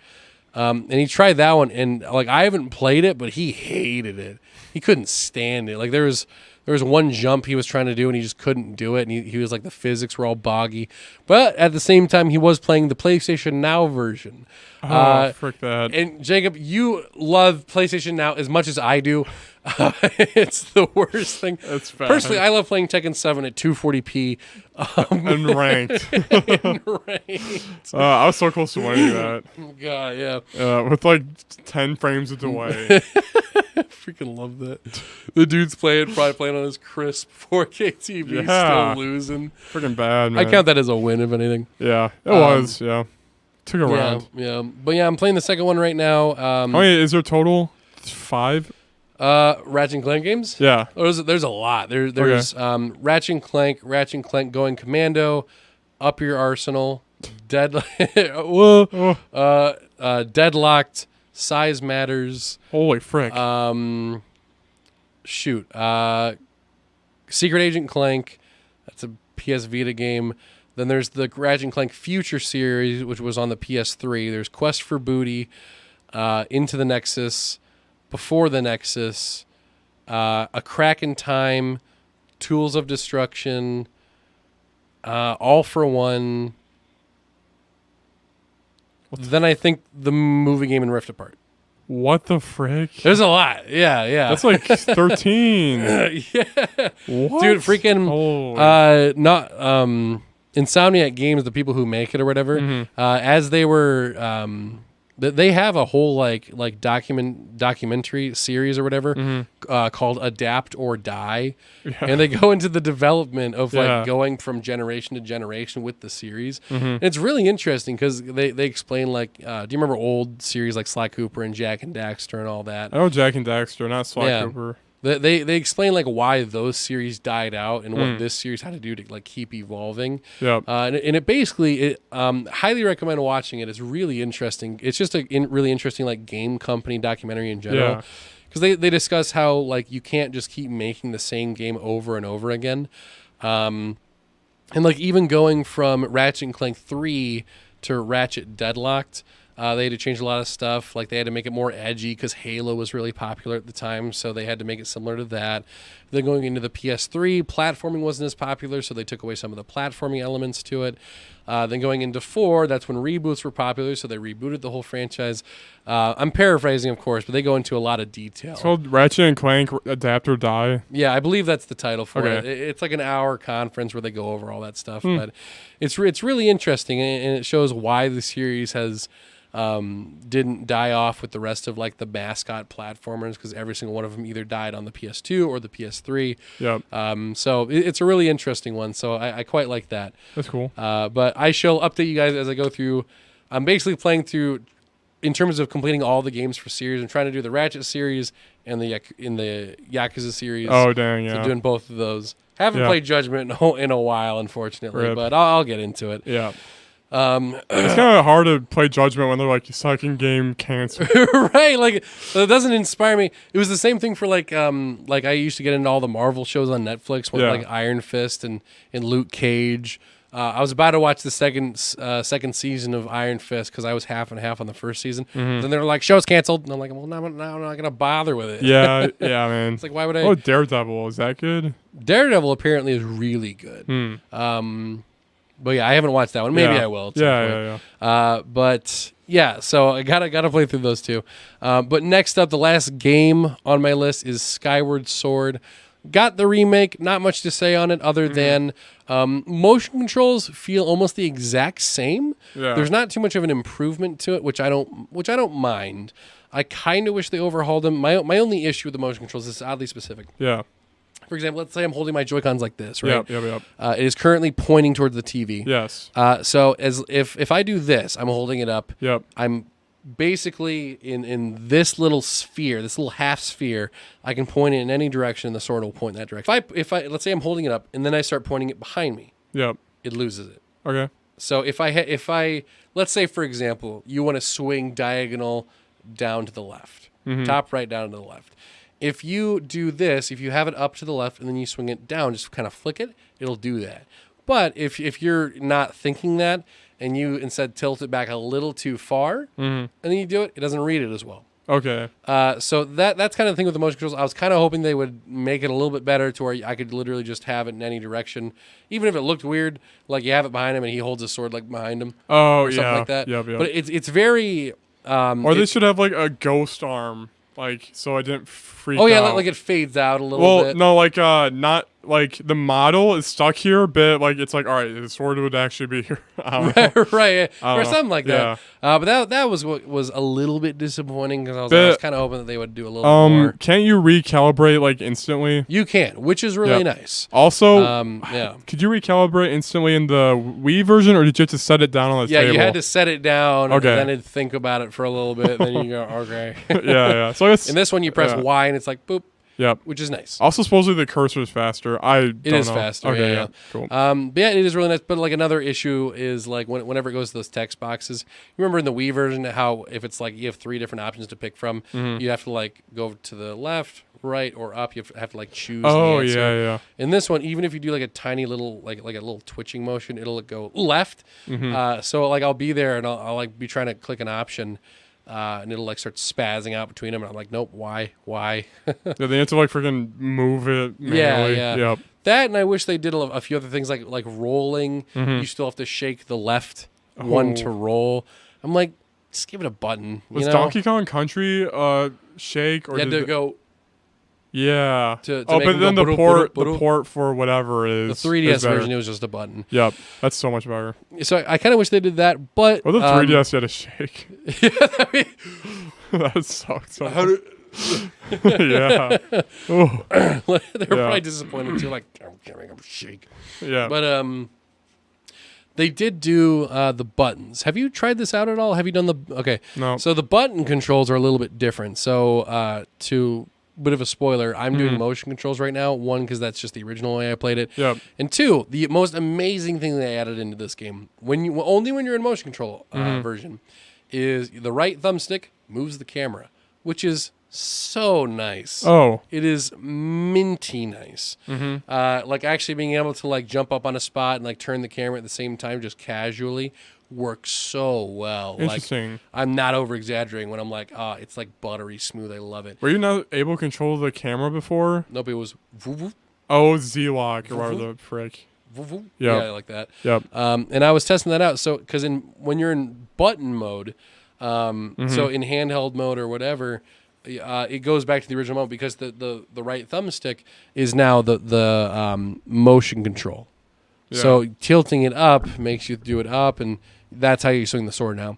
And he tried that one, and like I haven't played it, but he hated it. He couldn't stand it. Like there was one jump he was trying to do, and he just couldn't do it. And he was like, the physics were all boggy. But at the same time, he was playing the PlayStation Now version. Frick that. And Jacob, you love PlayStation Now as much as I do. It's the worst thing. That's bad. Personally, I love playing Tekken 7 at 240p. And ranked. I was so close to winning that. God, yeah. With like 10 frames of delay. Freaking love that. The dude's probably playing on his crisp 4K TV, still losing. Freaking bad, man. I count that as a win, if anything. Yeah, it was, yeah. Took a round. Yeah. But yeah, I'm playing the second one right now. Is there total 5? Ratchet and Clank games? Yeah. There's a lot. There's Ratchet and Clank Going Commando, Up Your Arsenal, Deadlocked, Size Matters. Holy frick. Secret Agent Clank. That's a PS Vita game. Then there's the Ratchet and Clank Future series, which was on the PS3. There's Quest for Booty, Into the Nexus, Before the Nexus, A Crack in Time, Tools of Destruction, All for One. Then I think the movie game and Rift Apart. What the frick? There's a lot. Yeah. That's like 13. Yeah. What? Dude, freaking Insomniac Games, the people who make it or whatever, as they were they have a whole like documentary series or whatever called Adapt or Die, and they go into the development of like going from generation to generation with the series. And it's really interesting because they explain like, do you remember old series like Sly Cooper and Jack and Daxter and all that? I know Jack and Daxter, not Sly Cooper. They explain like why those series died out and what this series had to do to like keep evolving. Yep. And it basically highly recommend watching it. It's really interesting. It's just a really interesting like game company documentary in general. Because they discuss how like you can't just keep making the same game over and over again. And like even going from Ratchet and Clank 3 to Ratchet Deadlocked, they had to change a lot of stuff. Like they had to make it more edgy because Halo was really popular at the time, so they had to make it similar to that. Then going into the PS3, platforming wasn't as popular, so they took away some of the platforming elements to it. Then going into 4, that's when reboots were popular, so they rebooted the whole franchise. I'm paraphrasing, of course, but they go into a lot of detail. It's called Ratchet and Clank Adapt or Die. Yeah, I believe that's the title for Okay. it. It's like an hour conference where they go over all that stuff. But it's really interesting, and it shows why the series has didn't die off with the rest of like the mascot platformers, because every single one of them either died on the PS2 or the PS3. Yep. So it's a really interesting one. So I quite like that. That's cool. But I shall update you guys as I go through. I'm basically playing through in terms of completing all the games for series. I'm trying to do the Ratchet series and the Yakuza series. Oh, dang, yeah. So doing both of those. Haven't Yeah. played Judgment in a while, unfortunately, Rip. but I'll get into it. Yeah. It's kind of hard to play Judgment when they're like, you suck in game cancer. Right, like it doesn't inspire me. It was the same thing for like I used to get into all the Marvel shows on Netflix, with Yeah. like Iron Fist and Luke Cage. I was about to watch the second season of Iron Fist because I was half and half on the first season. Then they were like, show's canceled, and I'm like, well, now I'm not gonna bother with it. Yeah, man. It's like, why would I? Oh, Daredevil, is that good? Daredevil apparently is really good. But yeah, I haven't watched that one. Maybe I will. At some point. But yeah, so I gotta play through those two. But next up, the last game on my list is Skyward Sword. Got the remake. Not much to say on it other than motion controls feel almost the exact same. Yeah. There's not too much of an improvement to it, which I don't mind. I kind of wish they overhauled them. My only issue with the motion controls is oddly specific. Yeah. For example, let's say I'm holding my Joy-Cons like this, right? Yep. It is currently pointing towards the TV. Yes. So if I do this, I'm holding it up. Yep. I'm basically in this little sphere, this little half sphere. I can point it in any direction, and the sword will point in that direction. If I let's say I'm holding it up, and then I start pointing it behind me, Yep. it loses it. Okay. So if I let's say, for example, you want to swing diagonal down to the left, top right down to the left. If you do this, if you have it up to the left and then you swing it down, just kind of flick it, it'll do that. But if you're not thinking that and you instead tilt it back a little too far and then you do it, it doesn't read it as well. Okay. So that's kind of the thing with the motion controls. I was kind of hoping they would make it a little bit better to where I could literally just have it in any direction. Even if it looked weird, like you have it behind him and he holds his sword like behind him. Oh, or something like that. Yep. But it's very... or they should have like a ghost arm, like, so I didn't freak out. Oh, yeah, like it fades out a little bit. Well, no, like, not, like, the model is stuck here, but, like, it's like, all right, the sword would actually be here. Right, I or don't know. something like that. But that was what was a little bit disappointing because I was kind of hoping that they would do a little bit more. Can't you recalibrate, like, instantly? You can, which is really nice. Also, yeah. Could you recalibrate instantly in the Wii version, or did you have to set it down on the table? Yeah, you had to set it down, Okay. and then it'd think about it for a little bit, and then you go, okay. Yeah. So I guess in this one, you press Y, and it's like, boop. Yep. Which is nice. Also, supposedly the cursor is faster. It is faster. Okay, yeah. Cool. But yeah, it is really nice. But like another issue is like whenever it goes to those text boxes. You remember in the Wii version how if it's like you have 3 different options to pick from, you have to like go to the left, right, or up. You have to like choose. Oh, the answer. yeah. In this one, even if you do like a tiny little like a little twitching motion, it'll go left. So like I'll be there and I'll like be trying to click an option. And it'll like start spazzing out between them, and I'm like, nope, why? Yeah, they have to like freaking move it manually. Yeah. Yep. That, and I wish they did a few other things like rolling. You still have to shake the left one to roll. I'm like, just give it a button. Was Donkey Kong Country shake or you had to go? Yeah. To but make then them go the port for whatever is the 3DS is better. version, it was just a button. Yep, that's so much better. So I kind of wish they did that, but Or the 3DS had a shake. That sucked so much. Yeah. They were probably disappointed too. Like, I'm giving them a shake. Yeah. But they did do the buttons. Have you tried this out at all? Have you done the? Okay. No. So the button controls are a little bit different. So to bit of a spoiler, I'm doing motion controls right now. 1, because that's just the original way I played it. Yep. And 2, the most amazing thing they added into this game, only when you're in motion control version, is the right thumbstick moves the camera, which is so nice. Oh. It is minty nice. Like actually being able to like jump up on a spot and like turn the camera at the same time just casually work so well. Interesting. Like, I'm not over exaggerating when I'm like, it's like buttery smooth. I love it. Were you not able to control the camera before? Nope, it was woo woo, Oh, Z-Lock or whatever the frick. woo woo. Yep. Yeah, like that. Yep. And I was testing that out. So, because when you're in button mode, so in handheld mode or whatever, it goes back to the original mode because the right thumbstick is now the motion control. Yeah. So tilting it up makes you do it up, and that's how you swing the sword now.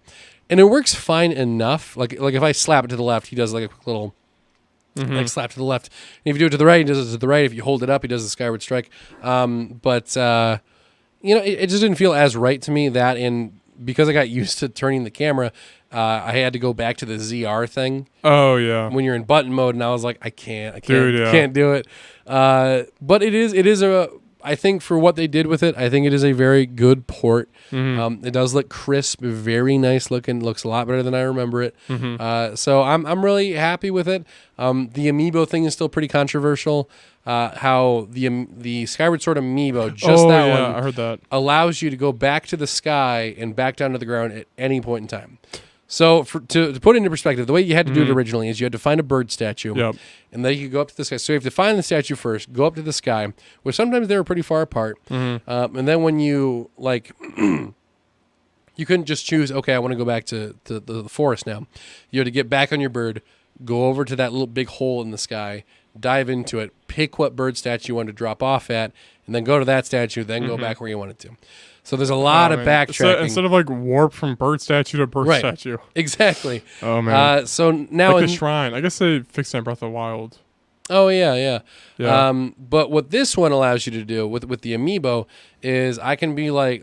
And it works fine enough. Like if I slap it to the left, he does like a quick little like slap to the left. And if you do it to the right, he does it to the right. If you hold it up, he does the skyward strike. But it just didn't feel as right to me, that, and because I got used to turning the camera, I had to go back to the ZR thing. Oh yeah. When you're in button mode, and I was like, I can't do it. But it is I think for what they did with it, I think it is a very good port. It does look crisp, very nice looking. Looks a lot better than I remember it. So I'm really happy with it. The amiibo thing is still pretty controversial. How the Skyward Sword amiibo, one, I heard that, allows you to go back to the sky and back down to the ground at any point in time. So to put it into perspective, the way you had to do it originally is you had to find a bird statue, and then you could go up to the sky. So you have to find the statue first, go up to the sky, which sometimes they were pretty far apart. And then when you you couldn't just choose, okay, I want to go back to the forest now. You had to get back on your bird, go over to that little big hole in the sky, dive into it, pick what bird statue you wanted to drop off at, and then go to that statue, then go back where you wanted to. So there's a lot of backtracking. So instead of like warp from bird statue to bird statue. Exactly. Oh man. So now like the shrine. I guess they fixed that in Breath of the Wild. Oh yeah. But what this one allows you to do with the amiibo is I can be like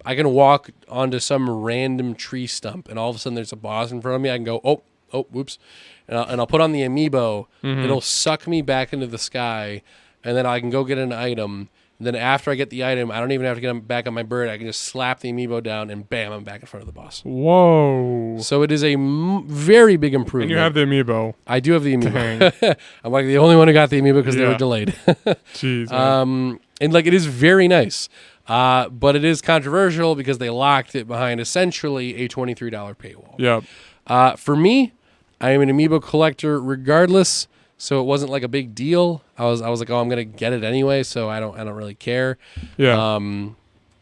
I can walk onto some random tree stump, and all of a sudden there's a boss in front of me. I can go oh whoops, and I'll put on the amiibo. It'll suck me back into the sky, and then I can go get an item. And then after I get the item, I don't even have to get back on my bird. I can just slap the amiibo down, and bam, I'm back in front of the boss. Whoa. So it is a very big improvement. And you have the amiibo. I do have the amiibo. I'm like the only one who got the amiibo because they were delayed. Jeez. And like it is very nice. But it is controversial because they locked it behind essentially a $23 paywall. Yep. For me, I am an amiibo collector regardless. So it wasn't like a big deal. I was like, oh, I'm gonna get it anyway, so I don't really care. Yeah.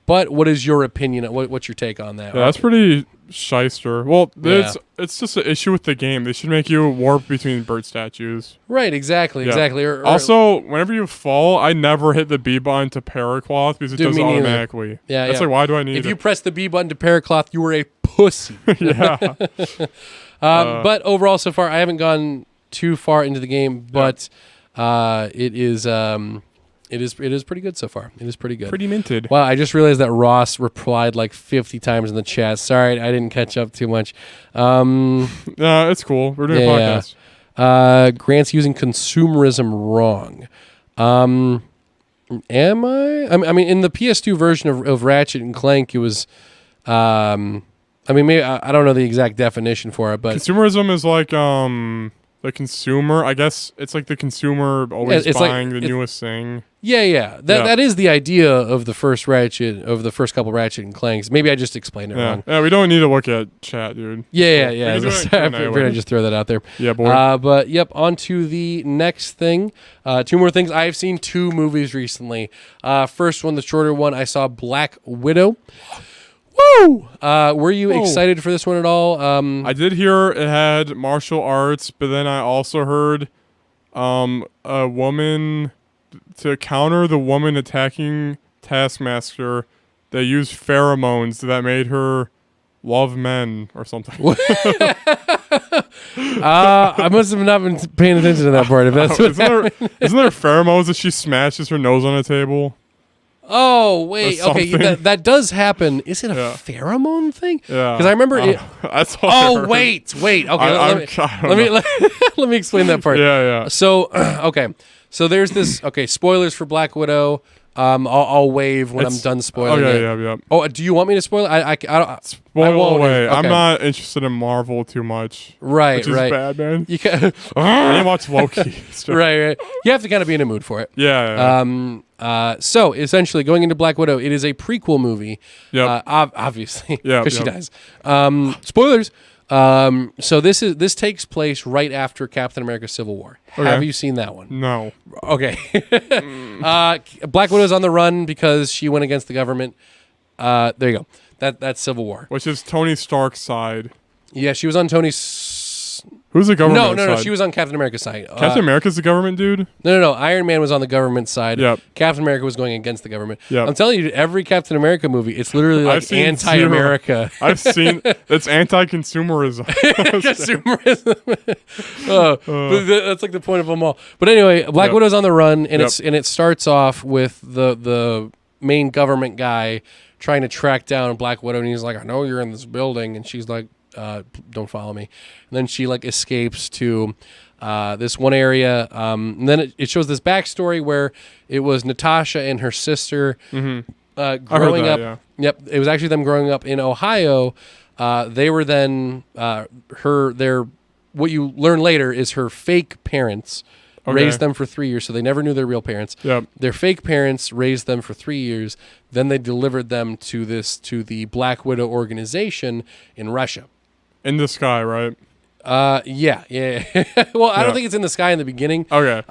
But what is your opinion? What's your take on that? Yeah, that's pretty shyster. Well, it's just an issue with the game. They should make you warp between bird statues. Right. Exactly. Or also, whenever you fall, I never hit the B button to paracloth because it does it automatically. Yeah. That's like, why do I need it? If you press the B button to paracloth, you were a pussy. Yeah. But overall, so far, I haven't gone too far into the game, but it is pretty good so far. It is pretty good. Pretty minted. Wow, I just realized that Ross replied like 50 times in the chat. Sorry, I didn't catch up too much. No, it's cool. We're doing a podcast. Grant's using consumerism wrong. Am I? I mean, in the PS2 version of Ratchet and Clank, it was. I mean, maybe I don't know the exact definition for it, but consumerism is like the consumer. I guess it's like the consumer always buying the newest thing. Yeah. That is the idea of the first couple Ratchet and Clanks. Maybe I just explained it wrong. Yeah, we don't need to look at chat, dude. Yeah. I figured I'd just throw that out there. Yeah, boy. But yep, on to the next thing. Two more things. I've seen 2 movies recently. First one, the shorter one, I saw Black Widow. Woo! Were you excited for this one at all? I did hear it had martial arts, but then I also heard a woman, to counter the woman attacking Taskmaster, they used pheromones that made her love men or something. I must have not been paying attention to that part. If that's what isn't there pheromones that she smashes her nose on a table? Oh, wait. Okay, that does happen. Is it a pheromone thing? Yeah. Because I remember it. That's all I heard. Wait. Okay, let me explain that part. Yeah. So, okay. So there's this. Okay, spoilers for Black Widow. I'll wave when I'm done spoiling it. Yeah. Oh, do you want me to spoil it? I don't. Spoil won't. away. Okay. I'm not interested in Marvel too much. Right, which is right. bad, man. You can I didn't watch Loki. right. You have to kind of be in a mood for it. Yeah. So essentially, going into Black Widow, it is a prequel movie. Yep. Obviously, Yep, because she yep. dies. Spoilers. So this takes place right after Captain America: Civil War. Okay. Have you seen that one? No. Okay. Black Widow's on the run because she went against the government. There you go. That's Civil War. Which is Tony Stark's side. Yeah, she was on Tony's. Who's the government No. side? She was on Captain America's side. Captain America's the government dude? No. Iron Man was on the government side. Yep. Captain America was going against the government. Yep. I'm telling you, every Captain America movie, it's literally like anti-America. I've seen it's anti-consumerism. Consumerism. But that's like the point of them all. But anyway, Black Widow's on the run, and it starts off with the main government guy trying to track down Black Widow, and he's like, "I know you're in this building," and she's like, "Don't follow me." And then she like escapes to this one area, and then it shows this backstory where it was Natasha and her sister growing up. Yeah. Yep, it was actually them growing up in Ohio. They were then what you learn later is her fake parents raised them for 3 years, so they never knew their real parents. Yep. Their fake parents raised them for 3 years. Then they delivered them to the Black Widow organization in Russia. In the sky, right? Yeah. Well, I don't think it's in the sky in the beginning. Okay.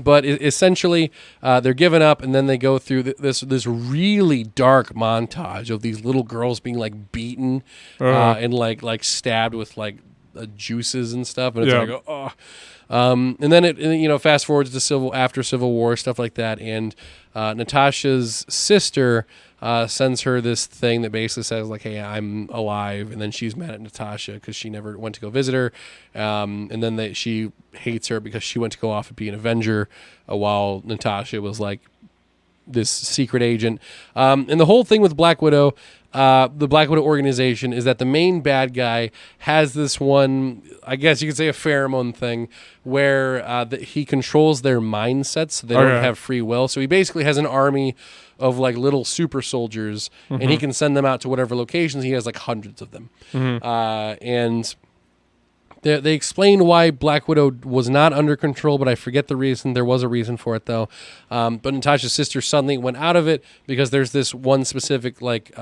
But essentially, they're given up, and then they go through this really dark montage of these little girls being like beaten and like stabbed with like juices and stuff, and it's like oh. And then it fast forwards to after Civil War, stuff like that, and Natasha's sister sends her this thing that basically says like, "Hey, I'm alive," and then she's mad at Natasha because she never went to go visit her, and then she hates her because she went to go off and be an Avenger while Natasha was like this secret agent. And the whole thing with Black Widow, the Black Widow organization, is that the main bad guy has this one, I guess you could say, a pheromone thing where he controls their mindsets, so they don't have free will. So he basically has an army of like little super soldiers, and he can send them out to whatever locations. He has like hundreds of them. And they explained why Black Widow was not under control, but I forget the reason. There was a reason for it, though. But Natasha's sister suddenly went out of it because there's this one specific like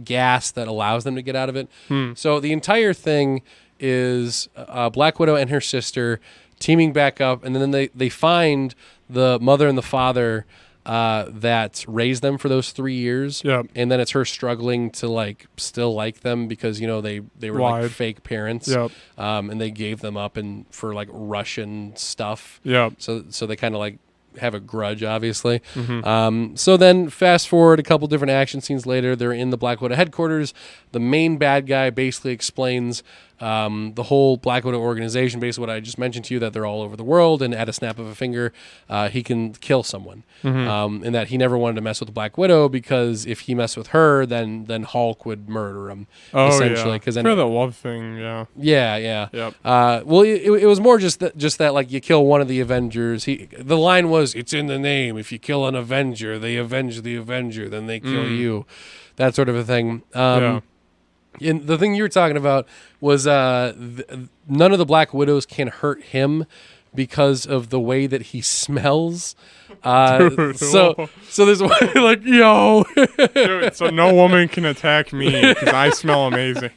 gas that allows them to get out of it. So the entire thing is Black Widow and her sister teaming back up, and then they find the mother and the father that raised them for those 3 years. Yep. And then it's her struggling to like still like them because they were like fake parents. Yep. And they gave them up and for like Russian stuff. Yep. So they kind of like have a grudge, obviously. So then fast forward a couple different action scenes later, they're in the Black Widow headquarters. The main bad guy basically explains the whole Black Widow organization, basically what I just mentioned to you, that they're all over the world, and at a snap of a finger, he can kill someone. And that he never wanted to mess with Black Widow because if he messed with her, then Hulk would murder him. Essentially, because then the love thing, yeah. Yep. Well, it was more just that like you kill one of the Avengers. The line was, "It's in the name. If you kill an Avenger, they avenge the Avenger. Then they kill you." That sort of a thing. And the thing you were talking about was none of the Black Widows can hurt him because of the way that he smells. So there's one like, yo. Dude, so no woman can attack me because I smell amazing.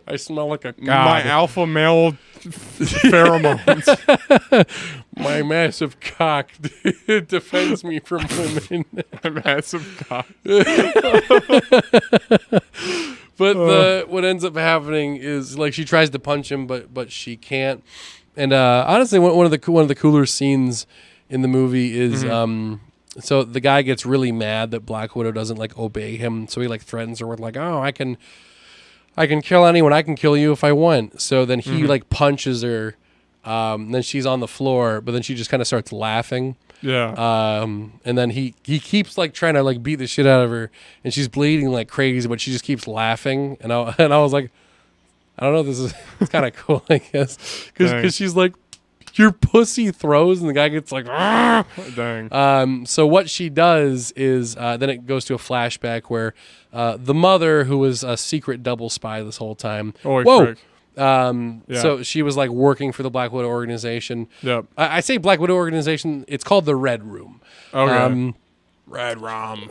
I smell like a god. My alpha male pheromones. My massive cock defends me from women. My massive cock. But what ends up happening is like she tries to punch him, but she can't. And honestly, one of the cooler scenes in the movie is so the guy gets really mad that Black Widow doesn't like obey him, so he like threatens her with like, "Oh, I can kill anyone. I can kill you if I want." So then he like punches her. Then she's on the floor, but then she just kind of starts laughing. Yeah. And then he keeps like trying to like beat the shit out of her, and she's bleeding like crazy, but she just keeps laughing. And I was like, I don't know, it's kind of cool, I guess, because she's like, your pussy throws, and the guy gets like, Dang. So what she does is then it goes to a flashback where the mother, who was a secret double spy this whole time. Holy Whoa. frick. So she was like working for the Black Widow organization. Yep. I say Black Widow organization. It's called the Red Room. Okay. Red Rum.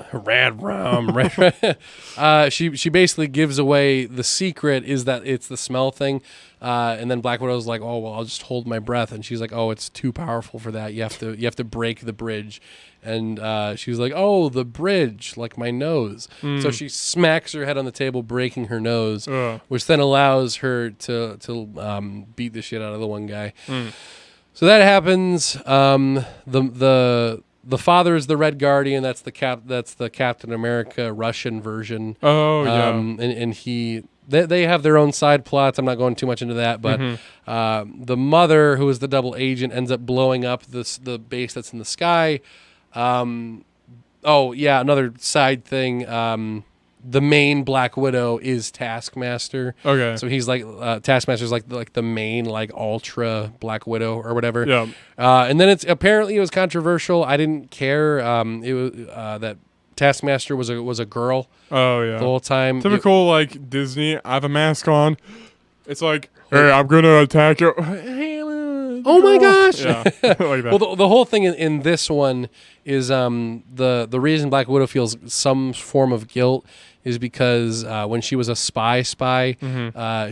She basically gives away the secret is that it's the smell thing. And then Black Widow's like, oh, well, I'll just hold my breath. And she's like, oh, it's too powerful for that. You have to break the bridge. And she's like, oh, the bridge, like my nose. So she smacks her head on the table, breaking her nose, which then allows her to beat the shit out of the one guy. So that happens. The father is the Red Guardian. That's the Captain America Russian version. Oh yeah. And they have their own side plots. I'm not going too much into that, but the mother, who is the double agent, ends up blowing up the base that's in the sky. Oh yeah, another side thing. The main Black Widow is Taskmaster. Okay. So he's like Taskmaster's like the main like ultra Black Widow or whatever. Yeah. And then it was controversial. I didn't care. It was that Taskmaster was a girl. Oh yeah. The whole time. Typical like Disney. I have a mask on. It's like, hey, I'm gonna attack you. Oh my gosh! Yeah, like that. Well, the whole thing in this one is the reason Black Widow feels some form of guilt is because when she was a spy,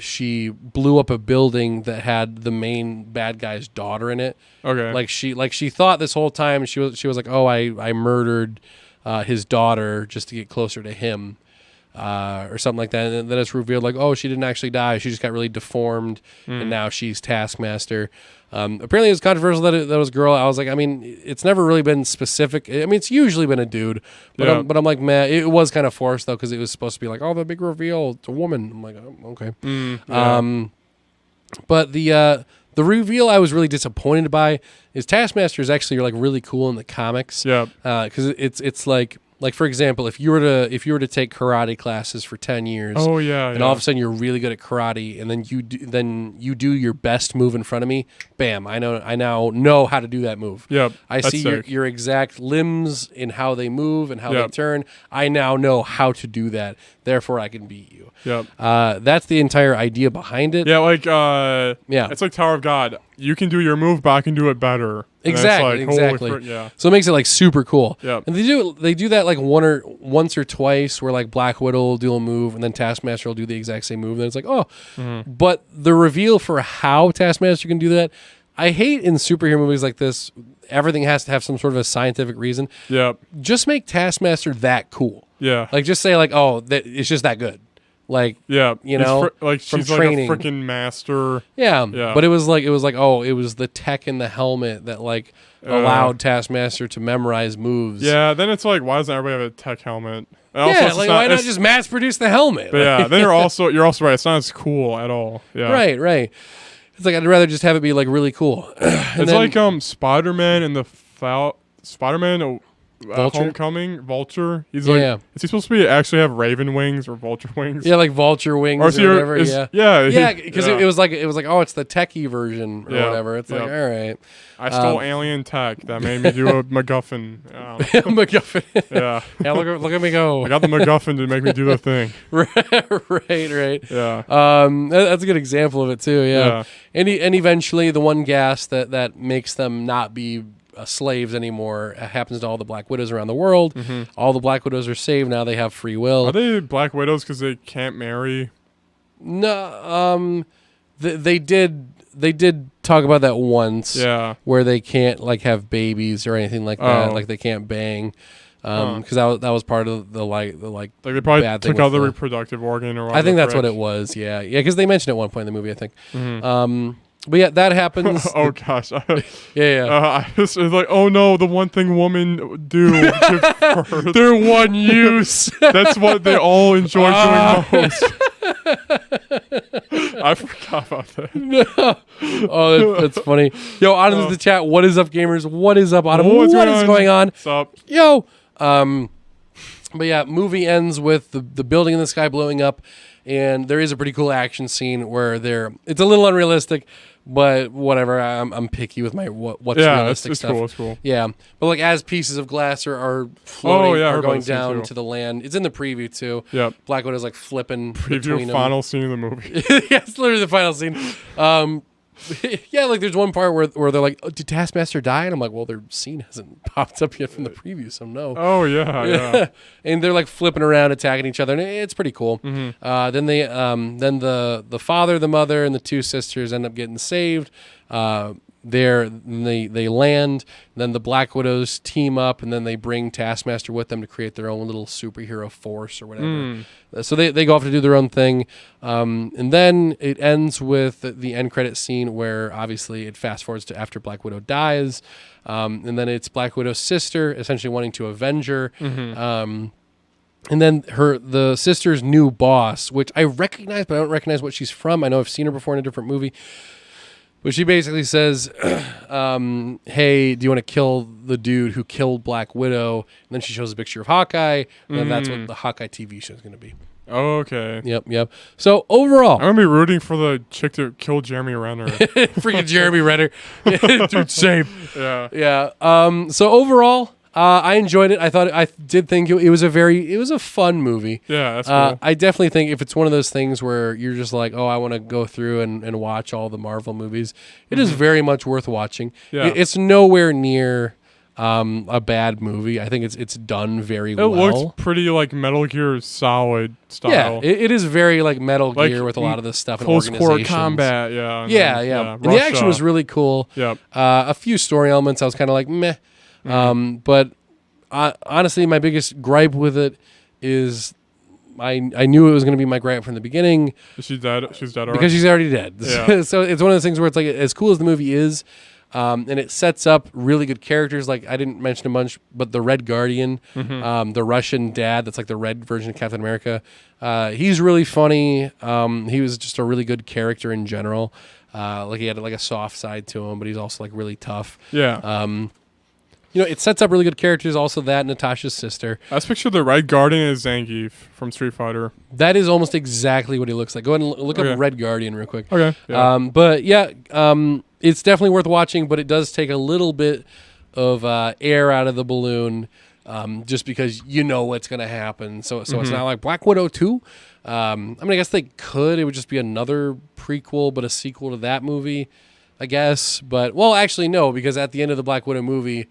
she blew up a building that had the main bad guy's daughter in it. Okay. Like she thought this whole time she was like, oh, I murdered his daughter just to get closer to him. Or something like that, and then it's revealed like, oh, she didn't actually die. She just got really deformed, and now she's Taskmaster. Apparently, it was controversial that it was a girl. I was like, I mean, it's never really been specific. I mean, it's usually been a dude, but I'm like, man, it was kind of forced though because it was supposed to be like, oh, the big reveal, it's a woman. I'm like, oh, okay. But the reveal I was really disappointed by is Taskmaster is actually like really cool in the comics. Yeah. Because it's like for example, if you were to take karate classes for 10 years, oh yeah, and all of a sudden you're really good at karate, and then you do your best move in front of me, bam, I now know how to do that move. Yep, I see your exact limbs and how they move and how they turn. I now know how to do that. Therefore, I can beat you. Yep. That's the entire idea behind it. Yeah, like it's like Tower of God. You can do your move, but I can do it better. Exactly. Yeah. So it makes it like super cool. Yeah. And they do that like once or twice, where like Black Widow will do a move, and then Taskmaster will do the exact same move. And then it's like, oh, but the reveal for how Taskmaster can do that, I hate in superhero movies like this. Everything has to have some sort of a scientific reason. Yeah. Just make Taskmaster that cool. Yeah. Like just say like, oh, that it's just that good. Like, yeah, you know, like she's like a freaking master. Yeah, but it was like, oh, it was the tech in the helmet that like allowed Taskmaster to memorize moves. Yeah, then it's like, why doesn't everybody have a tech helmet? Why not just mass produce the helmet? But yeah, then you're also right. It's not as cool at all. Yeah, right. It's like I'd rather just have it be like really cool. It's like Spider-Man and the Spider-Man. Homecoming, Vulture. He's like, is he supposed to actually have raven wings or vulture wings? Yeah, like vulture wings or whatever. Because it was like, oh, it's the techie version or whatever. It's like, all right. I stole alien tech that made me do a MacGuffin. MacGuffin. Yeah. Yeah, look at me go. I got the MacGuffin to make me do the thing. Right. Yeah. That's a good example of it too. Yeah. And eventually the one gas that makes them not be slaves anymore happens to all the Black Widows around the world. All the Black Widows are saved now. They have free will. Are they Black Widows because they can't marry? No. They did talk about that once. Yeah. Where they can't like have babies or anything like that. Like they can't bang. Because that was part of the they probably took out the reproductive organ or whatever. I think that's what it was. Yeah. Because they mentioned it at one point in the movie, I think. But yeah, that happens. Oh gosh. Yeah. It's like, oh no, the one thing women do. Their one use. That's what they all enjoy doing most. I forgot about that. No. Oh, that's funny. Yo, out into the chat. What is up, gamers? What is up, Autumn? What is going on? What's up? Yo. But yeah, movie ends with the building in the sky blowing up, and there is a pretty cool action scene where it's a little unrealistic, but whatever. I'm picky with my what's Yeah, realistic it's stuff. cool. It's cool. Yeah, but like as pieces of glass are floating, I are heard about going this scene down too. to the land. It's in the preview too. Yep. Black Widow's like flipping between Preview them. final scene of the movie. Yeah, it's literally the final scene. Yeah, like there's one part where they're like, oh, "Did Taskmaster die?" And I'm like, "Well, their scene hasn't popped up yet from the preview, so no." Oh yeah. And they're like flipping around, attacking each other, and it's pretty cool. Mm-hmm. Then the father, the mother, and the two sisters end up getting saved. They land. Then the Black Widows team up, and then they bring Taskmaster with them to create their own little superhero force or whatever. So they go off to do their own thing, and then it ends with the end credit scene where obviously it fast forwards to after Black Widow dies, and then it's Black Widow's sister essentially wanting to avenge her. And then the sister's new boss, which I recognize, but I don't recognize what she's from. I know I've seen her before in a different movie. But she basically says, hey, do you want to kill the dude who killed Black Widow? And then she shows a picture of Hawkeye, and that's what the Hawkeye TV show is going to be. Oh, okay. Yep. So overall, I'm going to be rooting for the chick to kill Jeremy Renner. freaking Jeremy Renner. Dude, same. Yeah. So overall, I enjoyed it. I did think it was a fun movie. Yeah, that's cool. I definitely think if it's one of those things where you're just like, oh, I want to go through and watch all the Marvel movies, it is very much worth watching. Yeah. It's nowhere near a bad movie. I think it's done very well. It looks pretty like Metal Gear Solid style. Yeah, it is very like Metal Gear with a lot of this stuff and close quarter organizations. combat. Yeah. Yeah. And the action was really cool. Yep. A few story elements I was kind of like meh. But honestly, my biggest gripe with it is I knew it was going to be my gripe from the beginning. Is she dead? She's dead already? Because she's already dead. Yeah. So it's one of those things where it's like, as cool as the movie is, and it sets up really good characters. Like I didn't mention a bunch, but the Red Guardian, the Russian dad, that's like the red version of Captain America. He's really funny. He was just a really good character in general. Like he had like a soft side to him, but he's also like really tough. Yeah. It sets up really good characters. Also, that Natasha's sister. I just picture the Red Guardian as Zangief from Street Fighter. That is almost exactly what he looks like. Go ahead and look up Red Guardian real quick. Okay. Yeah. But yeah, it's definitely worth watching. But it does take a little bit of air out of the balloon, just because you know what's going to happen. So it's not like Black Widow 2. I mean, I guess they could. It would just be another prequel, but a sequel to that movie, I guess. But well, actually, no, because at the end of the Black Widow movie.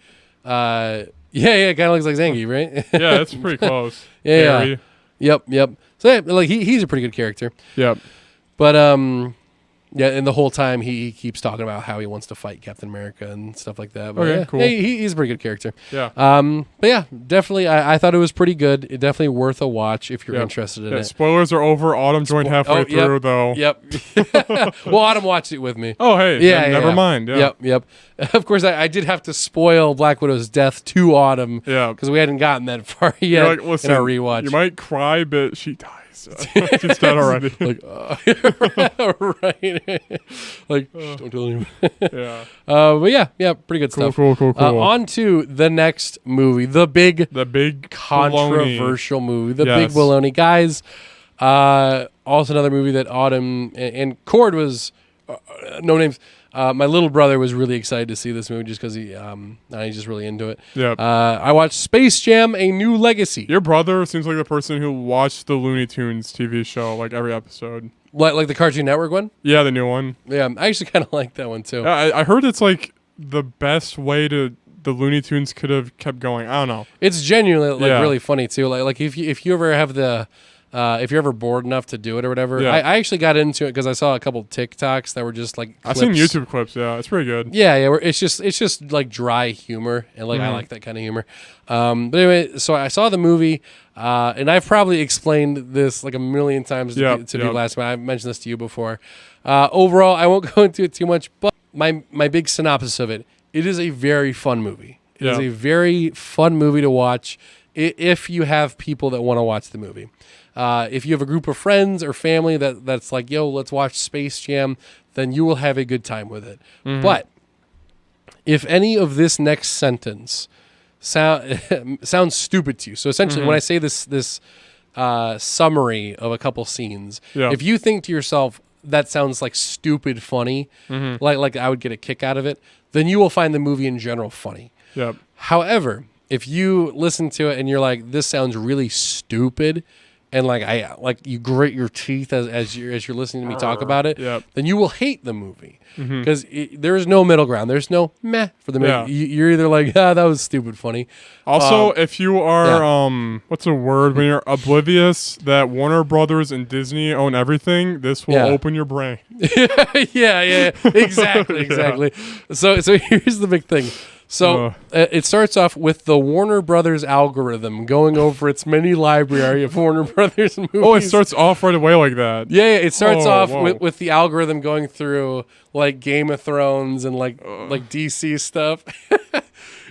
It kind of looks like Zangief, right? Yeah, it's pretty close. Yeah. Yep. So yeah, like he's a pretty good character. Yep. But and the whole time he keeps talking about how he wants to fight Captain America and stuff like that. But Okay, cool. He's a pretty good character. Yeah. But yeah, definitely, I thought it was pretty good. It definitely worth a watch if you're interested in it. Spoilers are over. Autumn joined halfway through, though. Yep. Well, Autumn watched it with me. Oh, hey. Never mind. Yeah. Yep. Of course, I did have to spoil Black Widow's death to Autumn. Yeah. Because we hadn't gotten that far yet Like, listen, in our rewatch. You might cry, but she dies. She's dead already. Like, right. Like, don't tell anyone. Yeah. But yeah, pretty good stuff. Cool. On to the next movie, the big controversial movie, the big baloney. Guys, also another movie that Autumn and Cord was, no names, my little brother was really excited to see this movie just because he's just really into it. Yeah. I watched Space Jam: A New Legacy. Your brother seems like the person who watched the Looney Tunes TV show, like every episode. Like the Cartoon Network one? Yeah, the new one. Yeah, I actually kind of like that one too. Yeah, I heard it's like the best way to the Looney Tunes could have kept going. I don't know. It's genuinely really funny too. Like if you ever have the if you're ever bored enough to do it or whatever, I actually got into it because I saw a couple TikToks that were just like clips. I've seen YouTube clips. Yeah, it's pretty good. Yeah. Where it's just like dry humor, and like I like that kind of humor. But anyway, so I saw the movie, and I've probably explained this like a million times to people last time. I've mentioned this to you before. Overall, I won't go into it too much, but my big synopsis of it: it is a very fun movie. It is a very fun movie to watch if you have people that want to watch the movie. If you have a group of friends or family that's like, yo, let's watch Space Jam, then you will have a good time with it. But if any of this next sentence sounds stupid to you, so essentially when I say this summary of a couple scenes, if you think to yourself, that sounds like stupid funny, like I would get a kick out of it, then you will find the movie in general funny. Yep. However, if you listen to it and you're like, this sounds really stupid, and like you grit your teeth as you're listening to me talk about it, then you will hate the movie because there is no middle ground. There's no meh for the movie. Yeah. You're either like, that was stupid funny. Also, if you are what's a word when you're oblivious that Warner Brothers and Disney own everything, this will open your brain. yeah, exactly. So here's the big thing. So it starts off with the Warner Brothers algorithm going over its mini library of Warner Brothers movies. Oh, it starts off right away like that. Yeah, it starts off with the algorithm going through like Game of Thrones and like DC stuff.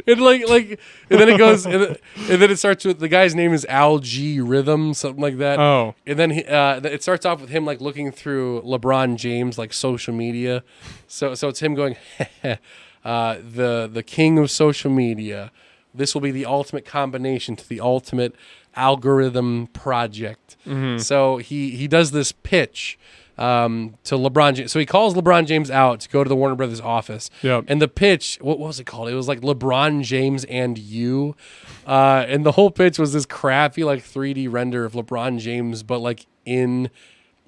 And and then it goes, and then it starts with the guy's name is Al G Rhythm, something like that. Oh, and then it starts off with him like looking through LeBron James like social media. So it's him going, the king of social media. This will be the ultimate combination to the ultimate algorithm project. So he does this pitch to LeBron James. So he calls LeBron James out to go to the Warner Brothers office. Yep. And the pitch, what was it called? It was like LeBron James and you. And the whole pitch was this crappy like 3D render of LeBron James, but like in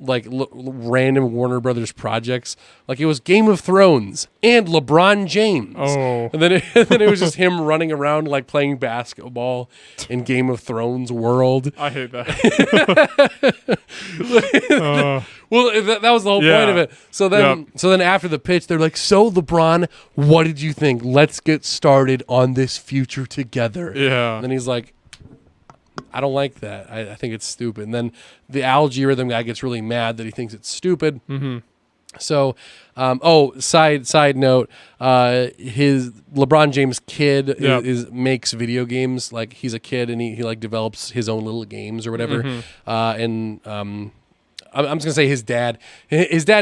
like random Warner Brothers projects. Like it was Game of Thrones and LeBron James. Oh. And then it was just him running around like playing basketball in Game of Thrones world. I hate that. Well, that was the whole point of it. So then after the pitch, they're like, "So LeBron, what did you think? Let's get started on this future together." Yeah. And then he's like, I don't like that. I think it's stupid. And then the algorithm guy gets really mad that he thinks it's stupid. So, side note, his LeBron James kid makes video games. Like he's a kid and he like develops his own little games or whatever. I'm just gonna say his dad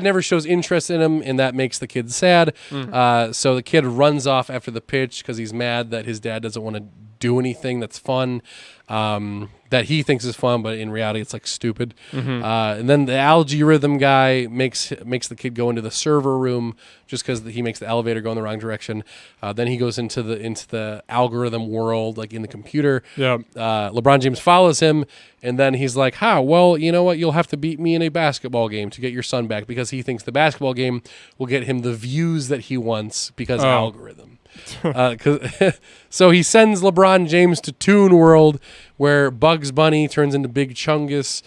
never shows interest in him, and that makes the kid sad. So the kid runs off after the pitch because he's mad that his dad doesn't want to do anything that's fun, that he thinks is fun, but in reality it's like stupid. And then the algorithm guy makes the kid go into the server room just because he makes the elevator go in the wrong direction. Then he goes into the algorithm world, like in the computer. LeBron James follows him, and then he's like, well, you know what? You'll have to beat me in a basketball game to get your son back, because he thinks the basketball game will get him the views that he wants because algorithm. So he sends LeBron James to Toon World, where Bugs Bunny turns into Big Chungus.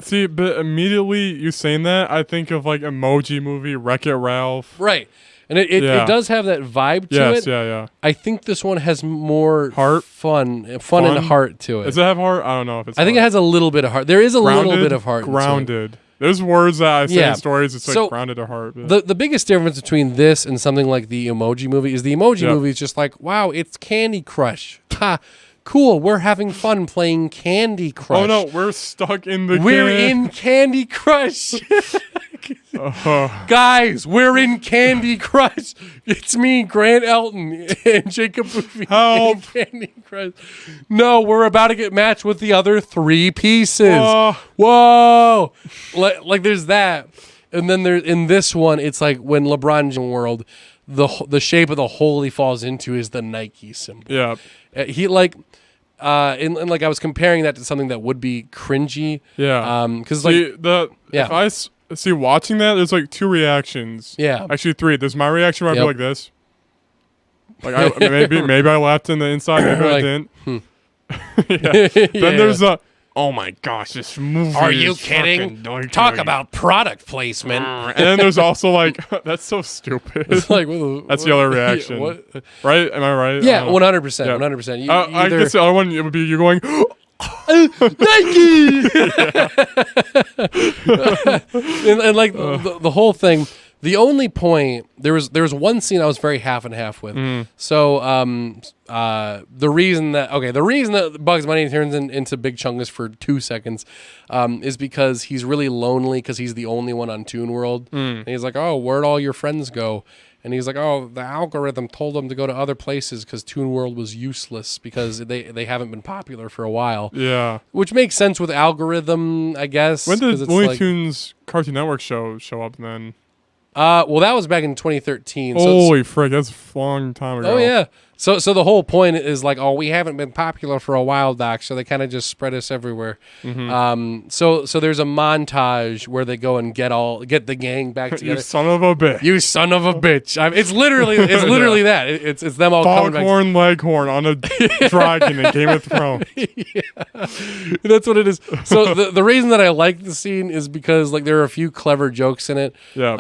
See, but immediately you saying that, I think of like Emoji Movie, Wreck-It Ralph. Right. And it does have that vibe to it. Yeah. I think this one has more fun and heart to it. Does it have heart? I don't know if it's I think it has a little bit of heart. There is a little bit of heart. Grounded. There's words that I say in stories, it's like grounded to heart. The biggest difference between this and something like the Emoji Movie is the Emoji Movie is just like, wow, it's Candy Crush. Ha, cool, we're having fun playing Candy Crush. Oh no, we're stuck in the We're in Candy Crush. Guys, we're in Candy Crush. It's me, Grant Elton, and Jacob Boofy. Help. In Candy Crush. No, we're about to get matched with the other three pieces. Whoa. Like there's that. And then in this one, it's like when LeBron's world, the shape of the hole he falls into is the Nike symbol. Yeah. He like... and like I was comparing that to something that would be cringy. Yeah. Because if I see watching that, there's like two reactions. Yeah. Actually, three. There's my reaction where I go like this. Like maybe I laughed in the inside, maybe I didn't. Then there's oh my gosh, this movie. Are you kidding? Talk about product placement. And then there's also like, that's so stupid. It's like, that's the other reaction. Right? Am I right? Yeah, 100%. 100%. I guess the other one it would be you going, Nike! and like the whole thing. The only point there was one scene I was very half and half with. So the reason that Bugs Bunny turns into Big Chungus for 2 seconds is because he's really lonely because he's the only one on Toon World. And he's like, oh, where'd all your friends go? And he's like, oh, the algorithm told them to go to other places because Toon World was useless because they haven't been popular for a while. Yeah. Which makes sense with algorithm, I guess. When did 'cause it's Looney Tunes Cartoon Network show up then? Well, that was back in 2013. Holy frick, that's a long time ago. Oh, yeah. So the whole point is like, oh, we haven't been popular for a while, Doc, so they kind of just spread us everywhere. So there's a montage where they go and get the gang back together. You son of a bitch. You son of a bitch. It's literally that. It's them all coming back. Foghorn Leghorn on a dragon in Game of Thrones. Yeah. That's what it is. So the reason that I like the scene is because like there are a few clever jokes in it. Yeah.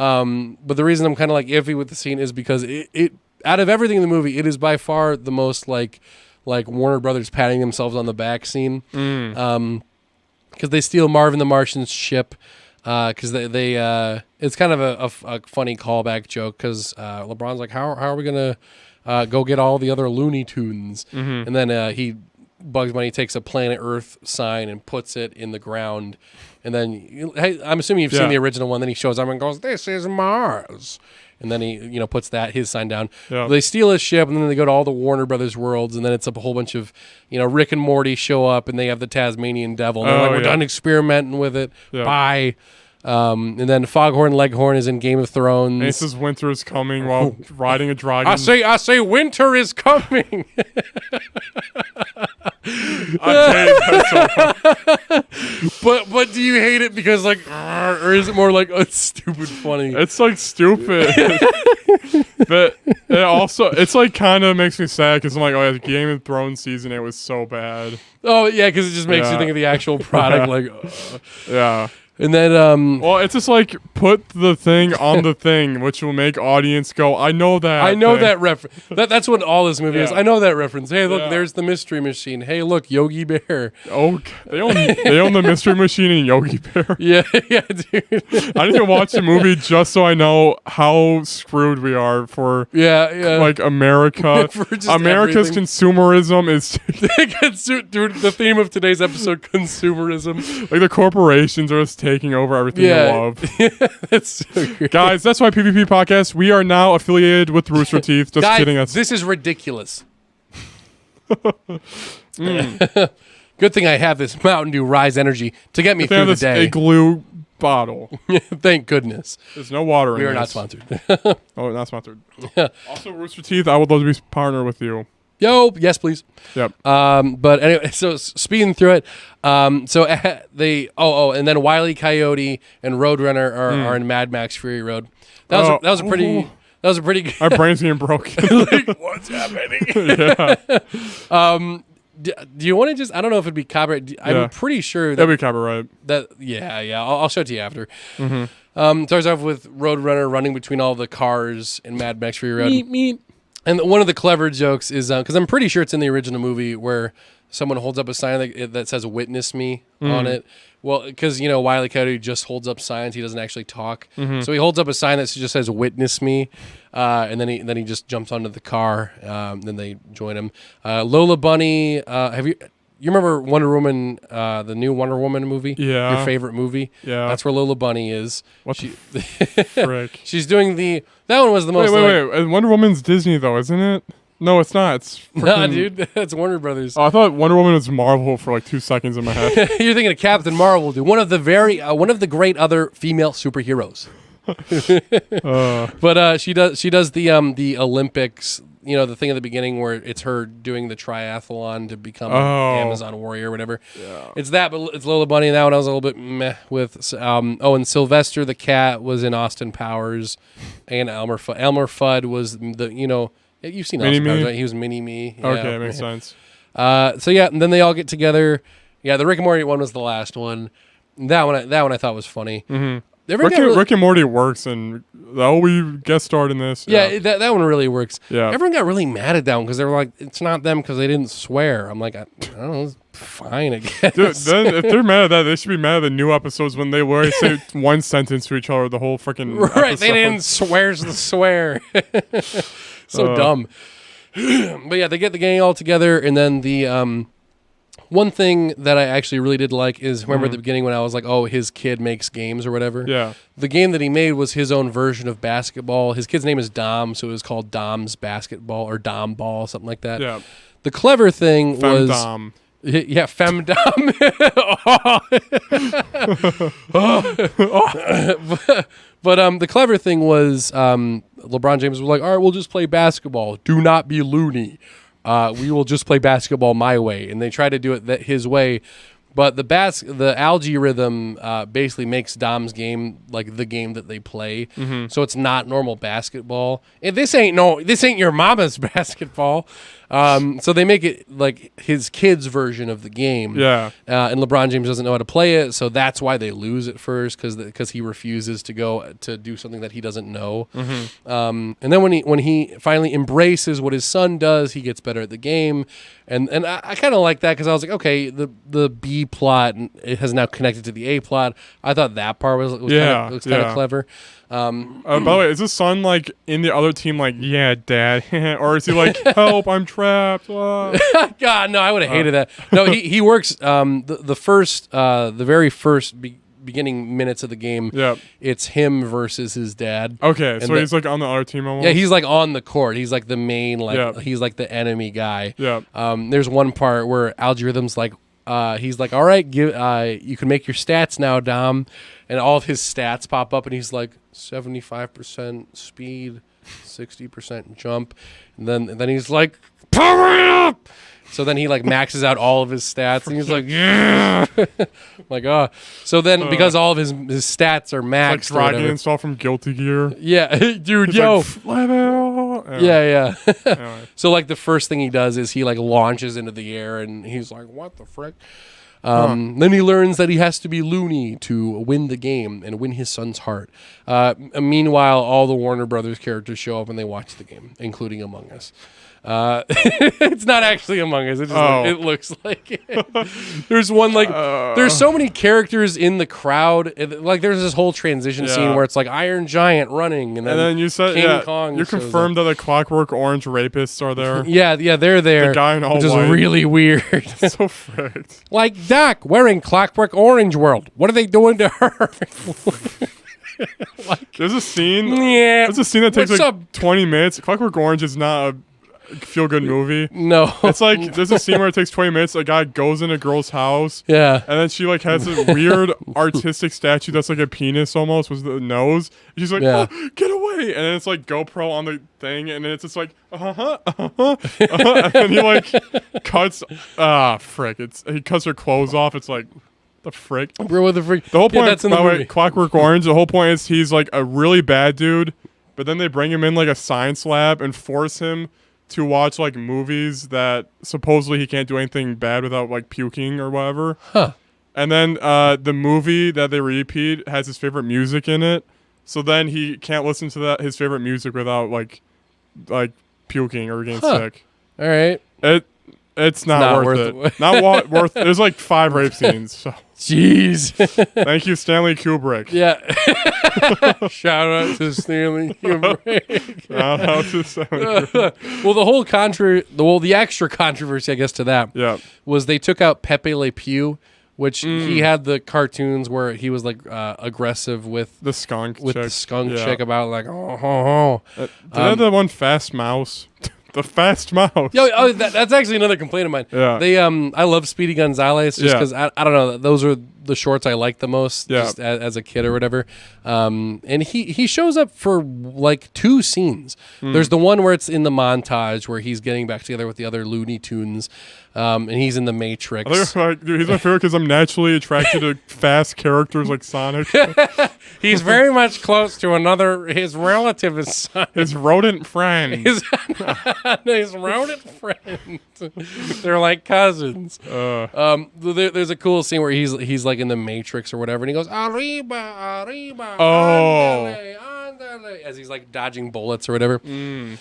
But the reason I'm kind of like iffy with the scene is because it out of everything in the movie, it is by far the most like Warner Brothers patting themselves on the back scene. Because they steal Marvin the Martian's ship. Because they it's kind of a funny callback joke. Because LeBron's like, how are we gonna go get all the other Looney Tunes? And then Bugs Bunny takes a Planet Earth sign and puts it in the ground. And then I'm assuming you've seen the original one. Then he shows up and goes, "This is Mars." And then he, puts his sign down. Yeah. They steal his ship, and then they go to all the Warner Brothers worlds, and then it's a whole bunch of, Rick and Morty show up, and they have the Tasmanian Devil. And they're like, we're done experimenting with it. Yeah. Bye. And then Foghorn Leghorn is in Game of Thrones. And it says winter is coming while riding a dragon. I say winter is coming. But do you hate it because or is it more like it's stupid funny? It's like stupid. But it's like kind of makes me sad because I'm like, oh yeah, the Game of Thrones season, it was so bad. Oh yeah, because it just makes you think of the actual product. Yeah. And then, well, it's just like put the thing on the thing, which will make audience go, I know that. I know that reference. That's what all this movie is. I know that reference. Hey, look, there's the Mystery Machine. Hey, look, Yogi Bear. Oh, they own the Mystery Machine and Yogi Bear. Yeah, dude. I need to watch the movie just so I know how screwed we are for like America. America's everything. Consumerism is dude, the theme of today's episode, consumerism. Like the corporations are just taking over everything you love. That's so great. Guys, that's why PvP Podcast, we are now affiliated with Rooster Teeth. Just kidding us. This is ridiculous. Good thing I have this Mountain Dew Rise Energy to get me through the day. Igloo bottle. Thank goodness. There's no water in We this. are not sponsored. Oh, not sponsored. Also, Rooster Teeth, I would love to be partner with you. Yo, yes, please. Yep. But anyway, so speeding through it, so they and then Wile E. Coyote and Roadrunner are in Mad Max Fury Road. That was a pretty good. My brain's getting broken. Like, what's happening? Do you want to just? I don't know if it'd be copyright. I'm pretty sure that'd be copyright. I'll show it to you after. Starts off with Roadrunner running between all the cars in Mad Max Fury Road. Meep. And one of the clever jokes is because I'm pretty sure it's in the original movie where someone holds up a sign that says "Witness me" on it. Well, because Wile E. Coyote just holds up signs; he doesn't actually talk. So he holds up a sign that just says "Witness me," and then he just jumps onto the car. Then they join him. Lola Bunny, have you remember Wonder Woman, the new Wonder Woman movie? Yeah. Your favorite movie? Yeah. That's where Lola Bunny is. What the frick? She's doing that one was the most. Wait. Wonder Woman's Disney though, isn't it? No, it's not. It's nah, dude. That's Warner Brothers. Oh, I thought Wonder Woman was Marvel for like 2 seconds in my head. You're thinking of Captain Marvel, dude. One of the great other female superheroes. But she does the Olympics. The thing at the beginning where it's her doing the triathlon to become an Amazon warrior or whatever. Yeah. It's that, but it's Lola Bunny. And that one I was a little bit meh with. And Sylvester the cat was in Austin Powers, and Elmer Fudd was the you've seen Austin Powers, right? He was Mini-Me. Okay, makes sense. And then they all get together. Yeah, the Rick and Morty one was the last one. That one I thought was funny. Rick and Morty works, and we guest starred in this. Yeah, that one really works. Yeah. Everyone got really mad at that one because they were like, it's not them because they didn't swear. I'm like, I don't know, it's fine, I guess. Dude, then if they're mad at that, they should be mad at the new episodes when they literally say one sentence to each other the whole freaking right, they didn't swear. So dumb. But yeah, they get the gang all together, and then the One thing that I actually really did like is, remember at the beginning when I was like, oh, his kid makes games or whatever? Yeah. The game that he made was his own version of basketball. His kid's name is Dom, so it was called Dom's Basketball or Dom Ball, something like that. Yeah. The clever thing was... Femdom. Yeah, Femdom. But the clever thing was LeBron James was like, all right, we'll just play basketball. Do not be loony. We will just play basketball my way. And they try to do it his way. But the algorithm basically makes Dom's game like the game that they play. So it's not normal basketball. And this ain't your mama's basketball. So they make it like his kid's version of the game. Yeah. And LeBron James doesn't know how to play it, so that's why they lose at first because he refuses to go to do something that he doesn't know. And then when he finally embraces what his son does, he gets better at the game. And I kind of like that because I was like, okay, the B plot it has now connected to the A plot. I thought that part was kind of clever. By the way, is his son like in the other team? Like, yeah, Dad, or is he like, help? I'm trapped. God, no, I would have hated that. No, he works. The very first beginning minutes of the game. Yeah, it's him versus his dad. Okay, so he's like on the other team almost. Yeah, he's like on the court. He's like the main, he's like the enemy guy. Yeah. There's one part where Algorithm's like, he's like, all right, you can make your stats now, Dom, and all of his stats pop up, and he's like 75% speed, 60% jump, and then he's like, power it up. So then he like maxes out all of his stats, and he's like, yeah, like So then because all of his stats are maxed, it's like dragging install from Guilty Gear. Yeah, dude, he's yo, like, yeah. Anyway. So like the first thing he does is he like launches into the air, and he's like, what the frick? Then he learns that he has to be loony to win the game and win his son's heart. Meanwhile, all the Warner Brothers characters show up and they watch the game, including Among Us. It's not actually Among Us. It just it looks like it. There's one there's so many characters in the crowd. Like there's this whole transition scene where it's like Iron Giant running, and then you said King Kong. You confirmed that the Clockwork Orange rapists are there. Yeah, they're there. The guy in all which white. is really weird. So fricked. Like Doc wearing Clockwork Orange World. What are they doing to her? There's a scene. Yeah. There's a scene that takes 20 minutes. Clockwork Orange is not a feel-good movie. No. It's like there's a scene where it takes 20 minutes. A guy goes in a girl's house. Yeah. And then she like has a weird artistic statue that's like a penis almost with the nose. And she's like, oh, get away. And then it's like GoPro on the thing. And then it's just like, And then he like cuts. Frick. He cuts her clothes off. It's like, the frick. Bro, what the frick? The whole point, that's in by the the way, movie. Clockwork Orange, the whole point is he's like a really bad dude, but then they bring him in like a science lab and force him to watch like movies that supposedly he can't do anything bad without like puking or whatever. Huh. And then the movie that they repeat has his favorite music in it. So then he can't listen to his favorite music without like puking or getting sick. All right. It's not worth it. Not worth. There's like 5 rape scenes. So. Jeez. Thank you, Stanley Kubrick. Yeah. Shout out to Stanley Kubrick. Shout out to Stanley Kubrick. Well, the extra controversy, I guess, to that was they took out Pepe Le Pew, which he had the cartoons where he was like aggressive with the skunk chick about like Did they have that one Fast Mouse? The Fast Mouse. Yo, that's actually another complaint of mine. Yeah. They I love Speedy Gonzalez just because I don't know, those are the shorts I like the most just as a kid or whatever. And he shows up for like 2 scenes. There's the one where it's in the montage where he's getting back together with the other Looney Tunes. And he's in the Matrix. Dude, he's my favorite because I'm naturally attracted to fast characters like Sonic. He's very much close to his relative is Sonic. His rodent friend. His rodent friend. They're like cousins. There's a cool scene where he's like in the Matrix or whatever, and he goes arriba, arriba, andale, andale, as he's like dodging bullets or whatever. Dude,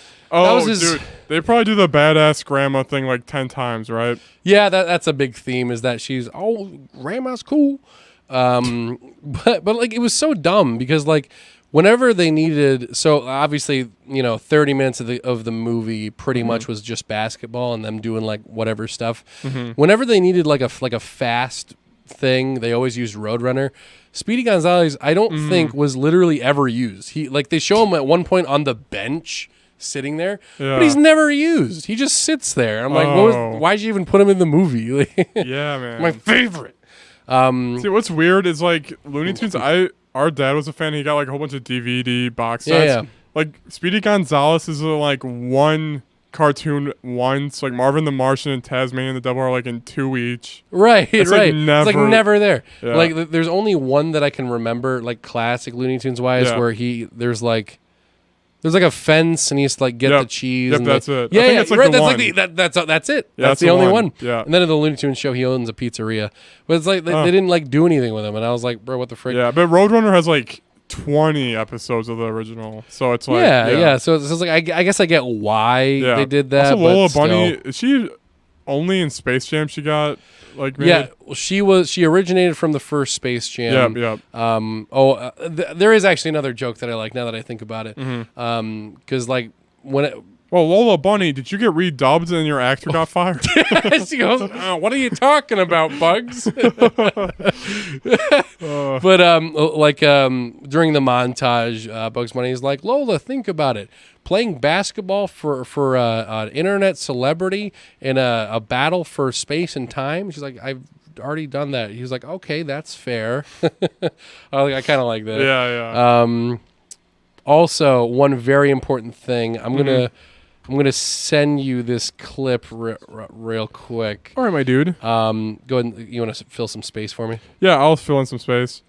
they probably do the badass grandma thing like 10 times, right? Yeah, that's a big theme. Is that she's grandma's cool, but like it was so dumb because like whenever they needed, so obviously, 30 minutes of the movie pretty much was just basketball and them doing like whatever stuff. Whenever they needed like a fast thing, they always used Roadrunner. Speedy Gonzalez, I don't think was literally ever used. They show him at one point on the bench sitting there, but he's never used. He just sits there. I'm like, why'd you even put him in the movie? Yeah, man. My favorite. See, what's weird is like Looney Tunes. Our dad was a fan. He got like a whole bunch of DVD box sets. Yeah. Like Speedy Gonzalez is like one cartoon once. Like Marvin the Martian and Tasmanian the Devil are like in 2 each. Right, it's right. Like never, it's like never there. Yeah. Like there's only one that I can remember, like classic Looney Tunes wise, where there's like a fence and he has to like get the cheese. Yep, and that's it. Yeah, I think that's like right. the That's one. like that's it. Yeah, that's the only one. Yeah. And then in the Looney Tunes show, he owns a pizzeria, but it's like they didn't like do anything with him, and I was like, bro, what the frick? Yeah, but Roadrunner has like 20 episodes of the original, so it's like yeah. So it's like I guess I get why they did that. Also, Lola but Bunny, still. is she only in Space Jam? She got like made? Yeah, well, she originated from the first Space Jam. Yep. There is actually another joke that I like now that I think about it. Because like when it. Well, Lola Bunny, did you get redubbed and your actor got fired? She goes, "What are you talking about, Bugs?" But during the montage, Bugs Bunny is like, "Lola, think about it. Playing basketball for an internet celebrity in a battle for space and time." She's like, "I've already done that." He was like, "Okay, that's fair." I kind of like that. Yeah. Also, one very important thing, I'm gonna send you this clip real quick. All right, my dude. Go ahead. You want to fill some space for me? Yeah, I'll fill in some space.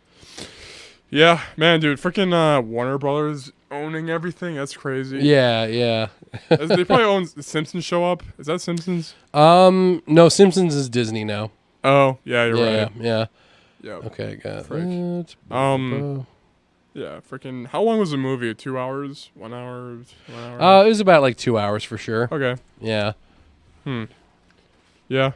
Yeah, man, dude. Freaking Warner Brothers owning everything. That's crazy. Yeah. They probably own the Simpsons show up. Is that Simpsons? No, Simpsons is Disney now. Oh, yeah, you're right. Yeah. Yep. Okay, got Frick. that. Yeah, freaking. How long was the movie? 2 hours? 1 hour? 1 hour? It was about like 2 hours for sure. Okay. Yeah. Yeah.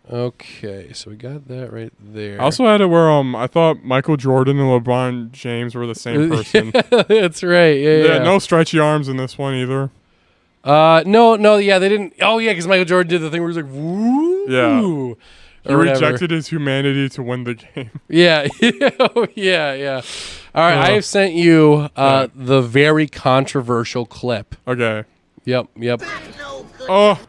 Okay, so we got that right there. I also had it where I thought Michael Jordan and LeBron James were the same person. That's right. Yeah. No stretchy arms in this one either. No, yeah, they didn't. Oh, yeah, because Michael Jordan did the thing where he was like, woo. Yeah. He rejected his humanity to win the game. Yeah. Yeah. All right, I have sent you the very controversial clip. Okay. Yep. Oh.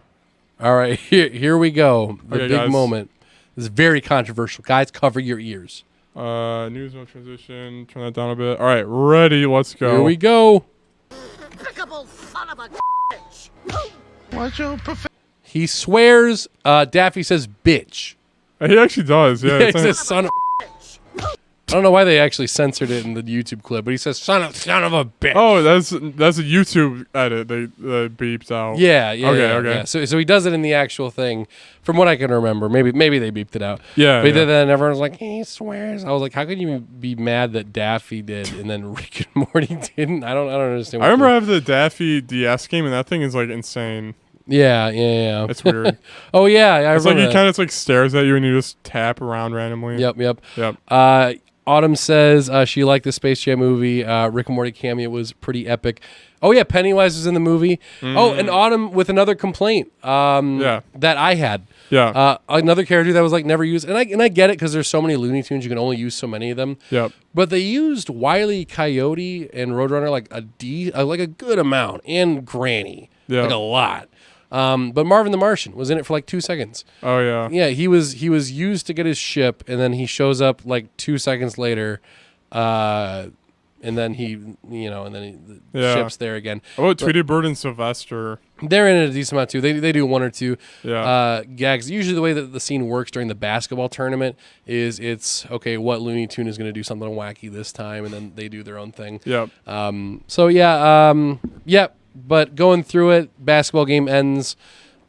All right, here we go. The big guys. moment. This is very controversial. Guys, cover your ears. News no transition. Turn that down a bit. All right, ready. Let's go. Here we go. Son of a bitch. What's your He swears. Daffy says, bitch. He actually does. Yeah. He says, son of. I don't know why they actually censored it in the YouTube clip, but he says, son of a bitch. Oh, that's a YouTube edit. They beeped out. Yeah. Okay. Yeah. So he does it in the actual thing, from what I can remember. Maybe they beeped it out. Yeah. But then everyone was like, he swears. I was like, how could you be mad that Daffy did and then Rick and Morty didn't? I don't understand. I remember I have the Daffy DS game, and that thing is like insane. Yeah. It's weird. Oh yeah, it's like he kind of like stares at you and you just tap around randomly. Yep. Autumn says she liked the Space Jam movie. Rick and Morty cameo was pretty epic. Oh yeah, Pennywise was in the movie. Oh, and Autumn with another complaint. That I had. Yeah. Another character that was like never used, and I get it because there's so many Looney Tunes, you can only use so many of them. Yep. But they used Wile E. Coyote and Roadrunner like a good amount, and Granny like a lot. But Marvin the Martian was in it for like 2 seconds. Oh yeah. Yeah, he was used to get his ship, and then he shows up like 2 seconds later, and then the ship's there again. How about Tweety Bird and Sylvester? They're in it a decent amount too. They do one or two gags. Usually the way that the scene works during the basketball tournament is it's okay, what Looney Tune is going to do something wacky this time, and then they do their own thing. Yep. But going through it, basketball game ends.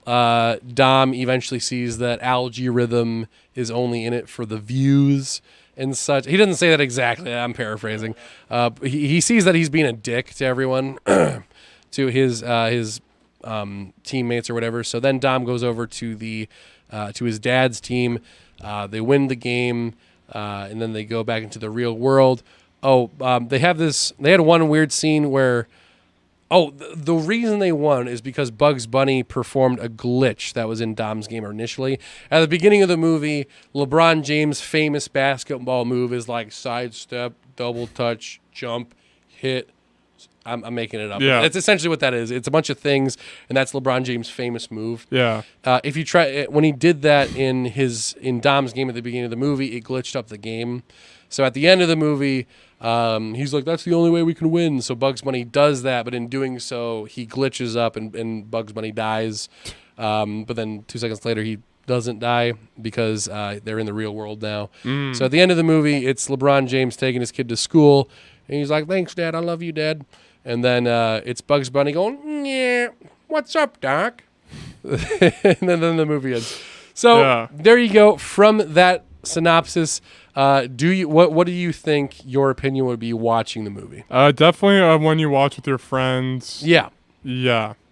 Dom eventually sees that Algae Rhythm is only in it for the views and such. He doesn't say that exactly. I'm paraphrasing. He sees that he's being a dick to everyone, to his teammates or whatever. So then Dom goes over to his dad's team. They win the game, and then they go back into the real world. they had one weird scene where, the reason they won is because Bugs Bunny performed a glitch that was in Dom's game initially. At the beginning of the movie, LeBron James' famous basketball move is like sidestep, double touch, jump, hit. I'm making it up. Yeah. That's essentially what that is. It's a bunch of things, and that's LeBron James' famous move. Yeah. If you try, when he did that in Dom's game at the beginning of the movie, it glitched up the game. So at the end of the movie, he's like, that's the only way we can win. So Bugs Bunny does that, but in doing so, he glitches up and Bugs Bunny dies. But then 2 seconds later, he doesn't die because they're in the real world now. So at the end of the movie, it's LeBron James taking his kid to school, and he's like, thanks, Dad. I love you, Dad. And then it's Bugs Bunny going, yeah, what's up, Doc? And then the movie ends. So there you go. From that synopsis, what do you think your opinion would be watching the movie? Definitely when you watch with your friends. Yeah.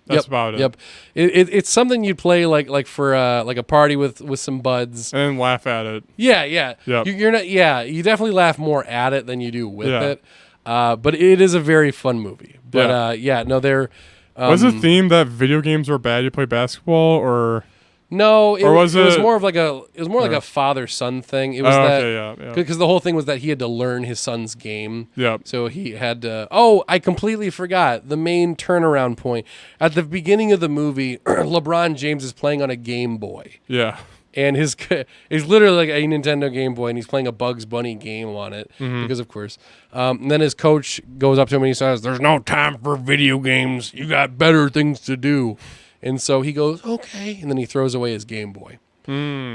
That's about it. Yep. It's something you play like for like a party with some buds and laugh at it. Yeah. Yep. You're not. Yeah, you definitely laugh more at it than you do with it. But it is a very fun movie. But they're. Was the theme that video games were bad? You play basketball or? No, it was more like a father-son thing. It was because the whole thing was that he had to learn his son's game. Yep. So he had to. I completely forgot the main turnaround point at the beginning of the movie. LeBron James is playing on a Game Boy. Yeah. And it's literally like a Nintendo Game Boy, and he's playing a Bugs Bunny game on it because, of course. And then his coach goes up to him and he says, "There's no time for video games. You got better things to do." And so he goes, okay, and then he throws away his Game Boy.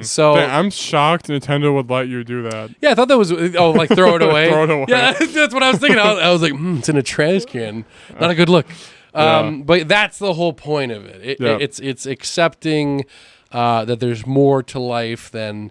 So I'm shocked Nintendo would let you do that. Yeah, I thought that was like throw it away. Throw it away. Yeah, that's what I was thinking. I was like, it's in a trash can. Not a good look. But that's the whole point of it. It's accepting that there's more to life than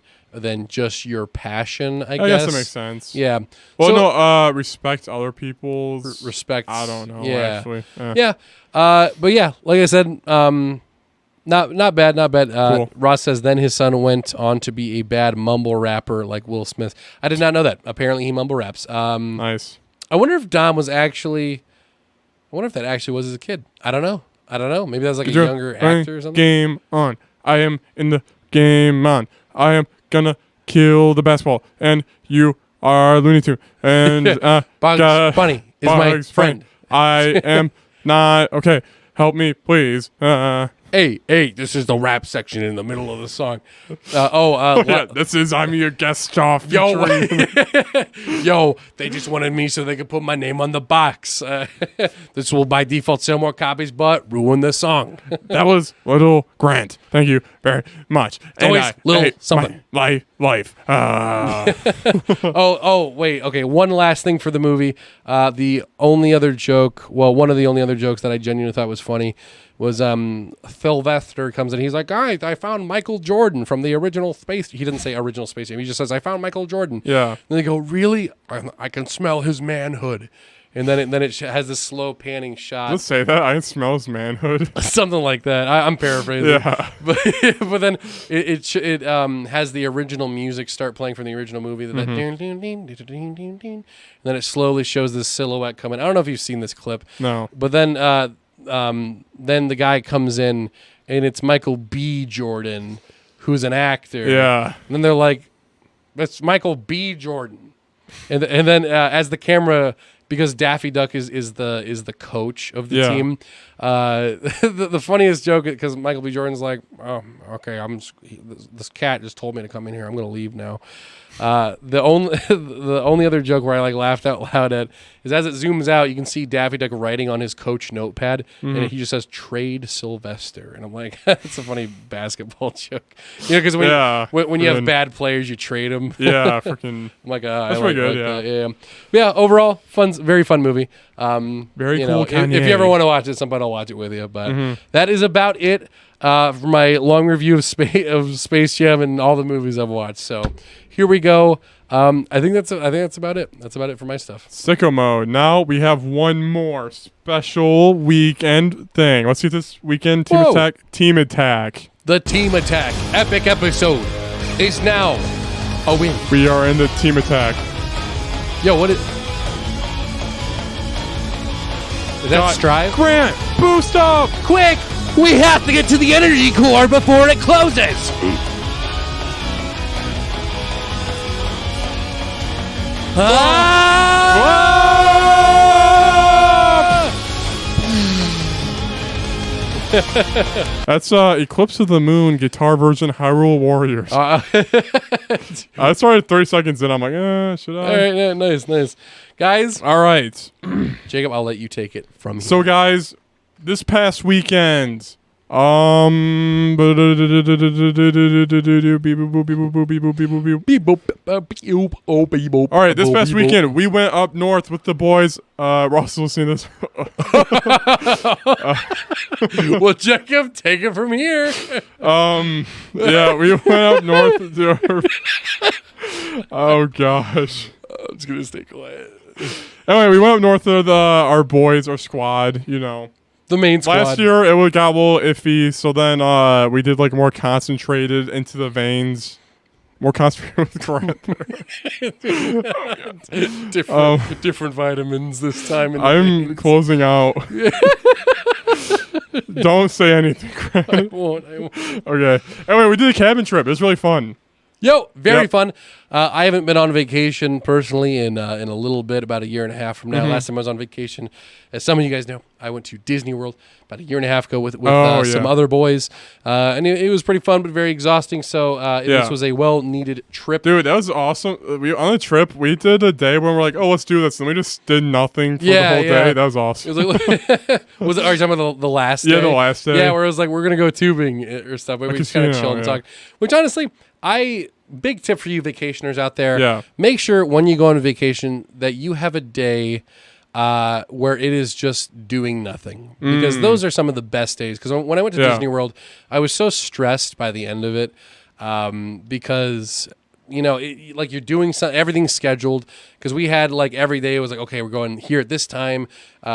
just your passion. I guess that makes sense. Yeah. Well, respect other people's respect. I don't know. Yeah. Actually. Yeah. But yeah, like I said, not bad. Cool. Ross says then his son went on to be a bad mumble rapper like Will Smith. I did not know that. Apparently he mumble raps. Nice. I wonder if Dom was actually. I wonder if that actually was as a kid. I don't know. Maybe that was like a younger actor or something. Game on. I am in the game on. I am gonna kill the basketball, and you are Looney Tune. And Bugs Bunny is my friend. I am not okay. Help me, please. Hey, this is the rap section in the middle of the song. This is I'm your guest star featuring. Yo, they just wanted me so they could put my name on the box. This will by default sell more copies, but ruin the song. That was Little Grant. Thank you very much. It's always little something. Life. Wait. Okay, one last thing for the movie. The only other joke, one of the only other jokes that I genuinely thought was funny was Sylvester comes in. He's like, guys, I found Michael Jordan from the original Space. He didn't say original Space Jam. He just says, I found Michael Jordan. Yeah. And they go, really? I can smell his manhood. And then it has this slow panning shot. Let's say that. I can smell his manhood. Something like that. I'm paraphrasing. Yeah. But then it has the original music start playing from the original movie. And then it slowly shows this silhouette coming. I don't know if you've seen this clip. No. But then the guy comes in, and it's Michael B. Jordan, who's an actor. Yeah. And then they're like, that's Michael B. Jordan. And then as the camera, because Daffy Duck is the coach of the team, the funniest joke, because Michael B. Jordan's like, oh, okay, this cat just told me to come in here. I'm going to leave now. The only other joke where I laughed out loud at is as it zooms out, you can see Daffy Duck writing on his coach notepad, and he just says "Trade Sylvester," and I'm like, that's a funny basketball joke, because when you have bad players, you trade them. Yeah, freaking. I'm like, that's pretty good. Yeah. Overall, very fun movie. Very cool. If you ever want to watch it, somebody will watch it with you. But that is about it for my long review of Space Jam and all the movies I've watched. So here we go. I think that's about it. That's about it for my stuff. Sicko mode. Now we have one more special weekend thing. Let's see this weekend team attack. The team attack epic episode is now a win. We are in the team attack. Yo, what is? Is that Strive? Grant, boost up! Quick! We have to get to the energy core before it closes! That's Eclipse of the Moon guitar version Hyrule Warriors. I started 30 seconds in. I'm like, should I? All right, yeah, nice. Guys. All right. Jacob, I'll let you take it from here. So, guys, this past weekend, all right, this past weekend, we went up north with the boys. Ross will see this. Well, Jacob, take it from here. Yeah, we went up north to oh, gosh. I'm just going to stay quiet. Anyway, we went up north with our boys, our squad, you know. The main squad. Last year, it got a little iffy, so then we did like more concentrated into the veins. More concentrated with Grant. Different vitamins this time. I'm closing out. Don't say anything, Grant. I won't. Okay. Anyway, we did a cabin trip. It was really fun. Yo, very fun. I haven't been on vacation personally in a little bit, about a year and a half from now. Last time I was on vacation, as some of you guys know, I went to Disney World about a year and a half ago with some other boys. And it was pretty fun, but very exhausting. So this was a well-needed trip. Dude, that was awesome. On the trip, we did a day when we're like, oh, let's do this. And we just did nothing for the whole day. That was awesome. It was like, are you talking about the last day? Yeah, the last day. Yeah, where it was like, we're going to go tubing or stuff. But we just kind of chill and talk. Which honestly, big tip for you vacationers out there. Yeah. Make sure when you go on a vacation that you have a day where it is just doing nothing. Because those are some of the best days. Because when I went to Disney World, I was so stressed by the end of it because, you know, like you're doing everything's scheduled. Because we had like every day it was like, okay, we're going here at this time. We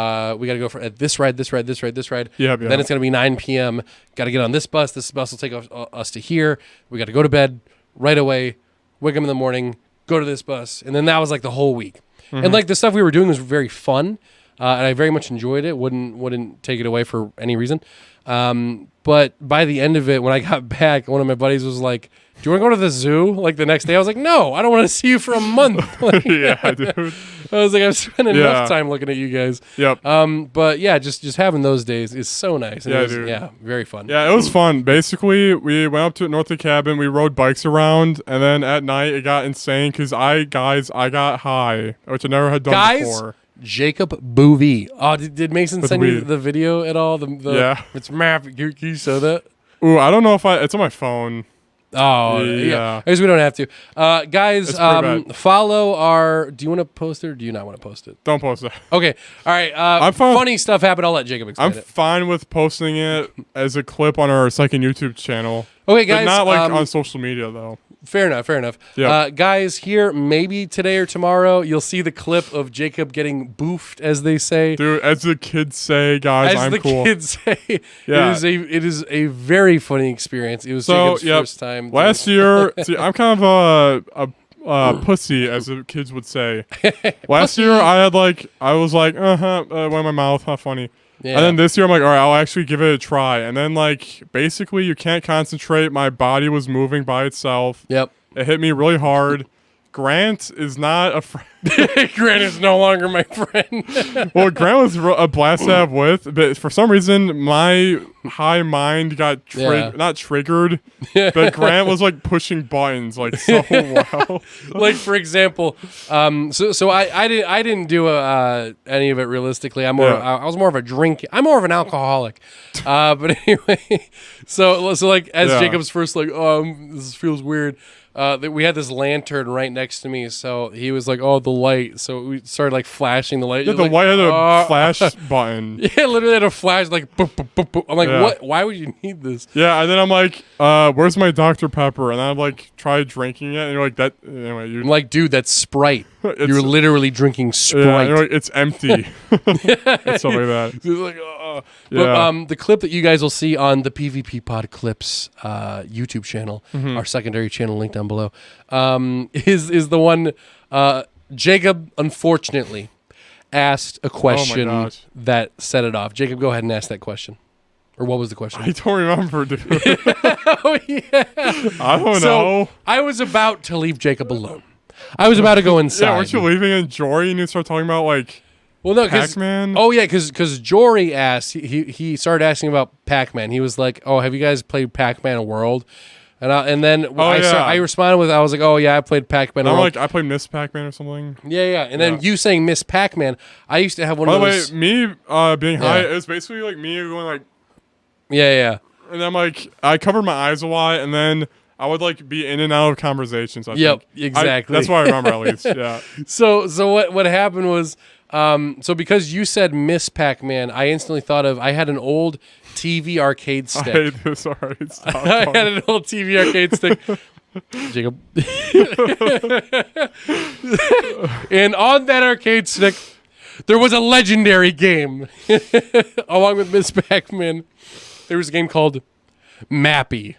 got to go at this ride. Then it's going to be 9 p.m. Got to get on this bus. This bus will take us to here. We got to go to bed right away, wake up in the morning, go to this bus. And then that was like the whole week. And like the stuff we were doing was very fun. And I very much enjoyed it. Wouldn't take it away for any reason. But by the end of it, when I got back, one of my buddies was like, do you want to go to the zoo? Like the next day, I was like, no, I don't want to see you for a month. Like, yeah, dude. I was like, I've spent enough time looking at you guys. Yep. But yeah, just having those days is so nice. And dude. Yeah, very fun. Yeah, it was fun. Basically, we went up to north of the cabin. We rode bikes around, and then at night it got insane because I got high, which I never had done before. Jacob Bouvie. Oh, did Mason send you the video at all? Yeah. It's map. Can you show that? Ooh, I don't know if it's on my phone. Oh, yeah. I guess we don't have to. Guys, follow our... Do you want to post it or do you not want to post it? Don't post it. Okay. All right. Funny stuff happened. I'll let Jacob explain it. I'm fine with posting it as a clip on our second YouTube channel. Okay, guys. But not like on social media, though. Fair enough. Yep. Guys, here, maybe today or tomorrow, you'll see the clip of Jacob getting boofed, as they say. Dude, as the kids say, guys, I'm cool. As the kids say, it is a very funny experience. It was Jacob's first time. Last year, see, I'm kind of a pussy, as the kids would say. Last year, I was like, went in my mouth, how funny. Yeah. And then this year, I'm like, all right, I'll actually give it a try. And then, like, basically, you can't concentrate. My body was moving by itself. Yep. It hit me really hard. Grant is not a friend. Grant is no longer my friend. Well, Grant was a blast to have with, but for some reason, my high mind got not triggered, but Grant was like pushing buttons like so well. Like for example, so I didn't do any of it realistically. I was more of a I'm more of an alcoholic. But anyway, so like as Jacob's first like, this feels weird. That we had this lantern right next to me, so he was like, "Oh, the light." So we started like flashing the light. Yeah, the light had a flash button. Yeah, literally had a flash like. Boop, boop, boop, boop. I'm like, what? Why would you need this? Yeah, and then I'm like, "Where's my Dr. Pepper?" And I like tried drinking it, and you're like, "That." Anyway, I'm like, dude, that's Sprite. You're literally drinking Sprite. Yeah, you're like, it's empty. It's something like that. Like, But the clip that you guys will see on the PvP Pod Clips YouTube channel, our secondary channel linked down below, is the one Jacob, unfortunately, asked a question gosh. that set it off. Jacob, go ahead and ask that question. Or what was the question? I don't remember, dude. Oh, yeah. I don't know. I was about to leave Jacob alone. I was about to go inside. Yeah, weren't you leaving in Jory and you start talking about like Pac-Man? Oh yeah, because Jory asked. He started asking about Pac-Man. He was like, "Oh, have you guys played Pac-Man World?" And then I responded with, I was like, "Oh yeah, I played Pac-Man World." I'm like, I played Miss Pac-Man or something. Yeah. And then you saying Miss Pac-Man, I used to have one of those. By the way, me being high, it was basically like me going like. Yeah. And I'm like, I covered my eyes a lot, and then I would like be in and out of conversations. I think. Exactly. That's what I remember at least. Yeah. So what happened was, so because you said Miss Pac-Man, I instantly thought of, I had an old TV arcade stick. I hate this already. Stop I had an old TV arcade stick. Jacob. And on that arcade stick, there was a legendary game along with Miss Pac-Man. There was a game called Mappy.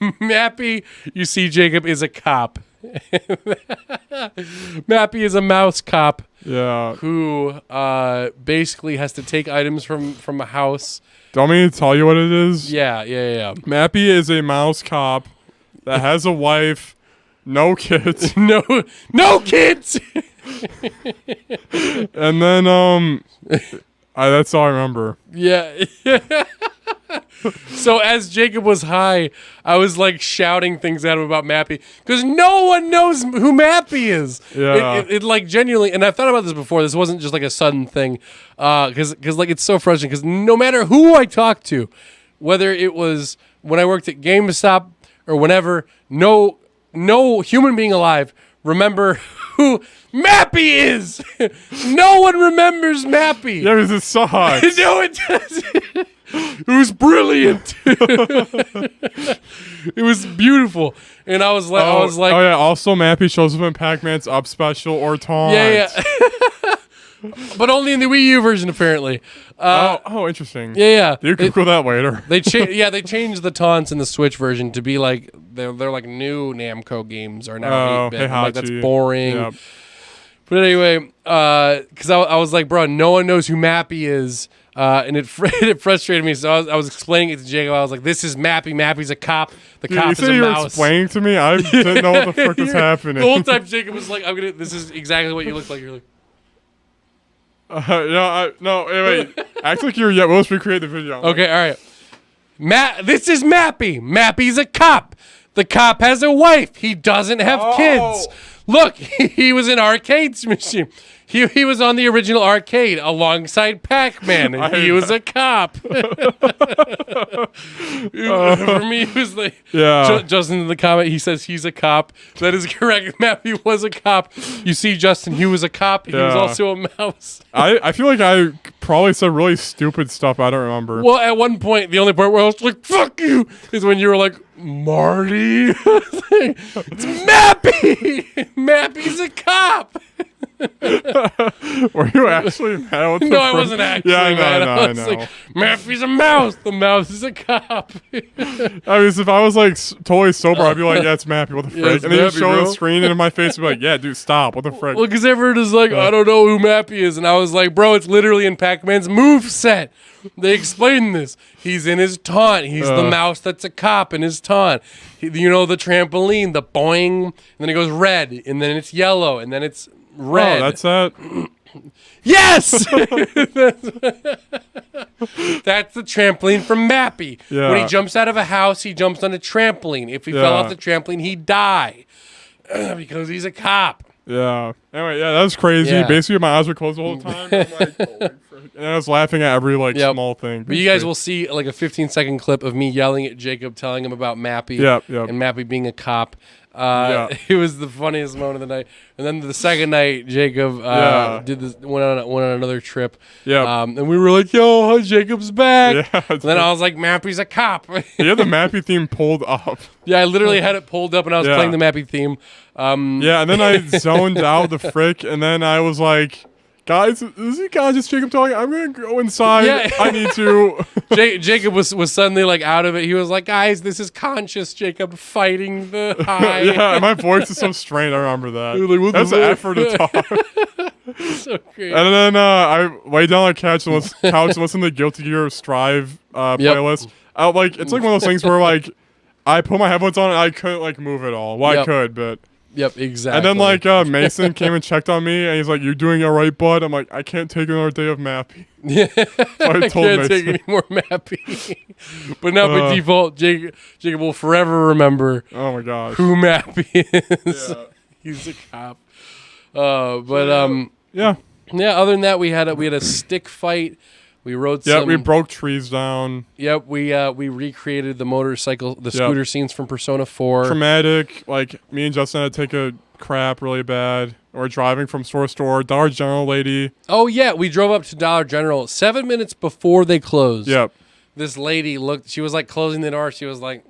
Mappy, you see, Jacob, is a cop. Mappy is a mouse cop. Yeah. Who basically has to take items from a house. Do you want me to tell you what it is? Yeah. Mappy is a mouse cop that has a wife, no kids. No kids! And then, that's all I remember. Yeah. So as Jacob was high, I was like shouting things at him about Mappy because no one knows who Mappy is. Yeah. It like genuinely, and I've thought about this before. This wasn't just like a sudden thing, because like it's so frustrating. Because no matter who I talk to, whether it was when I worked at GameStop or whenever, no human being alive remember who Mappy is. No one remembers Mappy. Yeah, because it sucks. No, it doesn't. It was brilliant. It was beautiful, and I was like, oh yeah. Also, Mappy shows up in Pac-Man's Up special or Taunt. Yeah. But only in the Wii U version, apparently. Interesting. Yeah. You can Google that later. They changed the taunts in the Switch version to be like they're like new Namco games are now 8-bit. Like, that's boring. Yep. But anyway, because I was like, bro, no one knows who Mappy is. And it frustrated me, so I was explaining it to Jacob. I was like, "This is Mappy. Mappy's a cop. The cop is a mouse." You were explaining to me. I didn't know what the frick was happening. The whole time, Jacob was like, This is exactly what you look like." You're like, no, wait. Act like you're yet. Let's recreate the video. Okay, all right. This is Mappy. Mappy's a cop. The cop has a wife. He doesn't have kids. Look, he was an arcade machine. He was on the original arcade alongside Pac-Man. He was a cop. For me, it was like Justin in the comment. He says he's a cop. That is correct. Mappy was a cop. You see, Justin, he was a cop. He was also a mouse. I feel like I probably said really stupid stuff. I don't remember. Well, at one point, the only part where I was like, "Fuck you," is when you were like, "Marty." It's Mappy. Mappy's a cop. Were you actually mad? No, I wasn't actually mad. I was like, Mappy's a mouse. The mouse is a cop. I mean, if I was like totally sober, I'd be like, "Yeah, it's Mappy. What the frick?" And then you show the screen in my face and be like, "Yeah, dude, stop. What the frick?" Well, because everyone is like, "I don't know who Mappy is," and I was like, "Bro, it's literally in Pac-Man's move set. They explained this. He's in his taunt. He's the mouse that's a cop in his taunt. The trampoline, the boing, and then it goes red, and then it's yellow, and then it's red." Oh, that's that. Yes! That's the trampoline from Mappy. Yeah. When he jumps out of a house, he jumps on a trampoline. If he fell off the trampoline, he'd die. Because he's a cop. Yeah. Anyway, that was crazy. Yeah. Basically, my eyes were closed the whole time. I'm like, holy frick. And I was laughing at every small thing. But you guys will see like a 15-second clip of me yelling at Jacob, telling him about Mappy and Mappy being a cop. It was the funniest moment of the night. And then the second night, Jacob went on another trip. And we were like, "Yo, Jacob's back." Yeah, and then I was like, "Mappy's a cop." You had the Mappy theme pulled up. Yeah, I literally had it pulled up and I was playing the Mappy theme. And then I zoned out the frick, and then I was like, "Guys, this is just Jacob talking. I'm gonna go inside. I need to." Jacob was suddenly like out of it. He was like, "Guys, this is conscious Jacob fighting the high." My voice is so strained. I remember that. Like, that's the effort to talk. So great. And then I lay down on the couch and listen to the Guilty Gear Strive playlist. It's like one of those things where like I put my headphones on and I couldn't like move at all. Well, I could, but. Yep, exactly. And then like Mason came and checked on me and he's like, "You doing all right, bud?" I'm like, "I can't take another day of mapping." Yeah, So I can't Mason. take any more mapping. But now by default, Jacob will forever remember. Oh my gosh, who Mappy is. Yeah. He's a cop. Yeah. Other than that, we had a stick fight. We rode. Yeah, we broke trees down. Yep, we recreated the scooter scenes from Persona 4. Traumatic. Like me and Justin had to take a crap really bad. We're driving from store to store. Dollar General lady. Oh yeah, we drove up to Dollar General 7 minutes before they closed. Yep. This lady looked. She was like closing the door. She was like.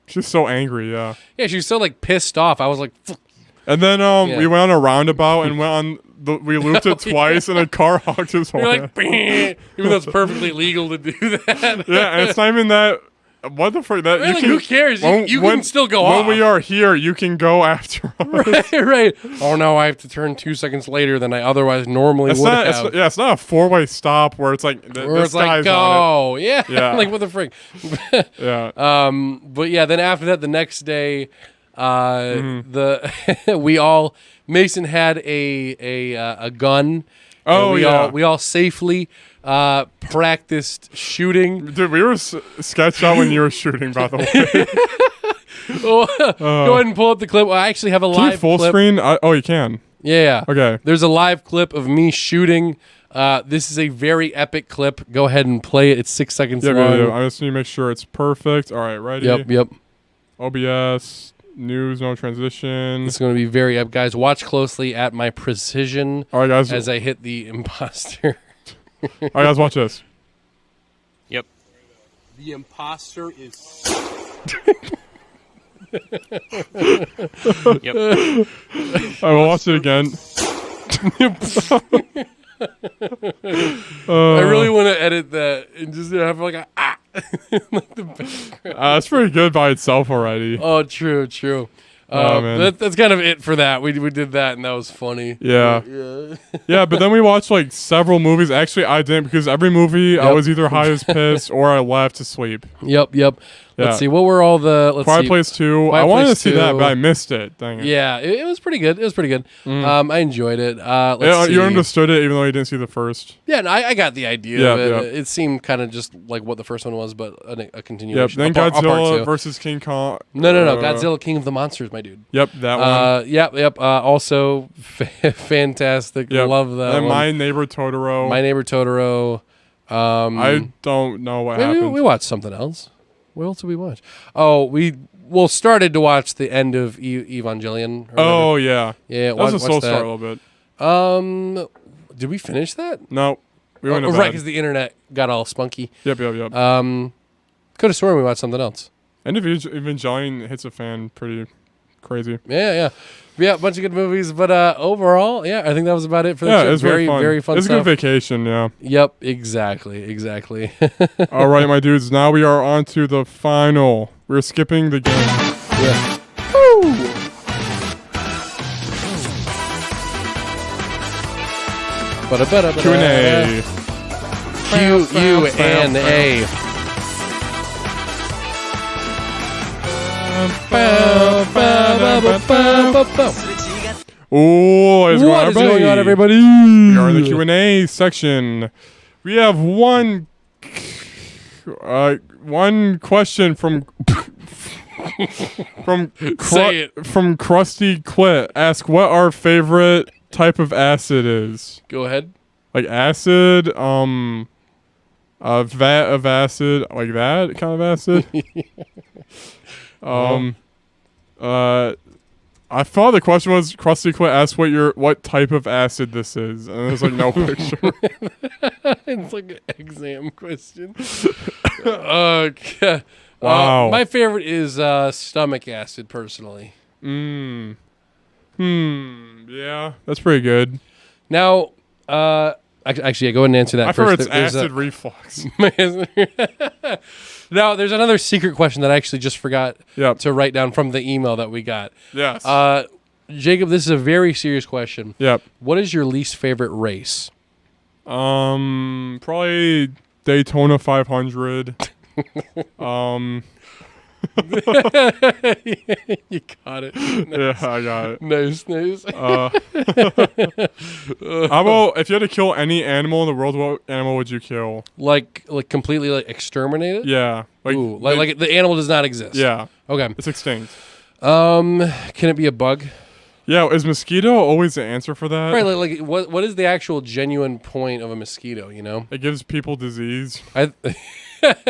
She's so angry. Yeah. Yeah, she was so like pissed off. I was like. Fuck. And then we went on a roundabout and went on. We looped it twice, and a car honked his horn. You're like, even though it's perfectly legal to do that. Yeah, and it's not even that. What the fuck? That Really, who cares? You can still go off. When we are here, you can go after us. Right. Oh no, I have to turn 2 seconds later than I otherwise normally would have. It's not a four-way stop where it's like where it's like go. Yeah. Like what the frick. Yeah. But yeah, then after that, the next day, Mason had a gun. Oh, we all safely practiced shooting. Dude, we were sketched out when you were shooting, by the way. Go ahead and pull up the clip. I actually have a live full clip. screen? You can. Yeah. Okay. There's a live clip of me shooting. This is a very epic clip. Go ahead and play it. It's 6 seconds long. I just need to make sure it's perfect. All right, ready? Yep. OBS. News, no transition. It's going to be very up, guys. Watch closely at my precision. All right, guys. As I hit the imposter. All right, guys, watch this. Yep. The imposter is. Yep. I will watch it again. I really want to edit that and just have like a like the background. That's pretty good by itself already. Oh, true. Man. That's kind of it for that. We did that and that was funny. Yeah. Yeah, but then we watched like several movies. Actually, I didn't because every movie I was either high as piss or I left to sleep. Yep. Let's see. What were all the... Quiet Place 2. I wanted to see that, but I missed it. Dang it. Yeah, it was pretty good. I enjoyed it. You understood it even though you didn't see the first. Yeah, no, I got the idea of it. It seemed kind of just like what the first one was, but a continuation. Yep, then Godzilla versus King Kong. No. Godzilla, King of the Monsters, my dude. Yep, that one. Yep. Also, fantastic. Yep. Love that and one. My Neighbor Totoro. I don't know what happened. We watched something else. What else did we watch? Oh, we started to watch the end of Evangelion. Oh, yeah. Yeah, that was a slow start a little bit. Did we finish that? No. We went to bed. Right, because the internet got all spunky. Yep. Could have sworn we watched something else. And Evangelion hits a fan pretty crazy. Yeah, a bunch of good movies, but overall, yeah, I think that was about it for the trip. It was very fun. It was stuff. a good vacation, yeah. Yep, exactly. All right, my dudes, now we are on to the final. We're skipping the game. Yeah. Woo! Q&A. Q&A. What is going on, everybody? We are in the Q&A section. We have one question from Krusty Clit. Ask what our favorite type of acid is. Go ahead. Like acid, a vat of acid, like that kind of acid. I thought the question was Krusty Clit asked what type of acid this is, and there's like no picture. It's like an exam question. Okay. Wow. My favorite is stomach acid, personally. Yeah, that's pretty good. Now, actually, go ahead and answer that I first. It's acid reflux. Now, there's another secret question that I actually just forgot to write down from the email that we got. Yes. Jacob, this is a very serious question. Yep. What is your least favorite race? Probably Daytona 500. You got it. Yeah, I got it. Nice. How about if you had to kill any animal in the world, what animal would you kill? Like completely like exterminate it? Yeah. Ooh, like the animal does not exist. Yeah. Okay. It's extinct. Can it be a bug? Yeah, is mosquito always the answer for that? Right, like what is the actual genuine point of a mosquito, you know? It gives people disease. Yo!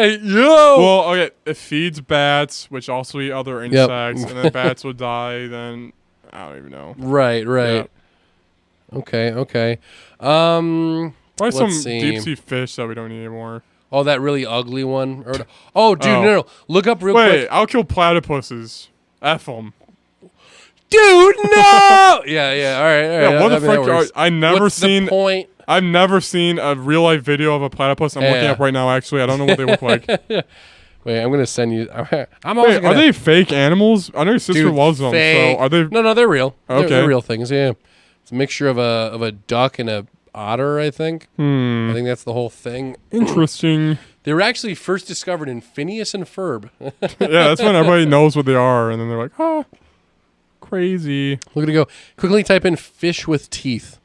Well, okay, it feeds bats, which also eat other insects, and then bats will die, then I don't even know. Right. Yeah. Okay. Probably some see. deep sea fish that we don't need anymore. Oh, that really ugly one? Dude, no. Look up real quick. Wait, I'll kill platypuses. F them. Dude, no! yeah, all right. Yeah, what the that frick? works. I've never What's seen. the point? I've never seen a real life video of a platypus. I'm looking Yeah. up right now. Actually, I don't know what they look like. Wait, I'm gonna send you. Wait, are they fake animals? I know your sister Dude, loves them. fake. So are they? No, they're real. Okay. They're real things. Yeah, it's a mixture of a duck and a otter. I think. I think that's the whole thing. Interesting. They were actually first discovered in Phineas and Ferb. Yeah, that's when everybody knows what they are, and then they're like, "Oh, crazy." Look at it go. Quickly type in fish with teeth.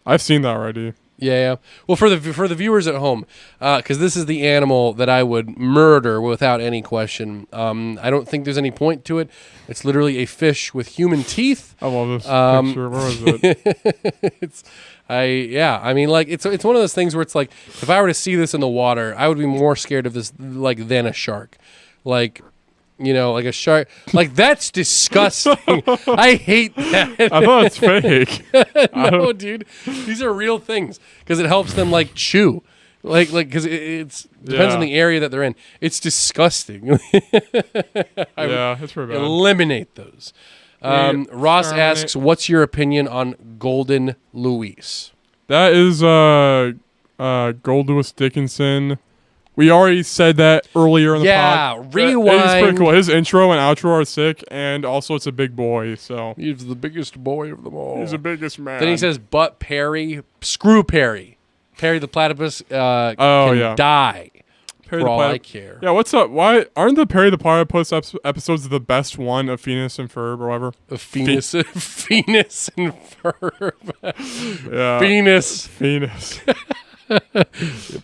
I've seen that already. Yeah. Well, for the viewers at home, because this is the animal that I would murder without any question. I don't think there's any point to it. It's literally a fish with human teeth. I love this picture. Where is it? I mean, like it's one of those things where it's like if I were to see this in the water, I would be more scared of this like than a shark, like. You know, like a shark. Like, that's disgusting. I hate that. I thought it's fake. No, dude. These are real things. Because it helps them, like, chew. Like, because it's depends on the area that they're in. It's disgusting. Yeah, it's pretty bad. Eliminate those. Ross asks, what's your opinion on Golden Luis? That is Gold Lewis Dickinson. We already said that earlier in the pod. Yeah, rewind. It's pretty cool. His intro and outro are sick, and also it's a big boy. So he's the biggest boy of them all. He's the biggest man. Then he says, but Perry, screw Perry. Perry the platypus can die. Perry for the all I care. Yeah, what's up? Why aren't the Perry the Platypus episodes the best one of Phineas and Ferb or whatever? Phoenix and Ferb. Yeah. Phoenix.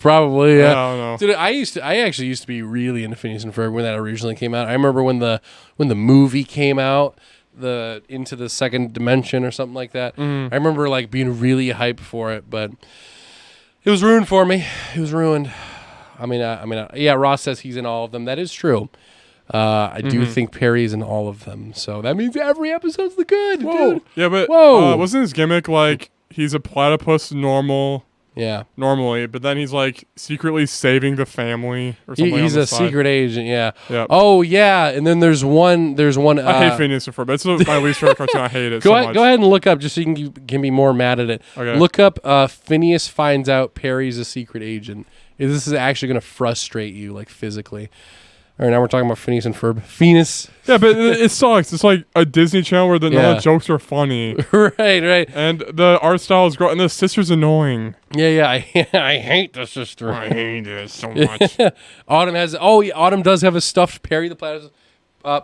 Probably, yeah. I don't know. Dude, I actually used to be really into Phineas and Ferb when that originally came out. I remember when the movie came out, the Into the Second Dimension or something like that. I remember like being really hyped for it, but it was ruined for me. It was ruined. I mean, yeah. Ross says he's in all of them. That is true. I do think Perry's in all of them, so that means every episode's the good. Whoa. Dude. Yeah, but Whoa. wasn't his gimmick like he's a platypus normally, but then he's like secretly saving the family or something? He's on the a side? secret agent, yeah. Yep. Oh, yeah, and then there's one. I hate Phineas and Ferb. It's my least favorite cartoon. I hate it Go so ahead, much. go ahead and look up just so you can be more mad at it. Okay. Look up Phineas finds out Perry's a secret agent. This is actually going to frustrate you, like physically. All right, now we're talking about Phineas and Ferb. Phineas. Yeah, but it sucks. It's like a Disney Channel where none of the jokes are funny. Right. And the art style is great. And the sister's annoying. Yeah. I hate the sister. I hate it so much. Autumn does have a stuffed Perry the Platypus.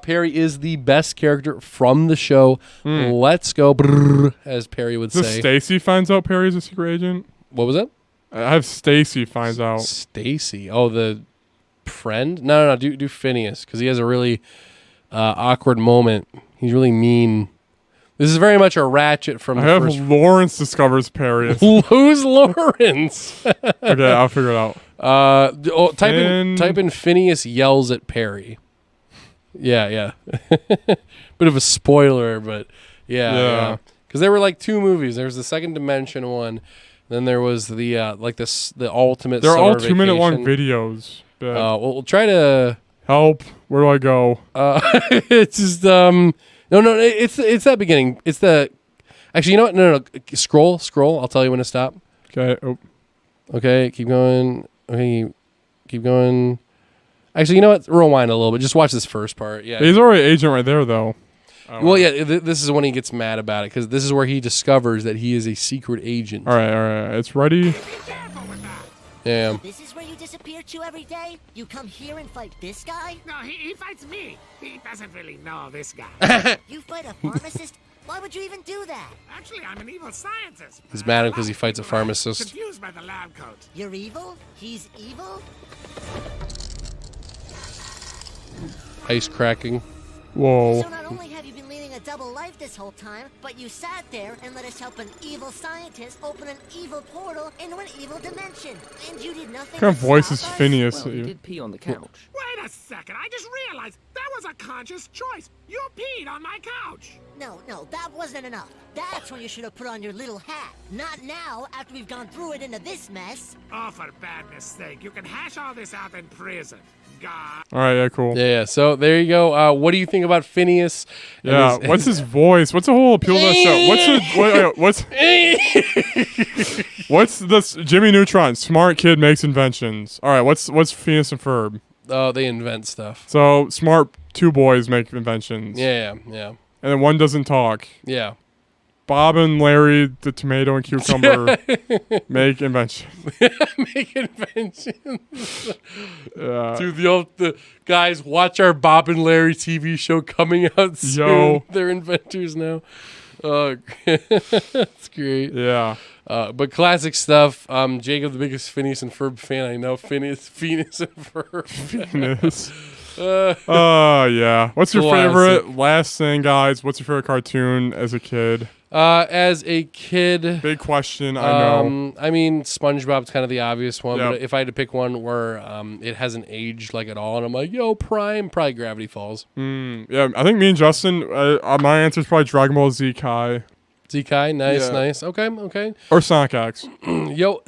Perry is the best character from the show. Let's go, brrr, as Perry would say. Stacy finds out Perry's a secret agent. What was that? I have Stacy finds out. Stacy. Oh, the friend? No. Do Phineas because he has a really awkward moment. He's really mean. This is very much a Ratchet from the first. Lawrence discovers Perry. Who's Lawrence? Okay, I'll figure it out. Type in Phineas yells at Perry. Yeah. Bit of a spoiler, but yeah. Because there were like two movies. There was the Second Dimension one. Then there was the the ultimate. They're all Summer 2-minute long Vacation. videos. We'll try to help. Where do I go? It's just no. It's that beginning. It's the actually. You know what? No. Scroll. I'll tell you when to stop. Okay. Oh. Okay. Keep going. Okay. Keep going. Actually, you know what? Rewind a little bit. Just watch this first part. Yeah. He's already agent right there, though. Well, yeah, this is when he gets mad about it because this is where he discovers that he is a secret agent. All right. It's ready. Yeah. This is where you disappear to every day? You come here and fight this guy? No, he fights me. He doesn't really know this guy. You fight a pharmacist? Why would you even do that? Actually, I'm an evil scientist. He's mad because he fights a pharmacist. Confused by the lab coat. You're evil? He's evil? Ice cracking. Whoa. So not only have you been leading a double life this whole time, but you sat there and let us help an evil scientist open an evil portal into an evil dimension. And you did nothing. What kind of to voice stop is us? Phineas? Well, he did pee on the couch. Wait a second. I just realized that was a conscious choice. You peed on my couch. No, that wasn't enough. That's when you should have put on your little hat. Not now, after we've gone through it into this mess. Oh, for badness sake. You can hash all this out in prison. God. All right, yeah, cool. Yeah, so there you go. What do you think about Phineas? Yeah, what's his voice? What's the whole appeal to that show? What's this? Jimmy Neutron, smart kid makes inventions. All right, what's Phineas and Ferb? Oh, they invent stuff. So smart two boys make inventions. Yeah. And then one doesn't talk. Yeah. Bob and Larry, the tomato and cucumber, make inventions. Make inventions. Yeah. Dude, the guys watch our Bob and Larry TV show coming out soon. Yo. They're inventors now. That's great. Yeah. But classic stuff. Jacob, the biggest Phineas and Ferb fan I know. Phineas and Ferb. Phineas. Yeah. What's your favorite? Last thing, guys. What's your favorite cartoon as a kid? As a kid, big question. I know. I mean, SpongeBob's kind of the obvious one. Yep. But if I had to pick one where it hasn't aged like at all, and I'm like, yo, Prime, probably Gravity Falls. Yeah, I think me and Justin. My answer is probably Dragon Ball Z Kai. Z Kai, nice. Okay. Or Sonic X. Yo,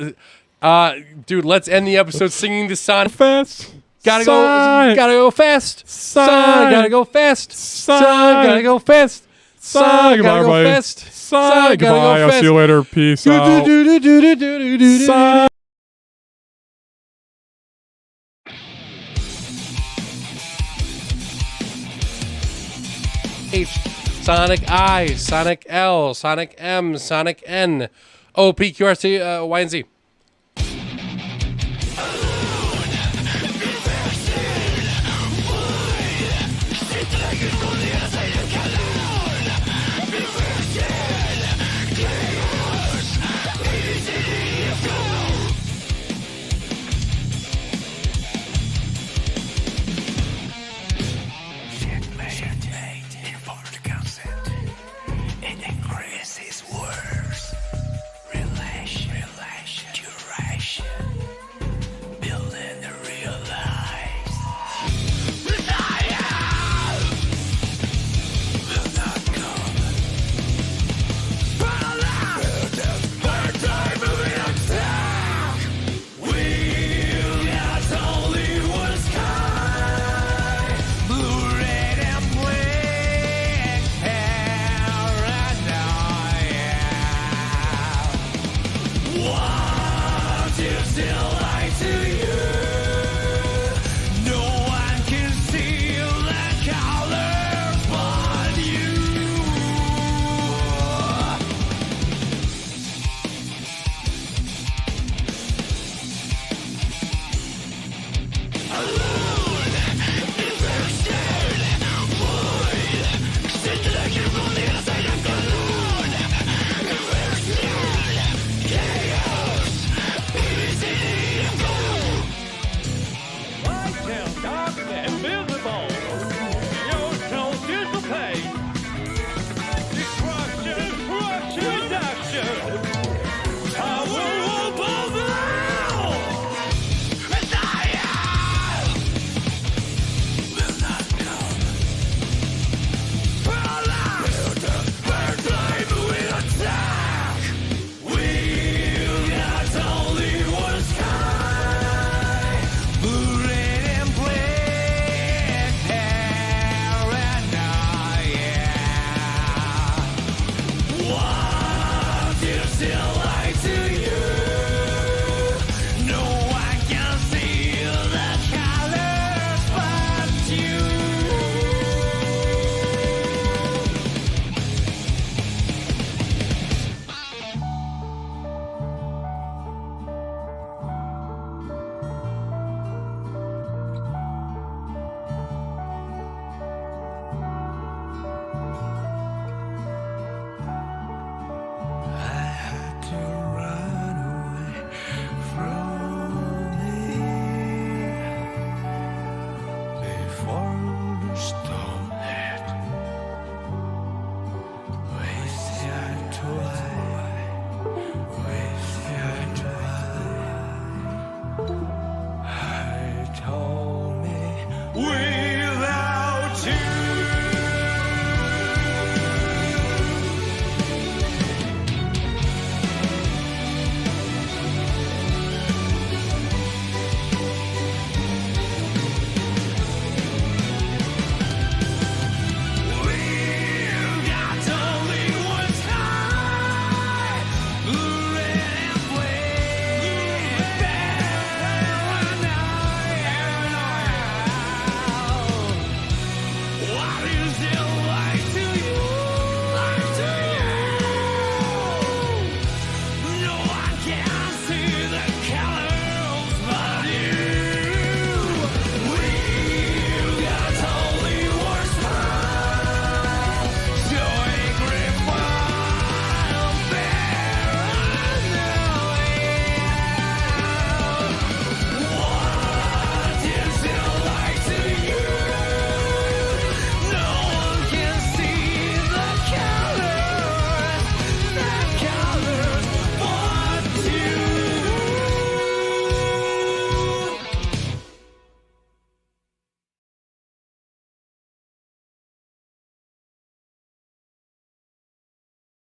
dude, let's end the episode singing the Sonic. Fast. Gotta go fast. Son, gotta go fast. Son, gotta go fast. Son, goodbye, everybody. Son, goodbye. I'll see you later. Peace out. Son. H, Sonic I, Sonic L, Sonic M, Sonic N, O, P, Q, R, C, Y, and Z.